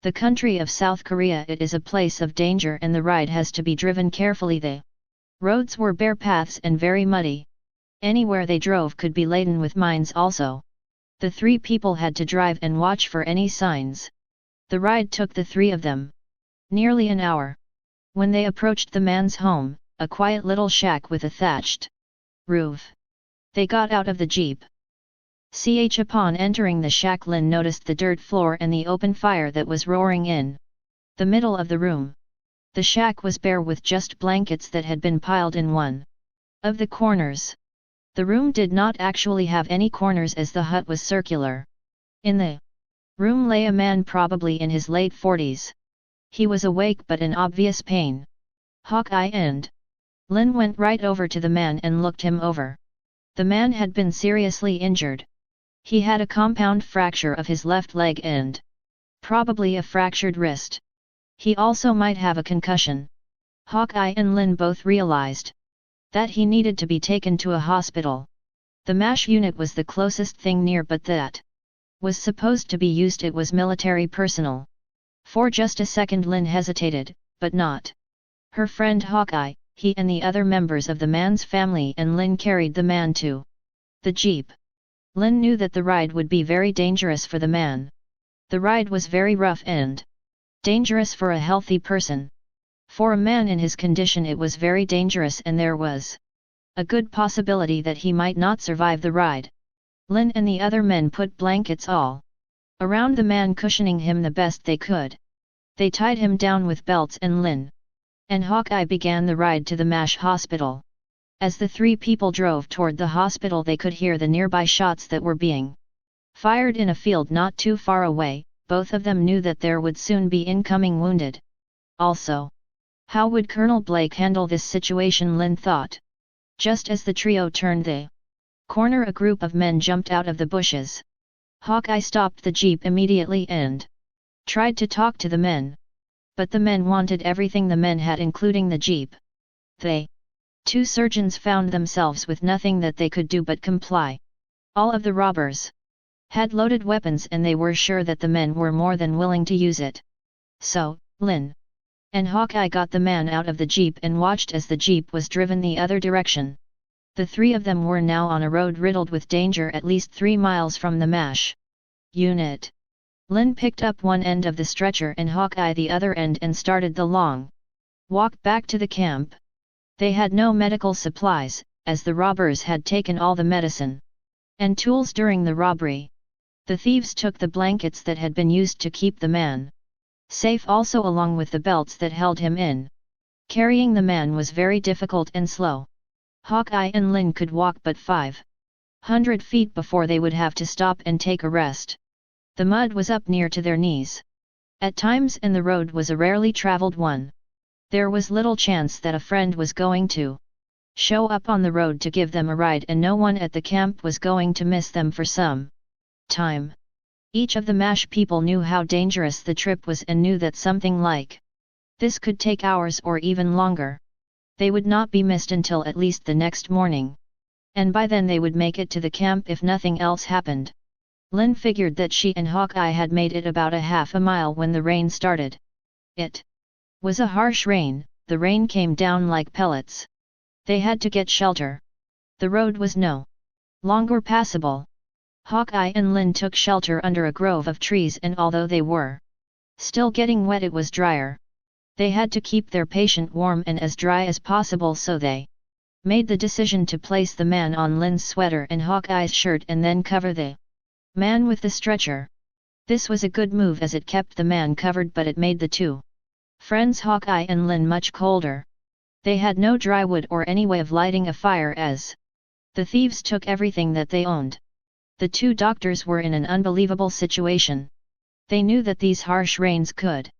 the country of South Korea it is a place of danger and the ride has to be driven carefully. The roads were bare paths and very muddy. Anywhere they drove could be laden with mines also. The 3 people had to drive and watch for any signs. The ride took the 3 of them Nearly an hour. When they approached the man's home, a quiet little shack with a thatched roof, they got out of the jeep. Upon entering the shack, Lin noticed the dirt floor and the open fire that was roaring in the middle of the room. The shack was bare with just blankets that had been piled in one of the corners. The room did not actually have any corners as the hut was circular. In the room lay a man probably in his late 40s. He was awake but in obvious pain. Hawkeye and Lin went right over to the man and looked him over. The man had been seriously injured. He had a compound fracture of his left leg and probably a fractured wrist. He also might have a concussion. Hawkeye and Lin both realized that he needed to be taken to a hospital. The MASH unit was the closest thing near, but that was supposed to be used. It was military personnel. For just a second Lin hesitated, but not her friend Hawkeye. He and the other members of the man's family and Lin carried the man to the jeep. Lin knew that the ride would be very dangerous for the man. The ride was very rough and dangerous for a healthy person. For a man in his condition it was very dangerous, and there was a good possibility that he might not survive the ride. Lin and the other men put blankets all around the man, cushioning him the best they could. They tied him down with belts, and Lin and Hawkeye began the ride to the MASH hospital. As the three people drove toward the hospital, they could hear the nearby shots that were being fired in a field not too far away. Both of them knew that there would soon be incoming wounded. Also, how would Colonel Blake handle this situation, Lin thought. Just as the trio turned the corner, a group of men jumped out of the bushes. Hawkeye stopped the jeep immediately and tried to talk to the men. But the men wanted everything the men had, including the jeep. They, two surgeons, found themselves with nothing that they could do but comply. All of the robbers had loaded weapons, and they were sure that the men were more than willing to use it. So, Lin and Hawkeye got the man out of the jeep and watched as the jeep was driven the other direction. The three of them were now on a road riddled with danger, at least 3 miles from the MASH unit. Lin picked up one end of the stretcher and Hawkeye the other end and started the long walk back to the camp. They had no medical supplies, as the robbers had taken all the medicine and tools during the robbery. The thieves took the blankets that had been used to keep the man safe, also along with the belts that held him in. Carrying the man was very difficult and slow. Hawkeye and Lin could walk but 500 feet before they would have to stop and take a rest. The mud was up near to their knees at times, and the road was a rarely traveled one. There was little chance that a friend was going to show up on the road to give them a ride, and no one at the camp was going to miss them for some time. Each of the MASH people knew how dangerous the trip was and knew that something like this could take hours or even longer. They would not be missed until at least the next morning. And by then they would make it to the camp if nothing else happened. Lin figured that she and Hawkeye had made it about a half a mile when the rain started. It was a harsh rain. The rain came down like pellets. They had to get shelter. The road was no longer passable. Hawkeye and Lin took shelter under a grove of trees, and although they were still getting wet, it was drier. They had to keep their patient warm and as dry as possible, so they made the decision to place the man on Lin's sweater and Hawkeye's shirt and then cover the man with the stretcher. This was a good move as it kept the man covered, but it made the two friends Hawkeye and Lin much colder. They had no dry wood or any way of lighting a fire, as the thieves took everything that they owned. The two doctors were in an unbelievable situation. They knew that these harsh rains could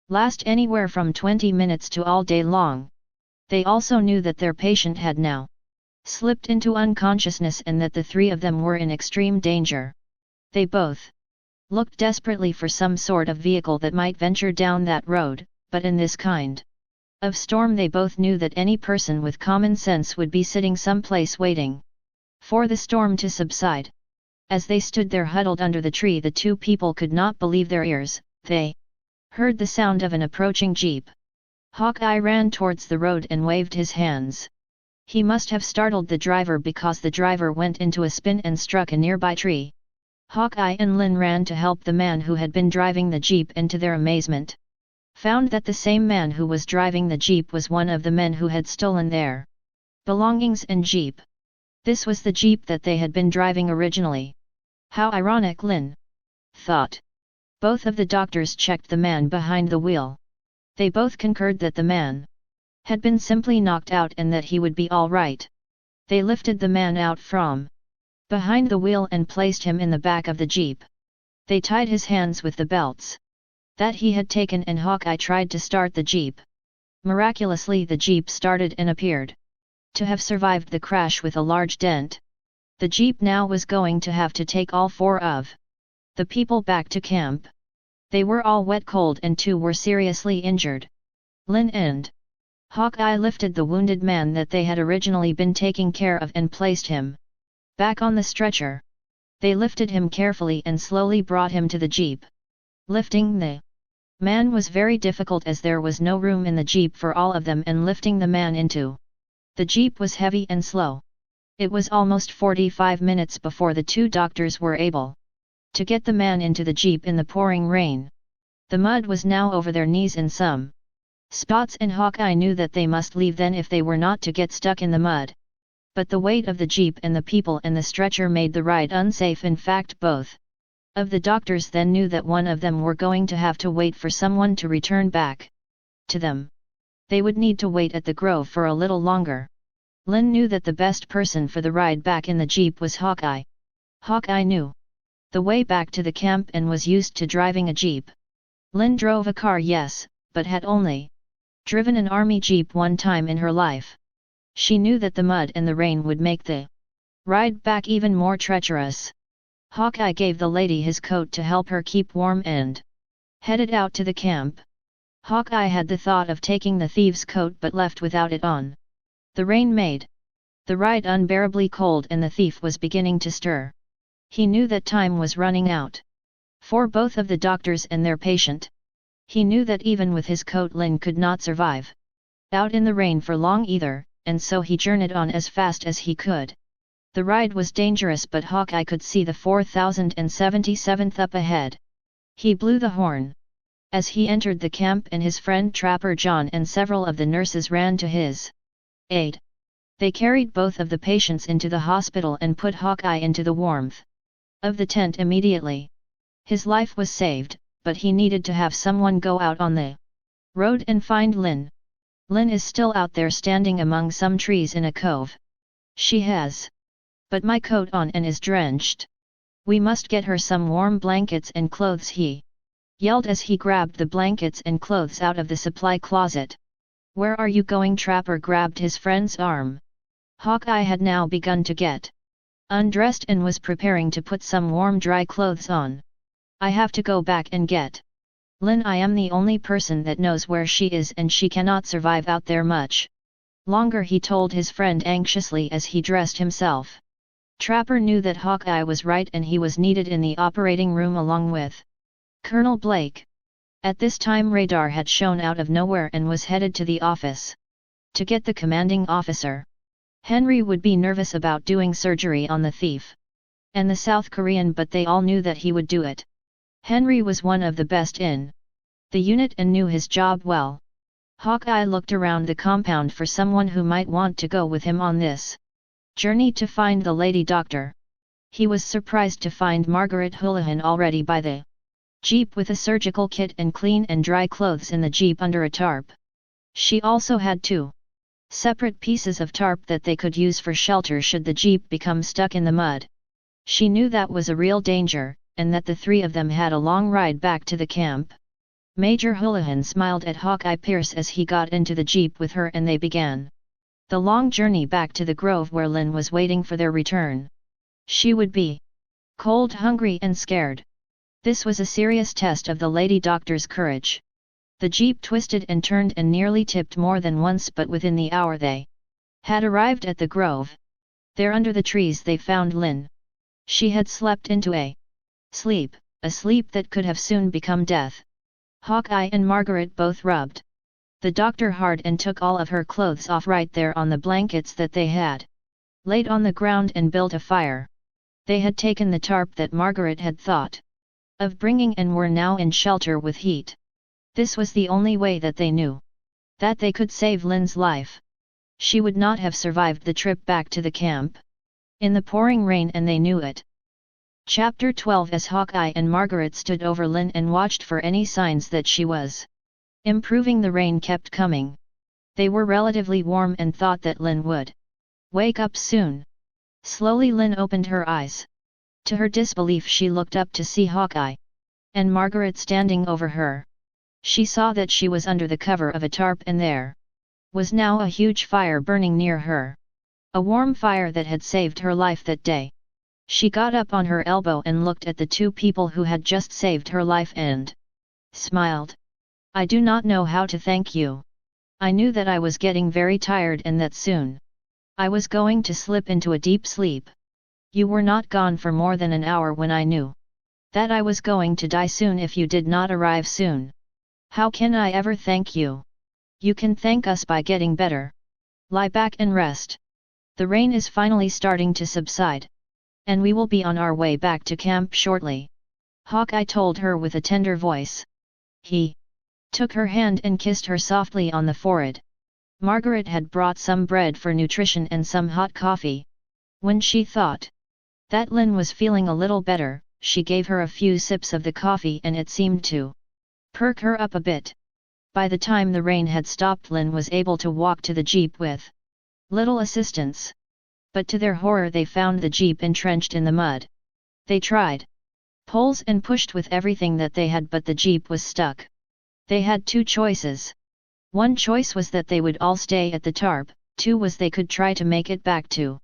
last anywhere from 20 minutes to all day long. They also knew that their patient had now slipped into unconsciousness and that the three of them were in extreme danger. They both looked desperately for some sort of vehicle that might venture down that road, but in this kind of storm they both knew that any person with common sense would be sitting someplace waiting for the storm to subside. As they stood there huddled under the tree, the two people could not believe their ears. They heard the sound of an approaching jeep. Hawkeye ran towards the road and waved his hands. He must have startled the driver, because the driver went into a spin and struck a nearby tree. Hawkeye and Lin ran to help the man who had been driving the jeep, and to their amazement, found that the same man who was driving the jeep was one of the men who had stolen their belongings and jeep. This was the jeep that they had been driving originally. How ironic, Lin thought. Both of the doctors checked the man behind the wheel. They both concurred that the man had been simply knocked out and that he would be all right. They lifted the man out from behind the wheel and placed him in the back of the jeep. They tied his hands with the belts that he had taken, and Hawkeye tried to start the jeep. Miraculously, the jeep started and appeared to have survived the crash with a large dent. The jeep now was going to have to take all 4 of the people back to camp. They were all wet, cold, and 2 were seriously injured. Lin and Hawkeye lifted the wounded man that they had originally been taking care of and placed him back on the stretcher. They lifted him carefully and slowly brought him to the jeep. Lifting the man was very difficult as there was no room in the jeep for all of them, and lifting the man into the jeep was heavy and slow. It was almost 45 minutes before the 2 doctors were able to get the man into the jeep in the pouring rain. The mud was now over their knees in some spots, and Hawkeye knew that they must leave then if they were not to get stuck in the mud. But the weight of the jeep and the people and the stretcher made the ride unsafe. In fact, both of the doctors then knew that one of them were going to have to wait for someone to return back to them. They would need to wait at the grove for a little longer. Lin knew that the best person for the ride back in the jeep was Hawkeye. Hawkeye knew the way back to the camp and was used to driving a jeep. Lin drove a car, yes, but had only driven an army jeep one time in her life. She knew that the mud and the rain would make the ride back even more treacherous. Hawkeye gave the lady his coat to help her keep warm and headed out to the camp. Hawkeye had the thought of taking the thieves' coat but left without it on. The rain made the ride unbearably cold and the thief was beginning to stir. He knew that time was running out for both of the doctors and their patient. He knew that even with his coat Lin could not survive out in the rain for long either, and so he journeyed on as fast as he could. The ride was dangerous, but Hawkeye could see the 4077th up ahead. He blew the horn as he entered the camp, and his friend Trapper John and several of the nurses ran to his aid. They carried both of the patients into the hospital and put Hawkeye into the warmth of the tent immediately. His life was saved, but he needed to have someone go out on the road and find Lin. Lin is still out there standing among some trees in a cove. She has but my coat on and is drenched. We must get her some warm blankets and clothes, he yelled as he grabbed the blankets and clothes out of the supply closet. Where are you going? Trapper grabbed his friend's arm. Hawkeye had now begun to get undressed and was preparing to put some warm dry clothes on. I have to go back and get Lin. I am the only person that knows where she is and she cannot survive out there much longer, he told his friend anxiously as he dressed himself. Trapper knew that Hawkeye was right and he was needed in the operating room along with Colonel Blake. At this time radar had shown out of nowhere and was headed to the office to get the commanding officer. Henry would be nervous about doing surgery on the thief and the South Korean, but they all knew that he would do it. Henry was one of the best in the unit and knew his job well. Hawkeye looked around the compound for someone who might want to go with him on this journey to find the lady doctor. He was surprised to find Margaret Houlihan already by the jeep with a surgical kit and clean and dry clothes in the jeep under a tarp. She also had 2 separate pieces of tarp that they could use for shelter should the jeep become stuck in the mud. She knew that was a real danger, and that the 3 of them had a long ride back to the camp. Major Houlihan smiled at Hawkeye Pierce as he got into the jeep with her and they began the long journey back to the grove where Lin was waiting for their return. She would be cold, hungry and scared. This was a serious test of the lady doctor's courage. The jeep twisted and turned and nearly tipped more than once, but within the hour they had arrived at the grove. There under the trees they found Lin. She had slept into a sleep that could have soon become death. Hawkeye and Margaret both rubbed the doctor hard and took all of her clothes off right there on the blankets that they had laid on the ground and built a fire. They had taken the tarp that Margaret had thought of bringing and were now in shelter with heat. This was the only way that they knew. That they could save Lin's life. She would not have survived the trip back to the camp. In the pouring rain, and they knew it. Chapter 12. As Hawkeye and Margaret stood over Lin and watched for any signs that she was improving, the rain kept coming. They were relatively warm and thought that Lin would wake up soon. Slowly Lin opened her eyes. To her disbelief, she looked up to see Hawkeye and Margaret standing over her. She saw that she was under the cover of a tarp, and there was now a huge fire burning near her. A warm fire that had saved her life that day. She got up on her elbow and looked at the two people who had just saved her life and smiled. I do not know how to thank you. I knew that I was getting very tired and that soon I was going to slip into a deep sleep. You were not gone for more than an hour when I knew that I was going to die soon if you did not arrive soon. How can I ever thank you? You can thank us by getting better. Lie back and rest. The rain is finally starting to subside. And we will be on our way back to camp shortly. Hawkeye told her with a tender voice. He took her hand and kissed her softly on the forehead. Margaret had brought some bread for nutrition and some hot coffee. When she thought that Lin was feeling a little better, she gave her a few sips of the coffee and it seemed to perk her up a bit. By the time the rain had stopped, Lin was able to walk to the jeep with little assistance. But to their horror they found the jeep entrenched in the mud. They tried poles and pushed with everything that they had, but the jeep was stuck. They had two choices. One choice was that they would all stay at the tarp, 2 was they could try to make it back to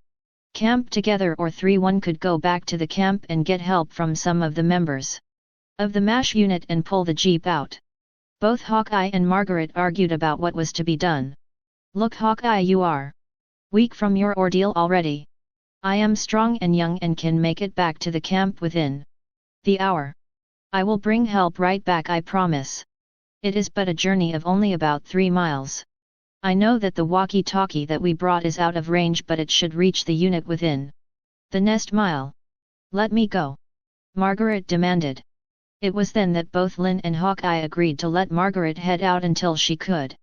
camp together, or 3 one could go back to the camp and get help from some of the members of the MASH unit and pull the jeep out. Both Hawkeye and Margaret argued about what was to be done. Look, Hawkeye, you are weak from your ordeal already. I am strong and young and can make it back to the camp within the hour. I will bring help right back, I promise. It is but a journey of only about 3 miles. I know that the walkie-talkie that we brought is out of range, but it should reach the unit within the next mile. Let me go, Margaret demanded. It was then that both Lin and Hawkeye agreed to let Margaret head out until she could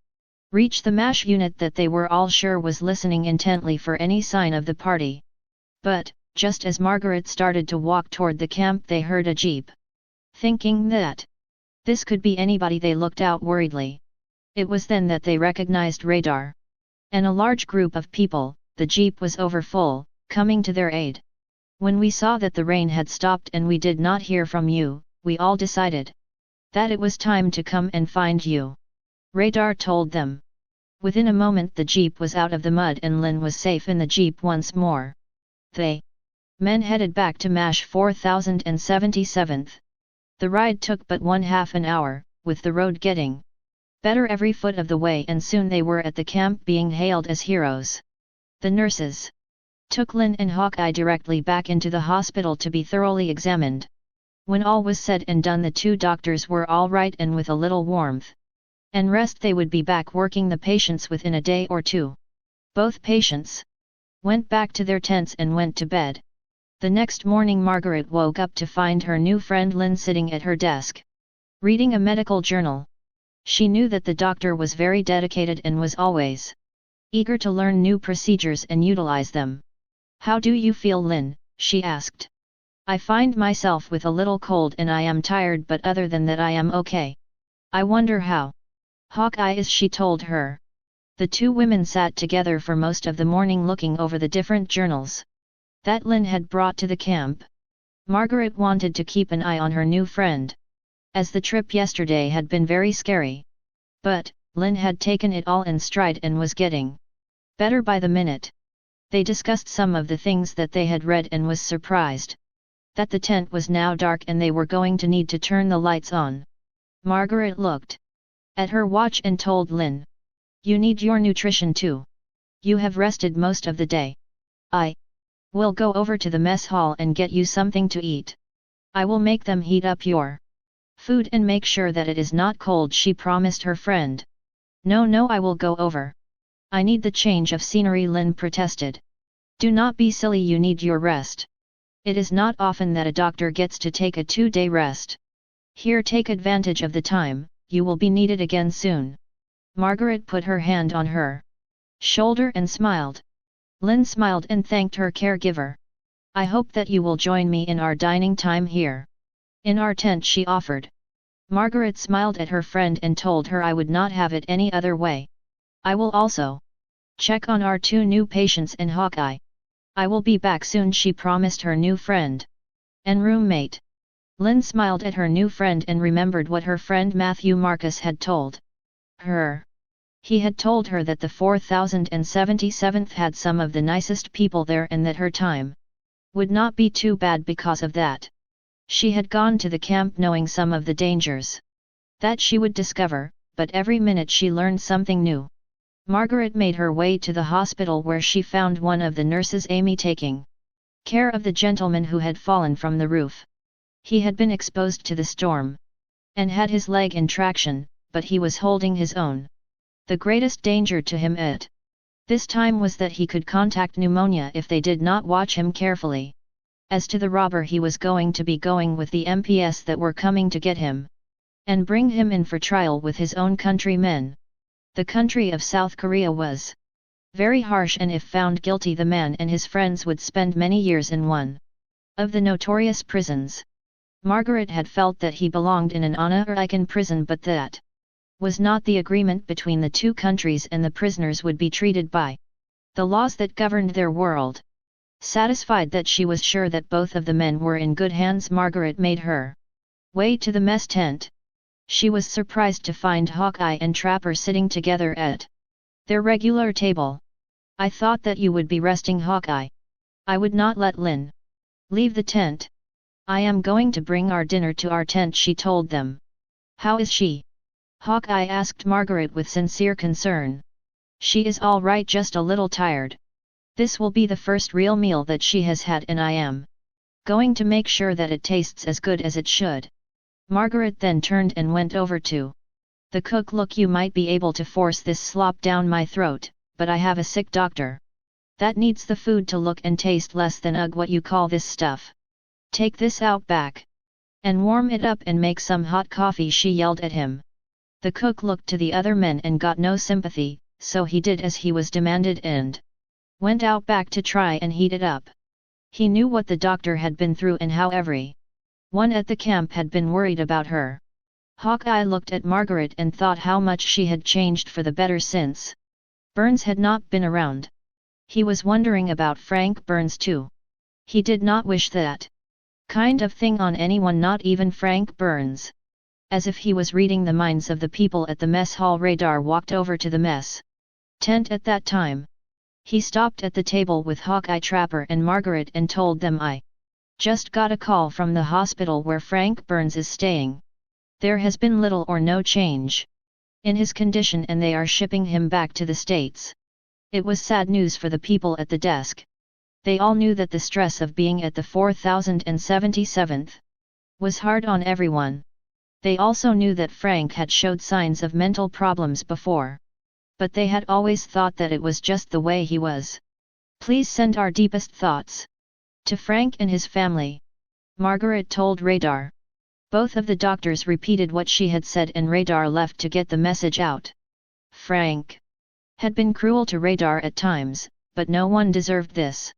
reach the MASH unit that they were all sure was listening intently for any sign of the party. But, just as Margaret started to walk toward the camp, they heard a jeep. Thinking that this could be anybody, they looked out worriedly. It was then that they recognized radar and a large group of people. The jeep was overfull, coming to their aid. When we saw that the rain had stopped and we did not hear from you, we all decided that it was time to come and find you, Radar told them. Within a moment the jeep was out of the mud and Lin was safe in the jeep once more. They men headed back to MASH 4077th. The ride took but 1/2 an hour, with the road getting better every foot of the way, and soon they were at the camp being hailed as heroes. The nurses took Lin and Hawkeye directly back into the hospital to be thoroughly examined. When all was said and done, the 2 doctors were all right, and with a little warmth and rest they would be back working the patients within a day or 2. Both patients went back to their tents and went to bed. The next morning Margaret woke up to find her new friend Lin sitting at her desk, reading a medical journal. She knew that the doctor was very dedicated and was always eager to learn new procedures and utilize them. How do you feel, Lin? She asked. I find myself with a little cold and I am tired, but other than that I am okay. I wonder how Hawkeye is, she told her. The 2 women sat together for most of the morning looking over the different journals that Lin had brought to the camp. Margaret wanted to keep an eye on her new friend, as the trip yesterday had been very scary. But Lin had taken it all in stride and was getting better by the minute. They discussed some of the things that they had read and was surprised that the tent was now dark and they were going to need to turn the lights on. Margaret looked at her watch and told Lin, you need your nutrition too. You have rested most of the day. I will go over to the mess hall and get you something to eat. I will make them heat up your food and make sure that it is not cold, she promised her friend. No, I will go over. I need the change of scenery, Lin protested. Do not be silly, you need your rest. It is not often that a doctor gets to take a 2-day rest. Here, take advantage of the time. you will be needed again soon. Margaret put her hand on her shoulder and smiled. Lin smiled and thanked her caregiver. I hope that you will join me in our dining time here. In our tent, she offered. Margaret smiled at her friend and told her I would not have it any other way. I will also check on our 2 new patients and Hawkeye. I will be back soon, she promised her new friend and roommate. Lin smiled at her new friend and remembered what her friend Matthew Marcus had told her. He had told her that the 4077th had some of the nicest people there and that her time would not be too bad because of that. She had gone to the camp knowing some of the dangers that she would discover, but every minute she learned something new. Margaret made her way to the hospital where she found one of the nurses, Amy, taking care of the gentleman who had fallen from the roof. He had been exposed to the storm and had his leg in traction, but he was holding his own. The greatest danger to him at this time was that he could contact pneumonia if they did not watch him carefully. As to the robber, he was going to be going with the MPs that were coming to get him and bring him in for trial with his own countrymen. The country of South Korea was very harsh, and if found guilty, the man and his friends would spend many years in one of the notorious prisons. Margaret had felt that he belonged in an Ana-Icon prison, but that was not the agreement between the 2 countries, and the prisoners would be treated by the laws that governed their world. Satisfied that she was sure that both of the men were in good hands, Margaret made her way to the mess tent. She was surprised to find Hawkeye and Trapper sitting together at their regular table. I thought that you would be resting, Hawkeye. I would not let Lin leave the tent. I am going to bring our dinner to our tent, she told them. How is she? Hawkeye asked Margaret with sincere concern. She is all right, just a little tired. This will be the first real meal that she has had, and I am going to make sure that it tastes as good as it should. Margaret then turned and went over to the cook. Look, you might be able to force this slop down my throat, but I have a sick doctor that needs the food to look and taste less than what you call this stuff. Take this out back and warm it up and make some hot coffee, she yelled at him. The cook looked to the other men and got no sympathy, so he did as he was demanded and went out back to try and heat it up. He knew what the doctor had been through and how every one at the camp had been worried about her. Hawkeye looked at Margaret and thought how much she had changed for the better since Burns had not been around. He was wondering about Frank Burns too. He did not wish that kind of thing on anyone, not even Frank Burns. As if he was reading the minds of the people at the mess hall, Radar walked over to the mess tent at that time. He stopped at the table with Hawkeye, Trapper and Margaret and told them, I just got a call from the hospital where Frank Burns is staying. There has been little or no change in his condition and they are shipping him back to the States. It was sad news for the people at the desk. They all knew that the stress of being at the 4077th was hard on everyone. They also knew that Frank had showed signs of mental problems before. But they had always thought that it was just the way he was. Please send our deepest thoughts to Frank and his family, Margaret told Radar. Both of the doctors repeated what she had said and Radar left to get the message out. Frank had been cruel to Radar at times, but no one deserved this.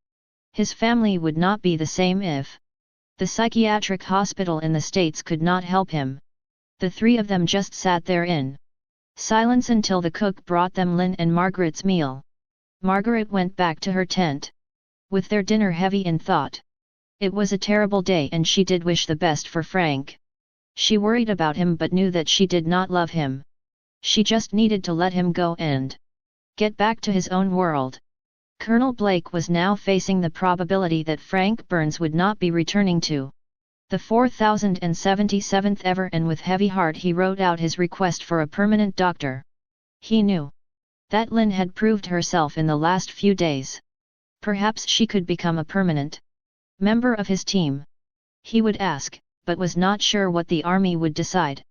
His family would not be the same if the psychiatric hospital in the States could not help him. The 3 of them just sat there in silence until the cook brought them Lin and Margaret's meal. Margaret went back to her tent with their dinner heavy in thought. It was a terrible day and she did wish the best for Frank. She worried about him but knew that she did not love him. She just needed to let him go and get back to his own world. Colonel Blake was now facing the probability that Frank Burns would not be returning to the 4077th ever, and with heavy heart he wrote out his request for a permanent doctor. He knew that Lin had proved herself in the last few days. Perhaps she could become a permanent member of his team. He would ask, but was not sure what the army would decide.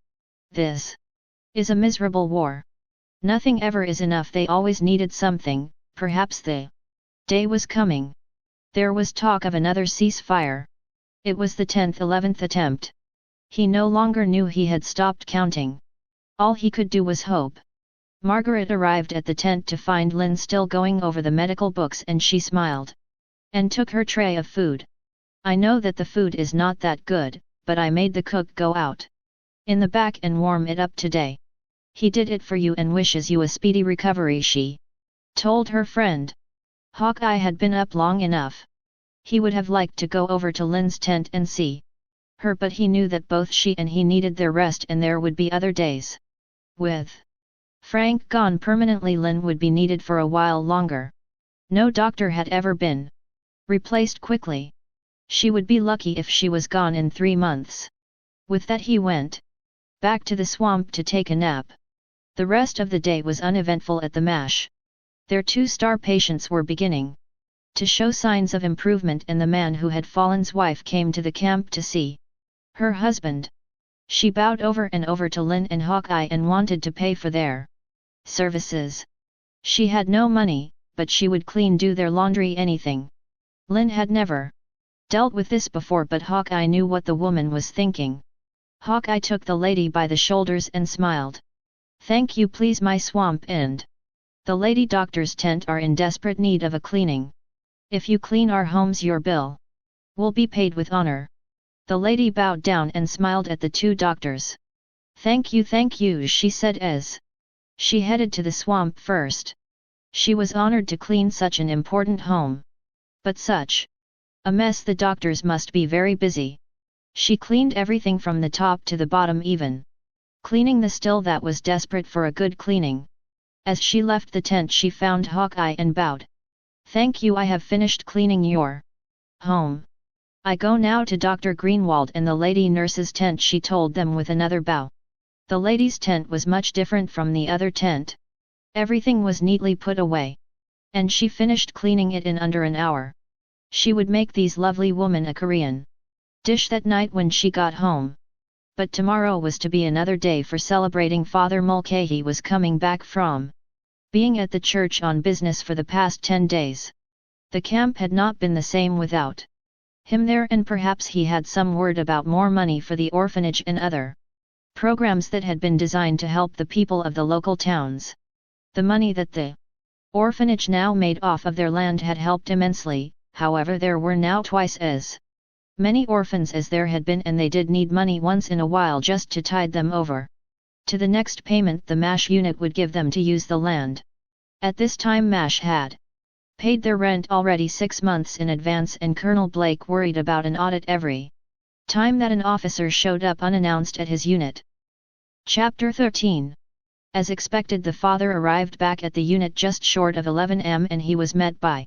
This is a miserable war. Nothing ever is enough. They always needed something. Perhaps the day was coming. There was talk of another ceasefire. It was the 10th, 11th attempt. He no longer knew, he had stopped counting. All he could do was hope. Margaret arrived at the tent to find Lynn still going over the medical books, and she smiled. And took her tray of food. I know that the food is not that good, but I made the cook go out in the back and warm it up today. He did it for you and wishes you a speedy recovery, she told her friend. Hawkeye had been up long enough. He would have liked to go over to Lynn's tent and see her, but he knew that both she and he needed their rest and there would be other days. With Frank gone permanently, Lynn would be needed for a while longer. No doctor had ever been replaced quickly. She would be lucky if she was gone in 3 months. With that he went back to the swamp to take a nap. The rest of the day was uneventful at the MASH. Their 2-star patients were beginning to show signs of improvement, and the man who had fallen's wife came to the camp to see her husband. She bowed over and over to Lynn and Hawkeye and wanted to pay for their services. She had no money, but she would clean, do their laundry, anything. Lynn had never dealt with this before, but Hawkeye knew what the woman was thinking. Hawkeye took the lady by the shoulders and smiled. Thank you, please, my swamp and the lady doctor's tent are in desperate need of a cleaning. If you clean our homes, your bill will be paid with honor. The lady bowed down and smiled at the 2 doctors. Thank you, she said as she headed to the swamp first. She was honored to clean such an important home. But such a mess, the doctors must be very busy. She cleaned everything from the top to the bottom, even cleaning the still that was desperate for a good cleaning. As she left the tent, she found Hawkeye and bowed. Thank you, I have finished cleaning your home. I go now to Dr. Greenwald and the lady nurse's tent, she told them with another bow. The lady's tent was much different from the other tent. Everything was neatly put away. And she finished cleaning it in under an hour. She would make these lovely women a Korean dish that night when she got home. But tomorrow was to be another day for celebrating. Father Mulcahy was coming back from being at the church on business for the past 10 days. The camp had not been the same without him there, and perhaps he had some word about more money for the orphanage and other programs that had been designed to help the people of the local towns. The money that the orphanage now made off of their land had helped immensely. However, there were now twice as many orphans as there had been, and they did need money once in a while just to tide them over to the next payment the MASH unit would give them to use the land. At this time MASH had paid their rent already 6 months in advance, and Colonel Blake worried about an audit every time that an officer showed up unannounced at his unit. Chapter 13. As expected, the father arrived back at the unit just short of 11 am, and he was met by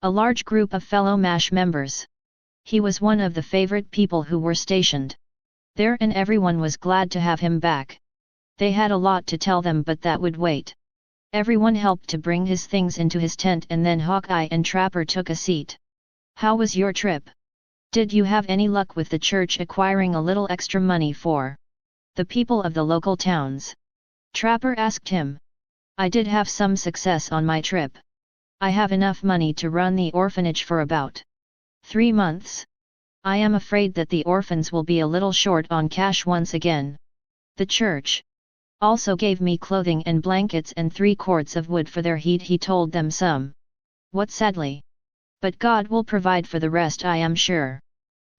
a large group of fellow MASH members. He was one of the favorite people who were stationed there, and everyone was glad to have him back. They had a lot to tell them, but that would wait. Everyone helped to bring his things into his tent, and then Hawkeye and Trapper took a seat. How was your trip? Did you have any luck with the church acquiring a little extra money for the people of the local towns? Trapper asked him. I did have some success on my trip. I have enough money to run the orphanage for about 3 months. I am afraid that the orphans will be a little short on cash once again. The church also gave me clothing and blankets and 3 cords of wood for their heat, he told them some. What sadly. But God will provide for the rest, I am sure.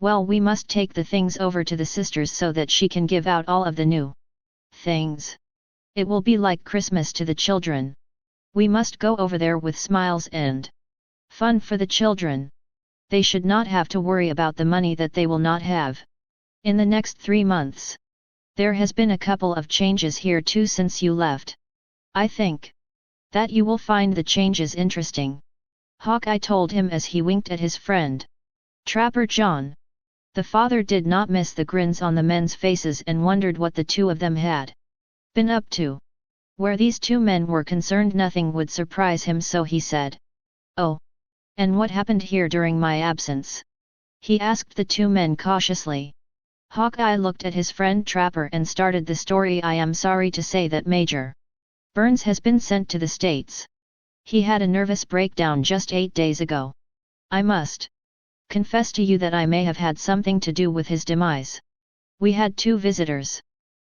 Well, we must take the things over to the sisters so that she can give out all of the new things. It will be like Christmas to the children. We must go over there with smiles and fun for the children. They should not have to worry about the money that they will not have in the next 3 months. There has been a couple of changes here too since you left. I think that you will find the changes interesting. Hawkeye told him as he winked at his friend, Trapper John. The father did not miss the grins on the men's faces and wondered what the 2 of them had been up to. Where these 2 men were concerned, nothing would surprise him, so he said, Oh, and what happened here during my absence? He asked the 2 men cautiously. Hawkeye looked at his friend Trapper and started the story. I am sorry to say that Major Burns has been sent to the States. He had a nervous breakdown just 8 days ago. I must confess to you that I may have had something to do with his demise. We had 2 visitors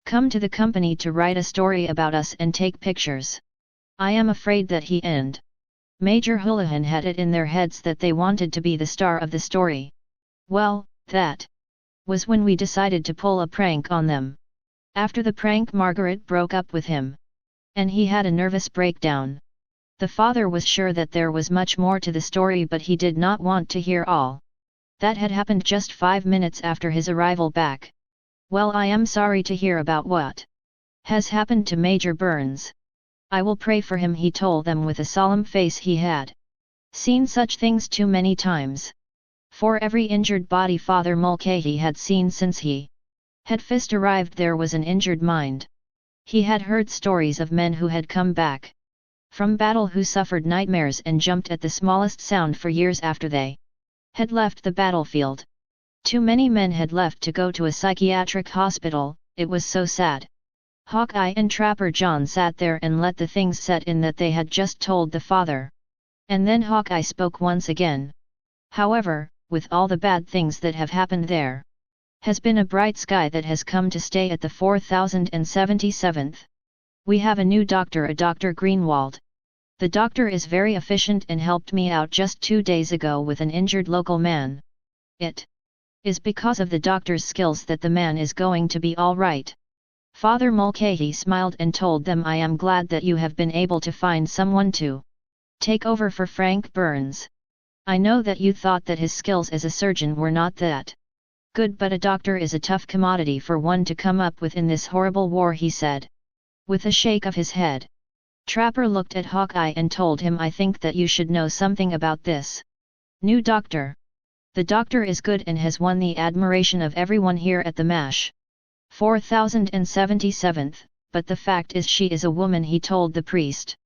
come to the company to write a story about us and take pictures. I am afraid that he and Major Houlihan had it in their heads that they wanted to be the star of the story. Well, that was when we decided to pull a prank on them. After the prank, Margaret broke up with him, and he had a nervous breakdown. The father was sure that there was much more to the story, but he did not want to hear all. That had happened just 5 minutes after his arrival back. Well, I am sorry to hear about what has happened to Major Burns. I will pray for him, he told them with a solemn face. He had seen such things too many times. For every injured body Father Mulcahy had seen since he had first arrived, there was an injured mind. He had heard stories of men who had come back from battle who suffered nightmares and jumped at the smallest sound for years after they had left the battlefield. Too many men had left to go to a psychiatric hospital. It was so sad. Hawkeye and Trapper John sat there and let the things set in that they had just told the father. And then Hawkeye spoke once again. However, with all the bad things that have happened, there has been a bright sky that has come to stay at the 4077th. We have a new doctor, a Dr. Greenwald. The doctor is very efficient and helped me out just 2 days ago with an injured local man. It is because of the doctor's skills that the man is going to be all right. Father Mulcahy smiled and told them, I am glad that you have been able to find someone to take over for Frank Burns. I know that you thought that his skills as a surgeon were not that good, but a doctor is a tough commodity for one to come up with in this horrible war, he said, with a shake of his head. Trapper looked at Hawkeye and told him, I think that you should know something about this new doctor. The doctor is good and has won the admiration of everyone here at the MASH 4077th, but the fact is she is a woman, he told the priest.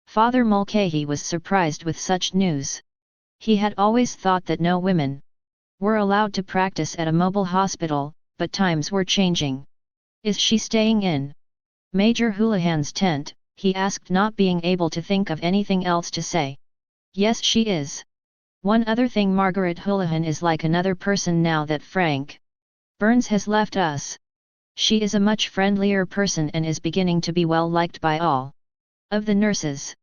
Father Mulcahy was surprised with such news. He had always thought that no women were allowed to practice at a mobile hospital, but times were changing. Is she staying in Major Houlihan's tent? He asked, not being able to think of anything else to say. Yes, she is. One other thing, Margaret Houlihan is like another person now that Frank Burns has left us. She is a much friendlier person and is beginning to be well liked by all of the nurses.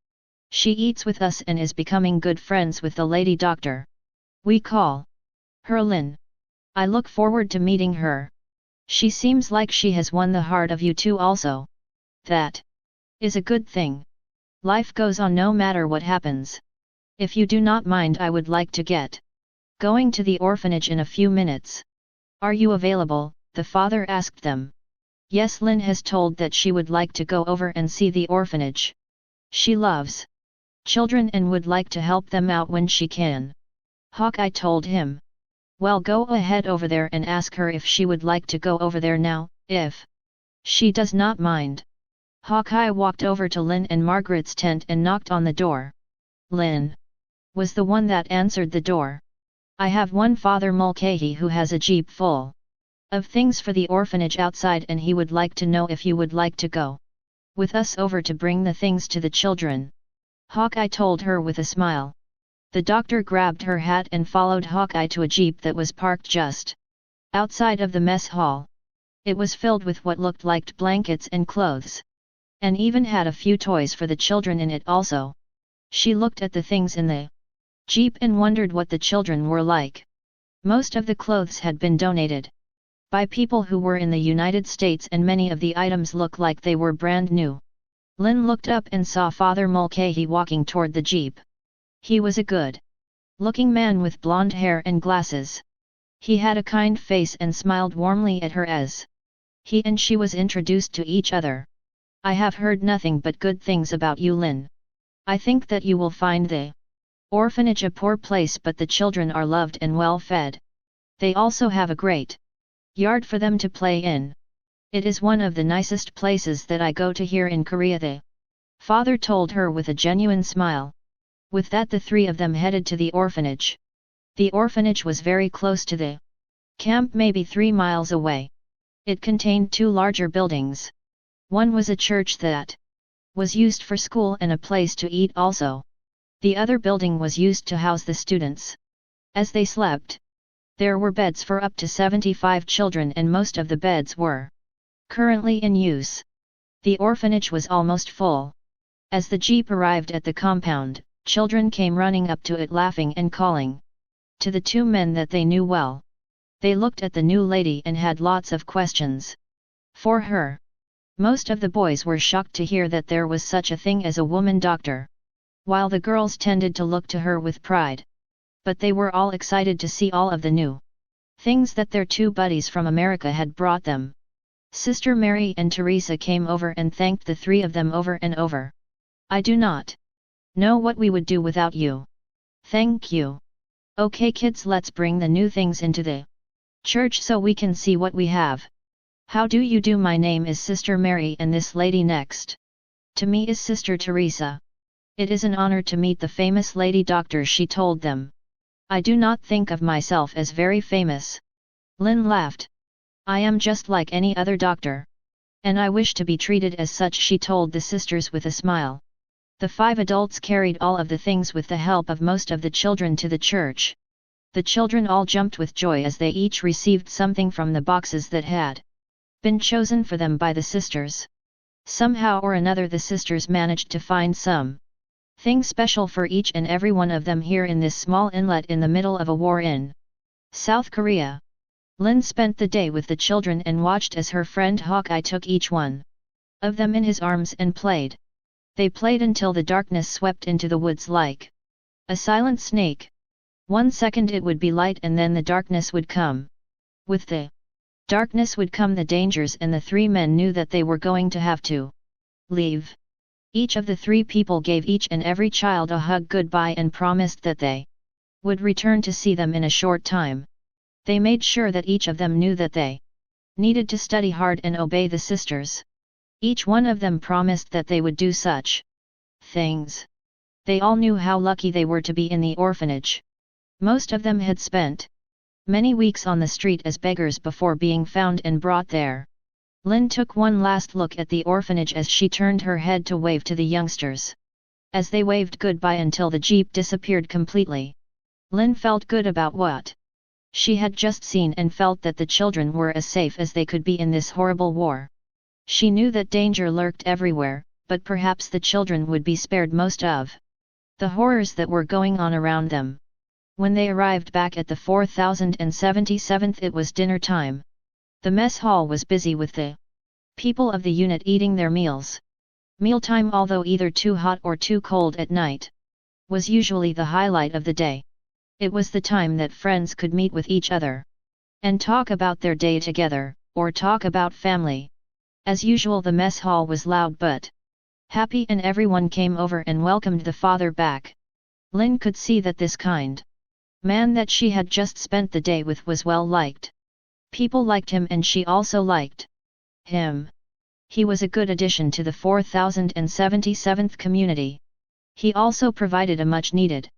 She eats with us and is becoming good friends with the lady doctor. We call her Lynn. I look forward to meeting her. She seems like she has won the heart of you two also. That is a good thing. Life goes on no matter what happens. If you do not mind, I would like to get going to the orphanage in a few minutes. Are you available? The father asked them. Yes, Lynn has told that she would like to go over and see the orphanage. She loves children and would like to help them out when she can. Hawkeye told him. Well, go ahead over there and ask her if she would like to go over there now, if she does not mind. Hawkeye walked over to Lynn and Margaret's tent and knocked on the door. Lynn was the one that answered the door. I have one Father Mulcahy who has a jeep full of things for the orphanage outside, and he would like to know if you would like to go with us over to bring the things to the children. Hawkeye told her with a smile. The doctor grabbed her hat and followed Hawkeye to a jeep that was parked just outside of the mess hall. It was filled with what looked like blankets and clothes, and even had a few toys for the children in it also. She looked at the things in the jeep and wondered what the children were like. Most of the clothes had been donated by people who were in the United States, and many of the items looked like they were brand new. Lynn looked up and saw Father Mulcahy walking toward the jeep. He was a good-looking man with blonde hair and glasses. He had a kind face and smiled warmly at her as he and she was introduced to each other. I have heard nothing but good things about you, Lynn. I think that you will find the orphanage a poor place, but the children are loved and well fed. They also have a great yard for them to play in. It is one of the nicest places that I go to here in Korea, the father told her with a genuine smile. With that, the three of them headed to the orphanage. The orphanage was very close to the camp, maybe 3 miles away. It contained 2 larger buildings. One was a church that was used for school and a place to eat also. The other building was used to house the students as they slept. There were beds for up to 75 children, and most of the beds were currently in use. The orphanage was almost full. As the jeep arrived at the compound, children came running up to it laughing and calling to the two men that they knew well. They looked at the new lady and had lots of questions for her. Most of the boys were shocked to hear that there was such a thing as a woman doctor, while the girls tended to look to her with pride. But they were all excited to see all of the new things that their two buddies from America had brought them. Sister Mary and Teresa came over and thanked the three of them over and over. "I do not know what we would do without you. Thank you. Okay kids, let's bring the new things into the church so we can see what we have. How do you do? My name is Sister Mary and this lady next to me is Sister Teresa. It is an honor to meet the famous lady doctor," she told them. "I do not think of myself as very famous." Lin laughed. "I am just like any other doctor. And I wish to be treated as such," she told the sisters with a smile. The 5 adults carried all of the things with the help of most of the children to the church. The children all jumped with joy as they each received something from the boxes that had been chosen for them by the sisters. Somehow or another the sisters managed to find some thing special for each and every one of them here in this small inlet in the middle of a war in South Korea. Lin spent the day with the children and watched as her friend Hawkeye took each one of them in his arms and played. They played until the darkness swept into the woods like a silent snake. 1 second it would be light and then the darkness would come. With the darkness would come the dangers, and the 3 men knew that they were going to have to leave. Each of the 3 people gave each and every child a hug goodbye and promised that they would return to see them in a short time. They made sure that each of them knew that they needed to study hard and obey the sisters. Each one of them promised that they would do such things. They all knew how lucky they were to be in the orphanage. Most of them had spent many weeks on the street as beggars before being found and brought there. Lin took one last look at the orphanage as she turned her head to wave to the youngsters. As they waved goodbye until the jeep disappeared completely, Lin felt good about what she had just seen and felt that the children were as safe as they could be in this horrible war. She knew that danger lurked everywhere, but perhaps the children would be spared most of the horrors that were going on around them. When they arrived back at the 4077th, it was dinner time. The mess hall was busy with the people of the unit eating their meals. Mealtime, although either too hot or too cold at night, was usually the highlight of the day. It was the time that friends could meet with each other and talk about their day together, or talk about family. As usual, the mess hall was loud but happy, and everyone came over and welcomed the father back. Lin could see that this kind man that she had just spent the day with was well liked. People liked him and she also liked him. He was a good addition to the 4077th community. He also provided a much-needed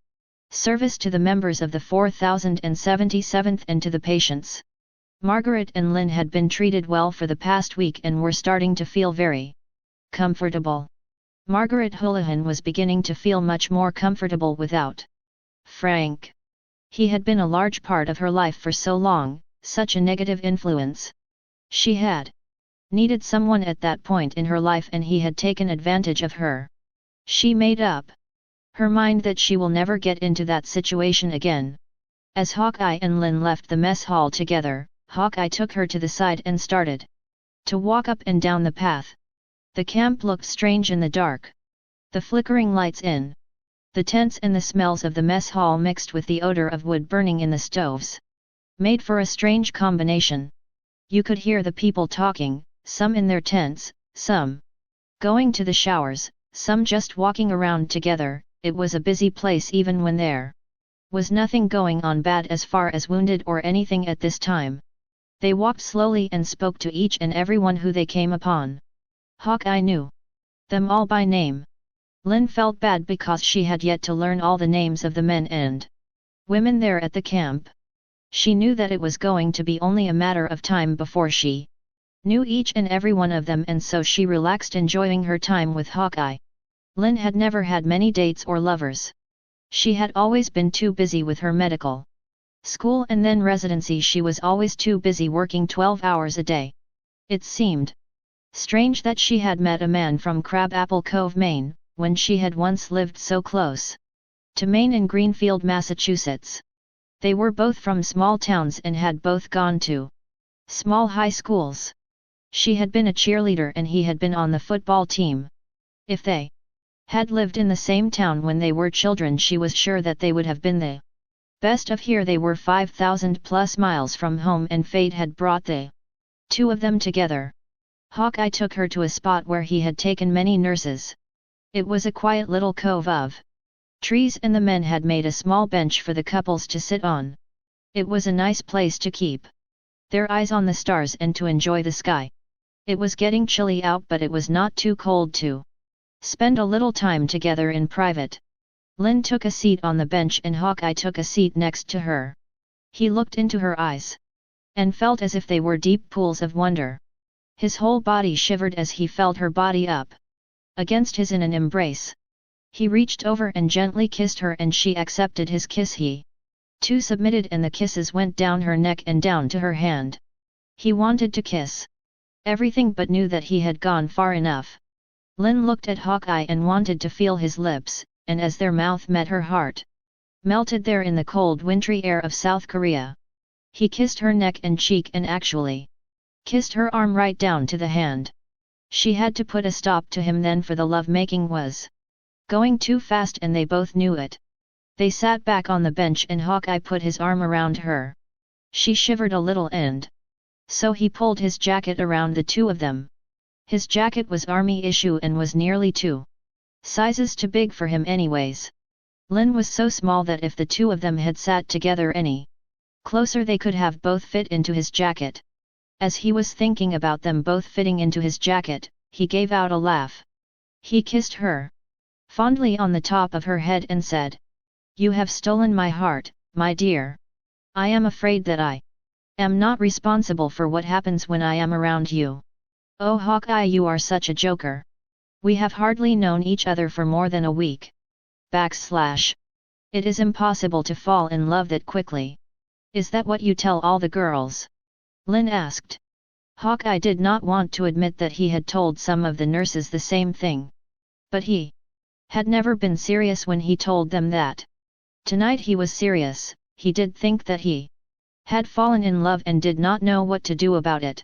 service to the members of the 4077th and to the patients. Margaret and Lin had been treated well for the past week and were starting to feel very comfortable. Margaret Houlihan was beginning to feel much more comfortable without Frank. He had been a large part of her life for so long, such a negative influence. She had needed someone at that point in her life and he had taken advantage of her. She made up her mind that she will never get into that situation again. As Hawkeye and Lin left the mess hall together, Hawkeye took her to the side and started to walk up and down the path. The camp looked strange in the dark. The flickering lights in the tents and the smells of the mess hall mixed with the odor of wood burning in the stoves made for a strange combination. You could hear the people talking, some in their tents, some going to the showers, some just walking around together. It was a busy place even when there was nothing going on bad as far as wounded or anything at this time. They walked slowly and spoke to each and everyone who they came upon. Hawkeye knew them all by name. Lin felt bad because she had yet to learn all the names of the men and women there at the camp. She knew that it was going to be only a matter of time before she knew each and every one of them, and so she relaxed, enjoying her time with Hawkeye. Lin had never had many dates or lovers. She had always been too busy with her medical school and then residency. She was always too busy working 12 hours a day. It seemed strange that she had met a man from Crabapple Cove, Maine, when she had once lived so close to Maine in Greenfield, Massachusetts. They were both from small towns and had both gone to small high schools. She had been a cheerleader and he had been on the football team. If they had lived in the same town when they were children, she was sure that they would have been the best of. Here they were 5,000 plus miles from home, and fate had brought the two of them together. Hawkeye took her to a spot where he had taken many nurses. It was a quiet little cove of trees, and the men had made a small bench for the couples to sit on. It was a nice place to keep their eyes on the stars and to enjoy the sky. It was getting chilly out, but it was not too cold to spend a little time together in private. Lynn took a seat on the bench and Hawkeye took a seat next to her. He looked into her eyes and felt as if they were deep pools of wonder. His whole body shivered as he felt her body up against his in an embrace. He reached over and gently kissed her, and she accepted his kiss. He too submitted, and the kisses went down her neck and down to her hand. He wanted to kiss everything but knew that he had gone far enough. Lynn looked at Hawkeye and wanted to feel his lips, and as their mouth met, her heart melted there in the cold wintry air of South Korea. He kissed her neck and cheek and actually kissed her arm right down to the hand. She had to put a stop to him then, for the love-making was going too fast and they both knew it. They sat back on the bench and Hawkeye put his arm around her. She shivered a little, and so he pulled his jacket around the two of them. His jacket was army issue and was nearly 2 sizes too big for him anyways. Lynn was so small that if the two of them had sat together any closer they could have both fit into his jacket. As he was thinking about them both fitting into his jacket, he gave out a laugh. He kissed her fondly on the top of her head and said, "You have stolen my heart, my dear. I am afraid that I am not responsible for what happens when I am around you. Oh Hawkeye, you are such a joker. We have hardly known each other for more than a week. It is impossible to fall in love that quickly. Is that what you tell all the girls?" Lynn asked. Hawkeye did not want to admit that he had told some of the nurses the same thing. But he had never been serious when he told them that. Tonight he was serious. He did think that he had fallen in love and did not know what to do about it.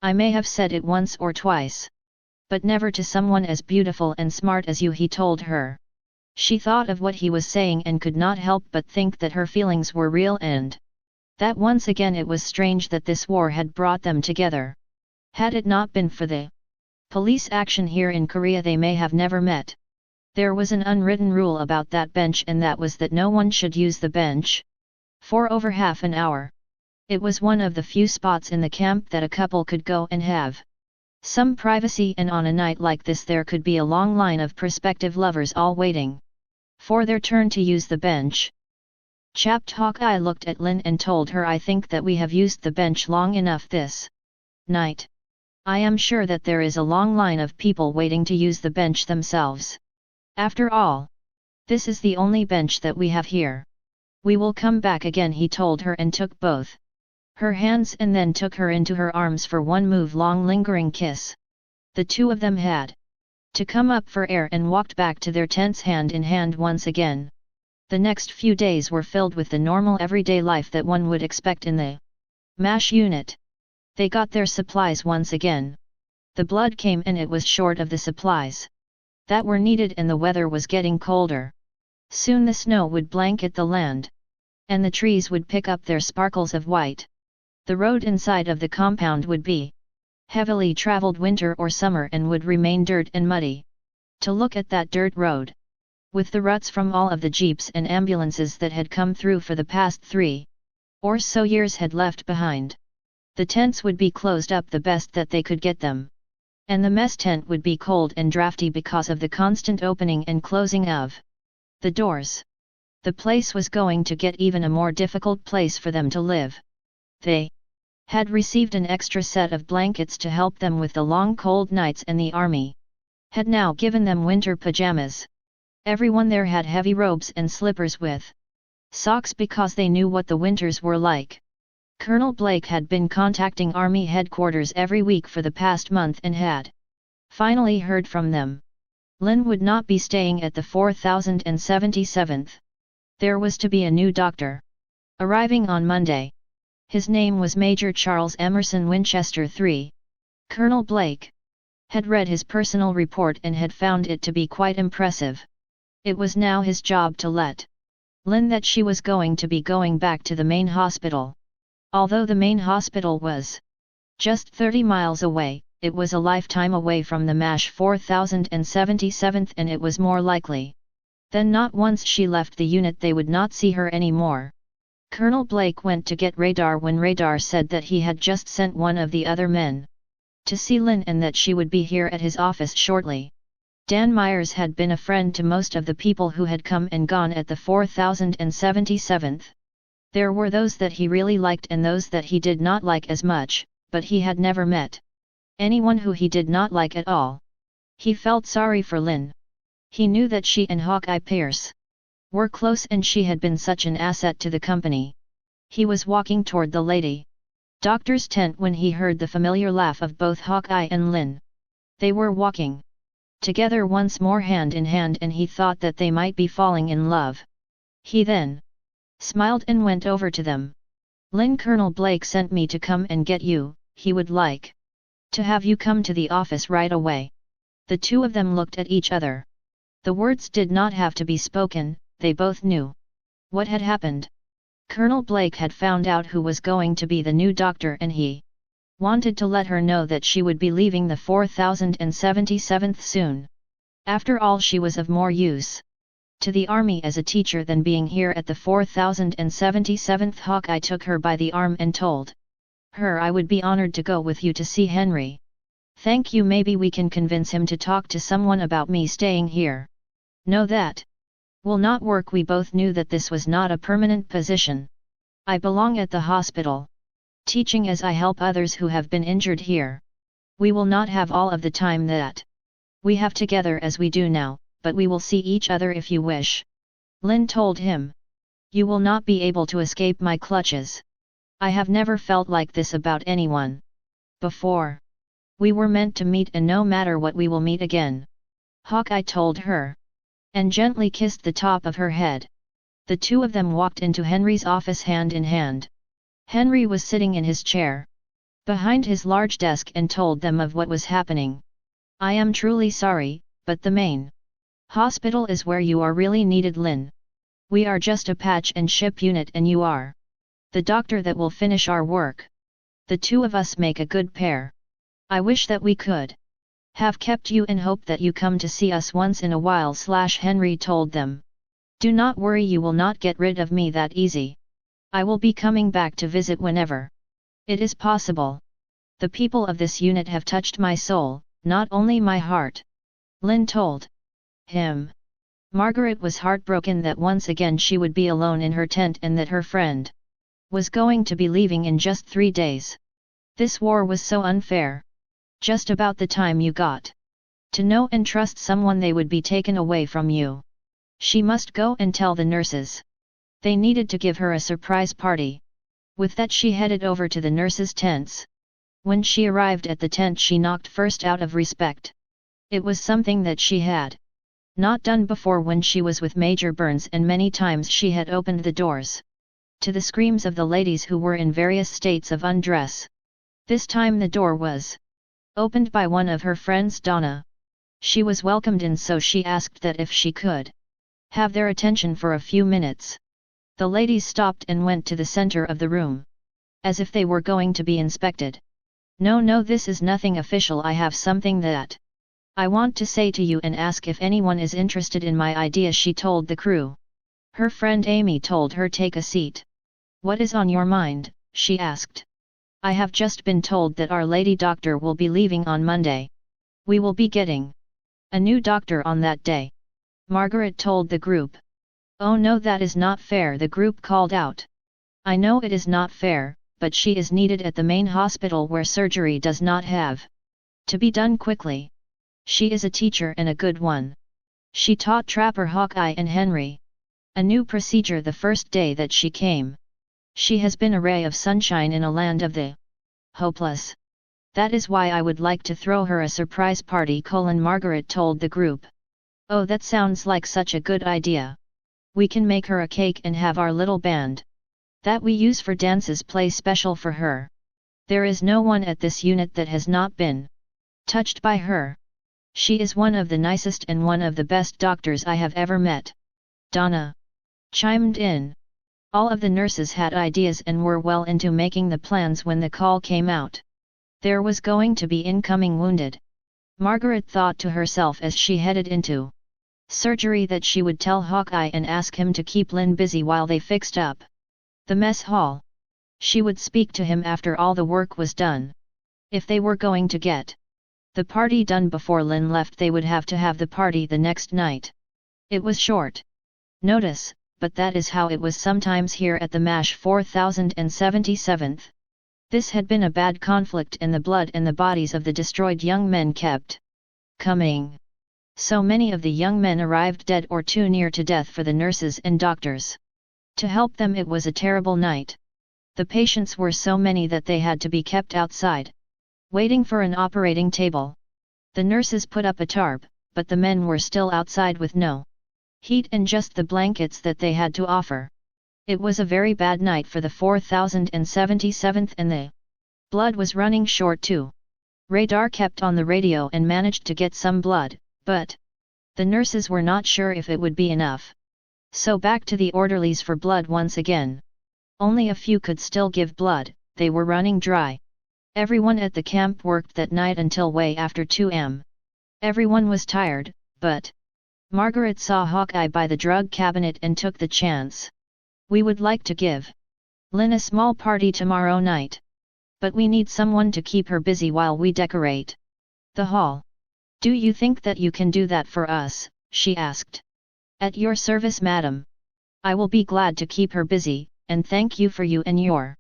"I may have said it once or twice, but never to someone as beautiful and smart as you," he told her. She thought of what he was saying and could not help but think that her feelings were real, and that once again it was strange that this war had brought them together. Had it not been for the police action here in Korea, they may have never met. There was an unwritten rule about that bench, and that was that no one should use the bench for over half an hour. It was one of the few spots in the camp that a couple could go and have some privacy, and on a night like this there could be a long line of prospective lovers all waiting for their turn to use the bench. Chapped Hawkeye looked at Lynn and told her, "I think that we have used the bench long enough this night. I am sure that there is a long line of people waiting to use the bench themselves. After all, this is the only bench that we have here. We will come back again," he told her, and took both her hands and then took her into her arms for one long lingering kiss. The two of them had to come up for air and walked back to their tents hand in hand once again. The next few days were filled with the normal everyday life that one would expect in the MASH unit. They got their supplies once again. The blood came, and it was short of the supplies that were needed, and the weather was getting colder. Soon the snow would blanket the land, and the trees would pick up their sparkles of white. The road inside of the compound would be heavily traveled winter or summer and would remain dirt and muddy. To look at that dirt road, with the ruts from all of the jeeps and ambulances that had come through for the past 3 or so years had left behind. The tents would be closed up the best that they could get them, and the mess tent would be cold and drafty because of the constant opening and closing of the doors. The place was going to get even a more difficult place for them to live. They had received an extra set of blankets to help them with the long cold nights, and the army had now given them winter pajamas. Everyone there had heavy robes and slippers with socks because they knew what the winters were like. Colonel Blake had been contacting Army headquarters every week for the past month and had finally heard from them. Lin would not be staying at the 4077th. There was to be a new doctor arriving on Monday. His name was Major Charles Emerson Winchester III. Colonel Blake had read his personal report and had found it to be quite impressive. It was now his job to let Lin that she was going to be going back to the main hospital. Although the main hospital was just 30 miles away, it was a lifetime away from the MASH 4077th, and it was more likely than not once she left the unit they would not see her anymore. Colonel Blake went to get Radar when Radar said that he had just sent one of the other men to see Lin and that she would be here at his office shortly. Dan Myers had been a friend to most of the people who had come and gone at the 4077th. There were those that he really liked and those that he did not like as much, but he had never met anyone who he did not like at all. He felt sorry for Lin. He knew that she and Hawkeye Pierce were close and she had been such an asset to the company. He was walking toward the lady doctor's tent when he heard the familiar laugh of both Hawkeye and Lin. They were walking together once more hand in hand, and he thought that they might be falling in love. He then smiled and went over to them. Lin, Colonel Blake sent me to come and get you. He would like to have you come to the office right away. The two of them looked at each other. The words did not have to be spoken, they both knew what had happened. Colonel Blake had found out who was going to be the new doctor, and he wanted to let her know that she would be leaving the 4077th soon. After all, she was of more use to the army as a teacher than being here at the 4077th. Hawkeye took her by the arm and told her, I would be honored to go with you to see Henry. Thank you. Maybe we can convince him to talk to someone about me staying here. No, that will not work. We both knew that this was not a permanent position. I belong at the hospital, teaching as I help others who have been injured here. We will not have all of the time that we have together as we do now, but we will see each other if you wish. Lin told him. You will not be able to escape my clutches. I have never felt like this about anyone before. We were meant to meet, and no matter what we will meet again. Hawkeye told her, and gently kissed the top of her head. The two of them walked into Henry's office hand in hand. Henry was sitting in his chair behind his large desk and told them of what was happening. I am truly sorry, but the main hospital is where you are really needed, Lin. We are just a patch and ship unit, and you are the doctor that will finish our work. The two of us make a good pair. I wish that we could have kept you and hope that you come to see us once in a while. Henry told them. Do not worry, you will not get rid of me that easy. I will be coming back to visit whenever it is possible. The people of this unit have touched my soul, not only my heart. Lin told him. Margaret was heartbroken that once again she would be alone in her tent and that her friend was going to be leaving in just 3 days. This war was so unfair. Just about the time you got to know and trust someone, they would be taken away from you. She must go and tell the nurses. They needed to give her a surprise party. With that, she headed over to the nurses' tents. When she arrived at the tent, she knocked first out of respect. It was something that she had not done before when she was with Major Burns, and many times she had opened the doors to the screams of the ladies who were in various states of undress. This time the door was opened by one of her friends, Donna. She was welcomed in, so she asked that if she could have their attention for a few minutes. The ladies stopped and went to the center of the room, as if they were going to be inspected. No, this is nothing official. I have something that I want to say to you and ask if anyone is interested in my idea, she told the crew. Her friend Amy told her, take a seat. What is on your mind? She asked. I have just been told that our lady doctor will be leaving on Monday. We will be getting a new doctor on that day, Margaret told the group. Oh no, that is not fair, the group called out. I know it is not fair, but she is needed at the main hospital where surgery does not have to be done quickly. She is a teacher and a good one. She taught Trapper Hawkeye and Henry a new procedure the first day that she came. She has been a ray of sunshine in a land of the hopeless. That is why I would like to throw her a surprise party. Margaret told the group. Oh, that sounds like such a good idea. We can make her a cake and have our little band that we use for dances play special for her. There is no one at this unit that has not been touched by her. She is one of the nicest and one of the best doctors I have ever met. Donna chimed in. All of the nurses had ideas and were well into making the plans when the call came out. There was going to be incoming wounded. Margaret thought to herself as she headed into surgery that she would tell Hawkeye and ask him to keep Lynn busy while they fixed up the mess hall. She would speak to him after all the work was done. If they were going to get the party done before Lynn left, they would have to have the party the next night. It was short notice, but that is how it was sometimes here at the MASH 4077th. This had been a bad conflict, and the blood and the bodies of the destroyed young men kept coming. So many of the young men arrived dead or too near to death for the nurses and doctors to help them. It was a terrible night. The patients were so many that they had to be kept outside, waiting for an operating table. The nurses put up a tarp, but the men were still outside with no heat and just the blankets that they had to offer. It was a very bad night for the 4077th, and the blood was running short too. Radar kept on the radio and managed to get some blood, but the nurses were not sure if it would be enough. So back to the orderlies for blood once again. Only a few could still give blood, they were running dry. Everyone at the camp worked that night until way after 2 am. Everyone was tired, but Margaret saw Hawkeye by the drug cabinet and took the chance. We would like to give Lynn a small party tomorrow night. But we need someone to keep her busy while we decorate the hall. Do you think that you can do that for us? She asked. At your service, madam. I will be glad to keep her busy, and thank you for you and your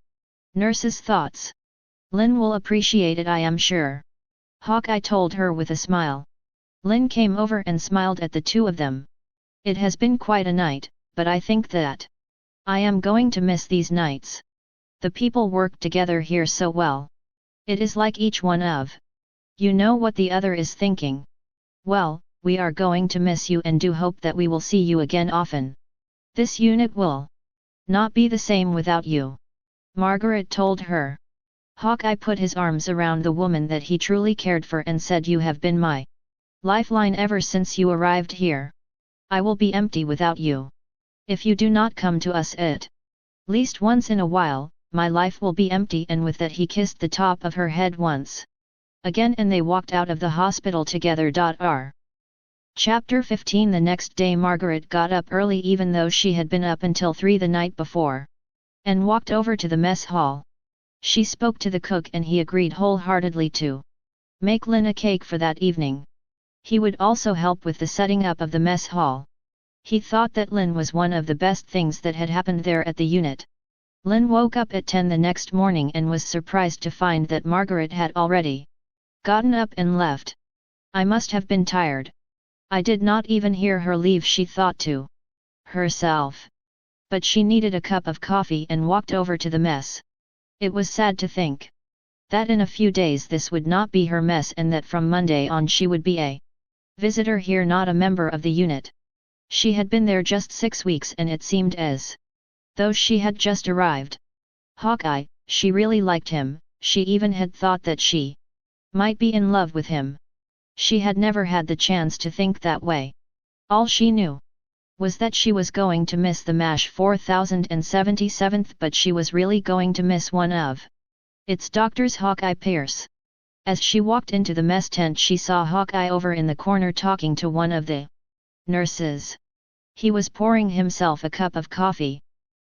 nurse's thoughts. Lynn will appreciate it, I am sure. Hawkeye told her with a smile. Lynn came over and smiled at the two of them. It has been quite a night, but I think that I am going to miss these nights. The people work together here so well. It is like each one of you know what the other is thinking. Well, we are going to miss you and do hope that we will see you again often. This unit will not be the same without you, Margaret told her. Hawkeye put his arms around the woman that he truly cared for and said, you have been my lifeline ever since you arrived here. I will be empty without you. If you do not come to us at least once in a while, my life will be empty. And with that he kissed the top of her head once again, and they walked out of the hospital together. Chapter 15. The next day Margaret got up early, even though she had been up until 3 the night before, and walked over to the mess hall. She spoke to the cook and he agreed wholeheartedly to make Lynn a cake for that evening. He would also help with the setting up of the mess hall. He thought that Lynn was one of the best things that had happened there at the unit. Lynn woke up at 10 the next morning and was surprised to find that Margaret had already gotten up and left. I must have been tired. I did not even hear her leave, she thought to herself. But she needed a cup of coffee and walked over to the mess. It was sad to think that in a few days this would not be her mess, and that from Monday on she would be a visitor here, not a member of the unit. She had been there just 6 weeks and it seemed as though she had just arrived. Hawkeye, she really liked him, she even had thought that she might be in love with him. She had never had the chance to think that way. All she knew was that she was going to miss the MASH 4077th, but she was really going to miss one of its doctors, Hawkeye Pierce. As she walked into the mess tent, she saw Hawkeye over in the corner talking to one of the nurses. He was pouring himself a cup of coffee.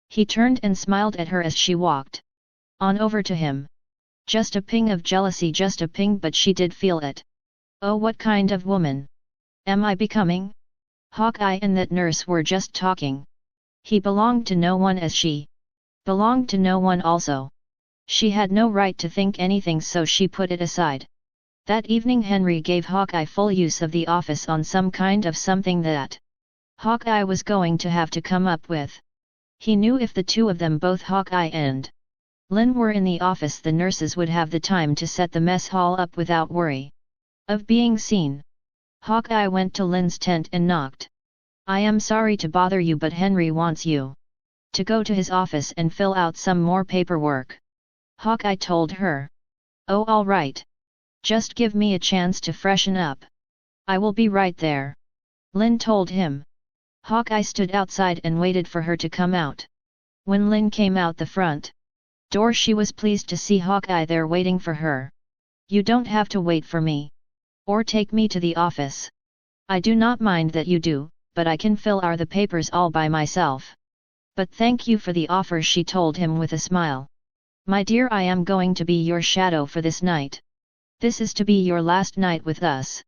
He turned and smiled at her as she walked on over to him. Just a ping of jealousy, just a ping, but she did feel it. Oh, what kind of woman am I becoming? Hawkeye and that nurse were just talking. He belonged to no one as she belonged to no one also. She had no right to think anything, so she put it aside. That evening Henry gave Hawkeye full use of the office on some kind of something that Hawkeye was going to have to come up with. He knew if the two of them, both Hawkeye and Lin, were in the office, the nurses would have the time to set the mess hall up without worry of being seen. Hawkeye went to Lin's tent and knocked. "I am sorry to bother you, but Henry wants you to go to his office and fill out some more paperwork," Hawkeye told her. "Oh, all right. Just give me a chance to freshen up. I will be right there," Lin told him. Hawkeye stood outside and waited for her to come out. When Lin came out the front door, she was pleased to see Hawkeye there waiting for her. "You don't have to wait for me or take me to the office. I do not mind that you do, but I can fill out the papers all by myself." "But thank you for the offer," she told him with a smile. "My dear, I am going to be your shadow for this night. This is to be your last night with us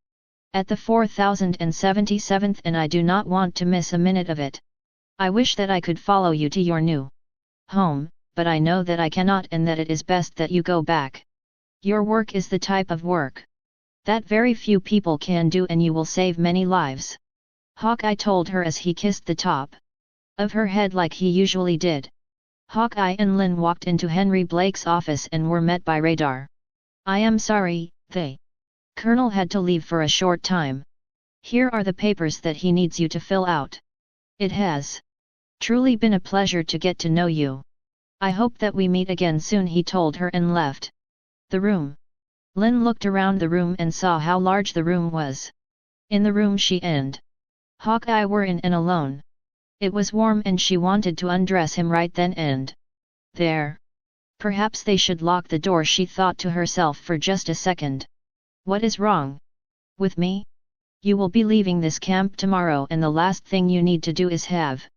at the 4077th, and I do not want to miss a minute of it. I wish that I could follow you to your new home, but I know that I cannot, and that it is best that you go back. Your work is the type of work that very few people can do, and you will save many lives," Hawkeye told her as he kissed the top of her head like he usually did. Hawkeye and Lin walked into Henry Blake's office and were met by Radar. "I am sorry, the Colonel had to leave for a short time. Here are the papers that he needs you to fill out. It has truly been a pleasure to get to know you. I hope that we meet again soon," he told her and left the room. Lin looked around the room and saw how large the room was. In the room she and Hawkeye were in and alone. It was warm and she wanted to undress him right then and there. Perhaps they should lock the door, she thought to herself for just a second. "What is wrong with me? You will be leaving this camp tomorrow, and the last thing you need to do is have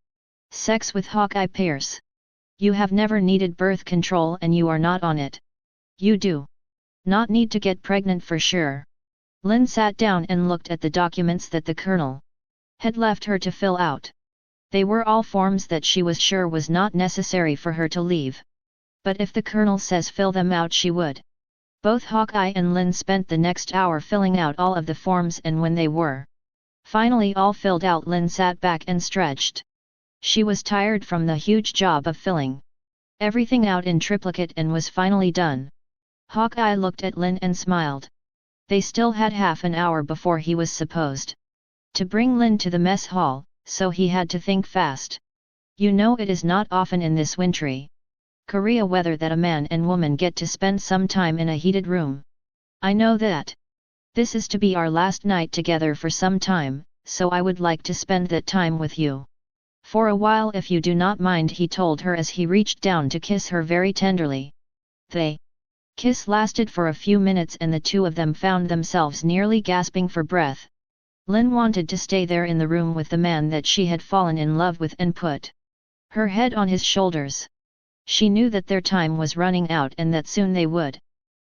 sex with Hawkeye Pierce. You have never needed birth control and you are not on it. You do not need to get pregnant for sure." Lin sat down and looked at the documents that the Colonel had left her to fill out. They were all forms that she was sure was not necessary for her to leave. But if the Colonel says fill them out, she would. Both Hawkeye and Lin spent the next hour filling out all of the forms, and when they were finally all filled out, Lin sat back and stretched. She was tired from the huge job of filling everything out in triplicate and was finally done. Hawkeye looked at Lin and smiled. They still had half an hour before he was supposed to bring Lin to the mess hall, so he had to think fast. "You know, it is not often in this wintry Korea weather that a man and woman get to spend some time in a heated room. I know that this is to be our last night together for some time, so I would like to spend that time with you for a while, if you do not mind," he told her as he reached down to kiss her very tenderly. The kiss lasted for a few minutes and the two of them found themselves nearly gasping for breath. Lin wanted to stay there in the room with the man that she had fallen in love with and put her head on his shoulders. She knew that their time was running out and that soon they would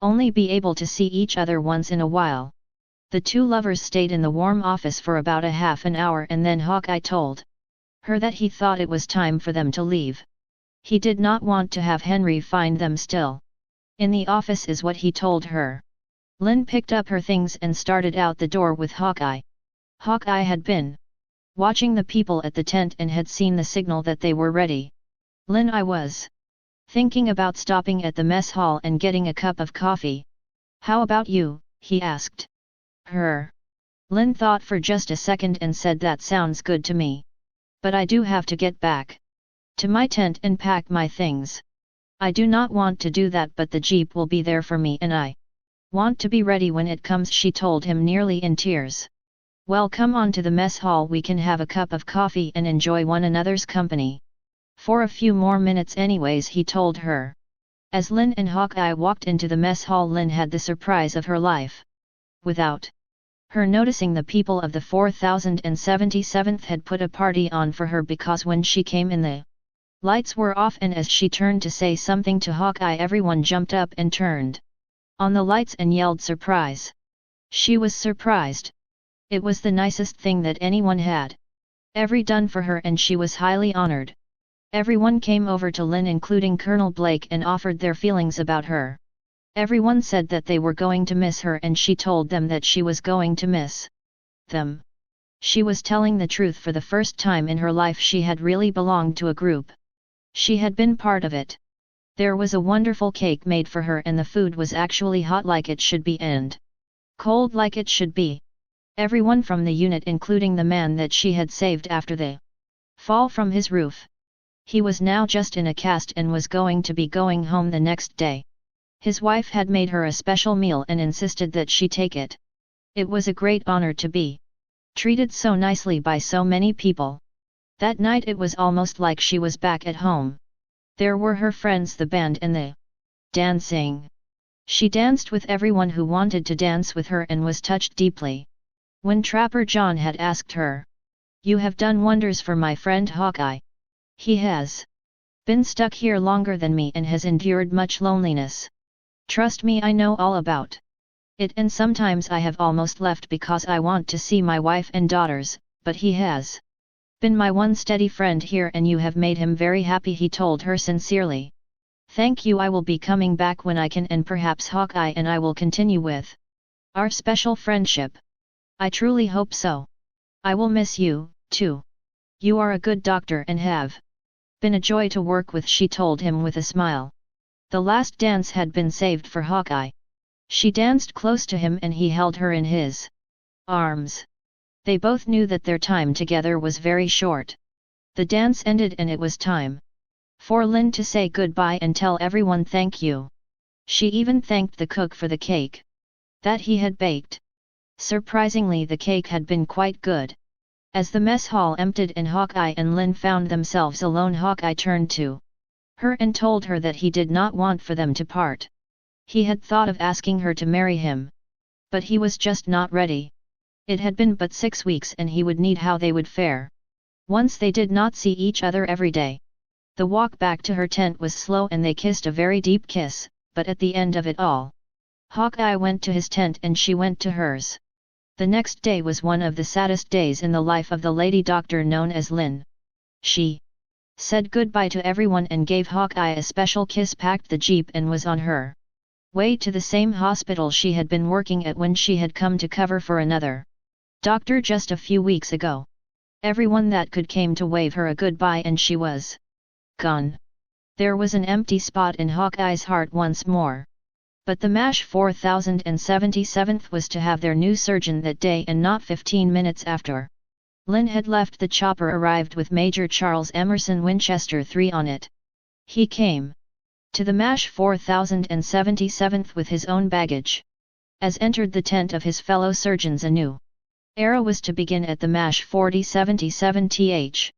only be able to see each other once in a while. The two lovers stayed in the warm office for about a half an hour, and then Hawkeye told her that he thought it was time for them to leave. He did not want to have Henry find them still in the office, is what he told her. Lin picked up her things and started out the door with Hawkeye. Hawkeye had been watching the people at the tent and had seen the signal that they were ready. "Lin, I was thinking about stopping at the mess hall and getting a cup of coffee. How about you?" he asked her. Lin thought for just a second and said, "That sounds good to me. But I do have to get back to my tent and pack my things. I do not want to do that, but the jeep will be there for me and I want to be ready when it comes," she told him, nearly in tears. "Well, come on to the mess hall, we can have a cup of coffee and enjoy one another's company for a few more minutes anyways," he told her. As Lin and Hawkeye walked into the mess hall, Lin had the surprise of her life. Without her noticing, the people of the 4077th had put a party on for her, because when she came in, the lights were off, and as she turned to say something to Hawkeye, everyone jumped up and turned on the lights and yelled surprise. She was surprised. It was the nicest thing that anyone had ever done for her, and she was highly honored. Everyone came over to Lin, including Colonel Blake, and offered their feelings about her. Everyone said that they were going to miss her, and she told them that she was going to miss them. She was telling the truth. For the first time in her life, she had really belonged to a group She had been part of it. There was a wonderful cake made for her and the food was actually hot like it should be and cold like it should be. Everyone from the unit including the man that she had saved after the fall from his roof. He was now just in a cast and was going to be going home the next day. His wife had made her a special meal and insisted that she take it. It was a great honor to be treated so nicely by so many people. That night it was almost like she was back at home. There were her friends, the band and the dancing. She danced with everyone who wanted to dance with her and was touched deeply. When Trapper John had asked her, "You have done wonders for my friend Hawkeye. He has been stuck here longer than me and has endured much loneliness. Trust me, I know all about it, and sometimes I have almost left because I want to see my wife and daughters, but he has been my one steady friend here and you have made him very happy," he told her sincerely. "Thank you, I will be coming back when I can and perhaps Hawkeye and I will continue with our special friendship. I truly hope so. I will miss you, too. You are a good doctor and have been a joy to work with," she told him with a smile. The last dance had been saved for Hawkeye. She danced close to him and he held her in his arms. They both knew that their time together was very short. The dance ended and it was time for Lin to say goodbye and tell everyone thank you. She even thanked the cook for the cake that he had baked. Surprisingly, the cake had been quite good. As the mess hall emptied and Hawkeye and Lin found themselves alone, Hawkeye turned to her and told her that he did not want for them to part. He had thought of asking her to marry him, but he was just not ready. It had been but 6 weeks and he would need how they would fare once they did not see each other every day. The walk back to her tent was slow and they kissed a very deep kiss, but at the end of it all, Hawkeye went to his tent and she went to hers. The next day was one of the saddest days in the life of the lady doctor known as Lin. She said goodbye to everyone and gave Hawkeye a special kiss, packed the jeep and was on her way to the same hospital she had been working at when she had come to cover for another doctor just a few weeks ago. Everyone that could came to wave her a goodbye and she was gone. There was an empty spot in Hawkeye's heart once more. But the MASH 4077th was to have their new surgeon that day and not 15 minutes after Lin had left, the chopper arrived with Major Charles Emerson Winchester III on it. He came to the MASH 4077th with his own baggage. As entered the tent of his fellow surgeons, a new era was to begin at the MASH 4077th.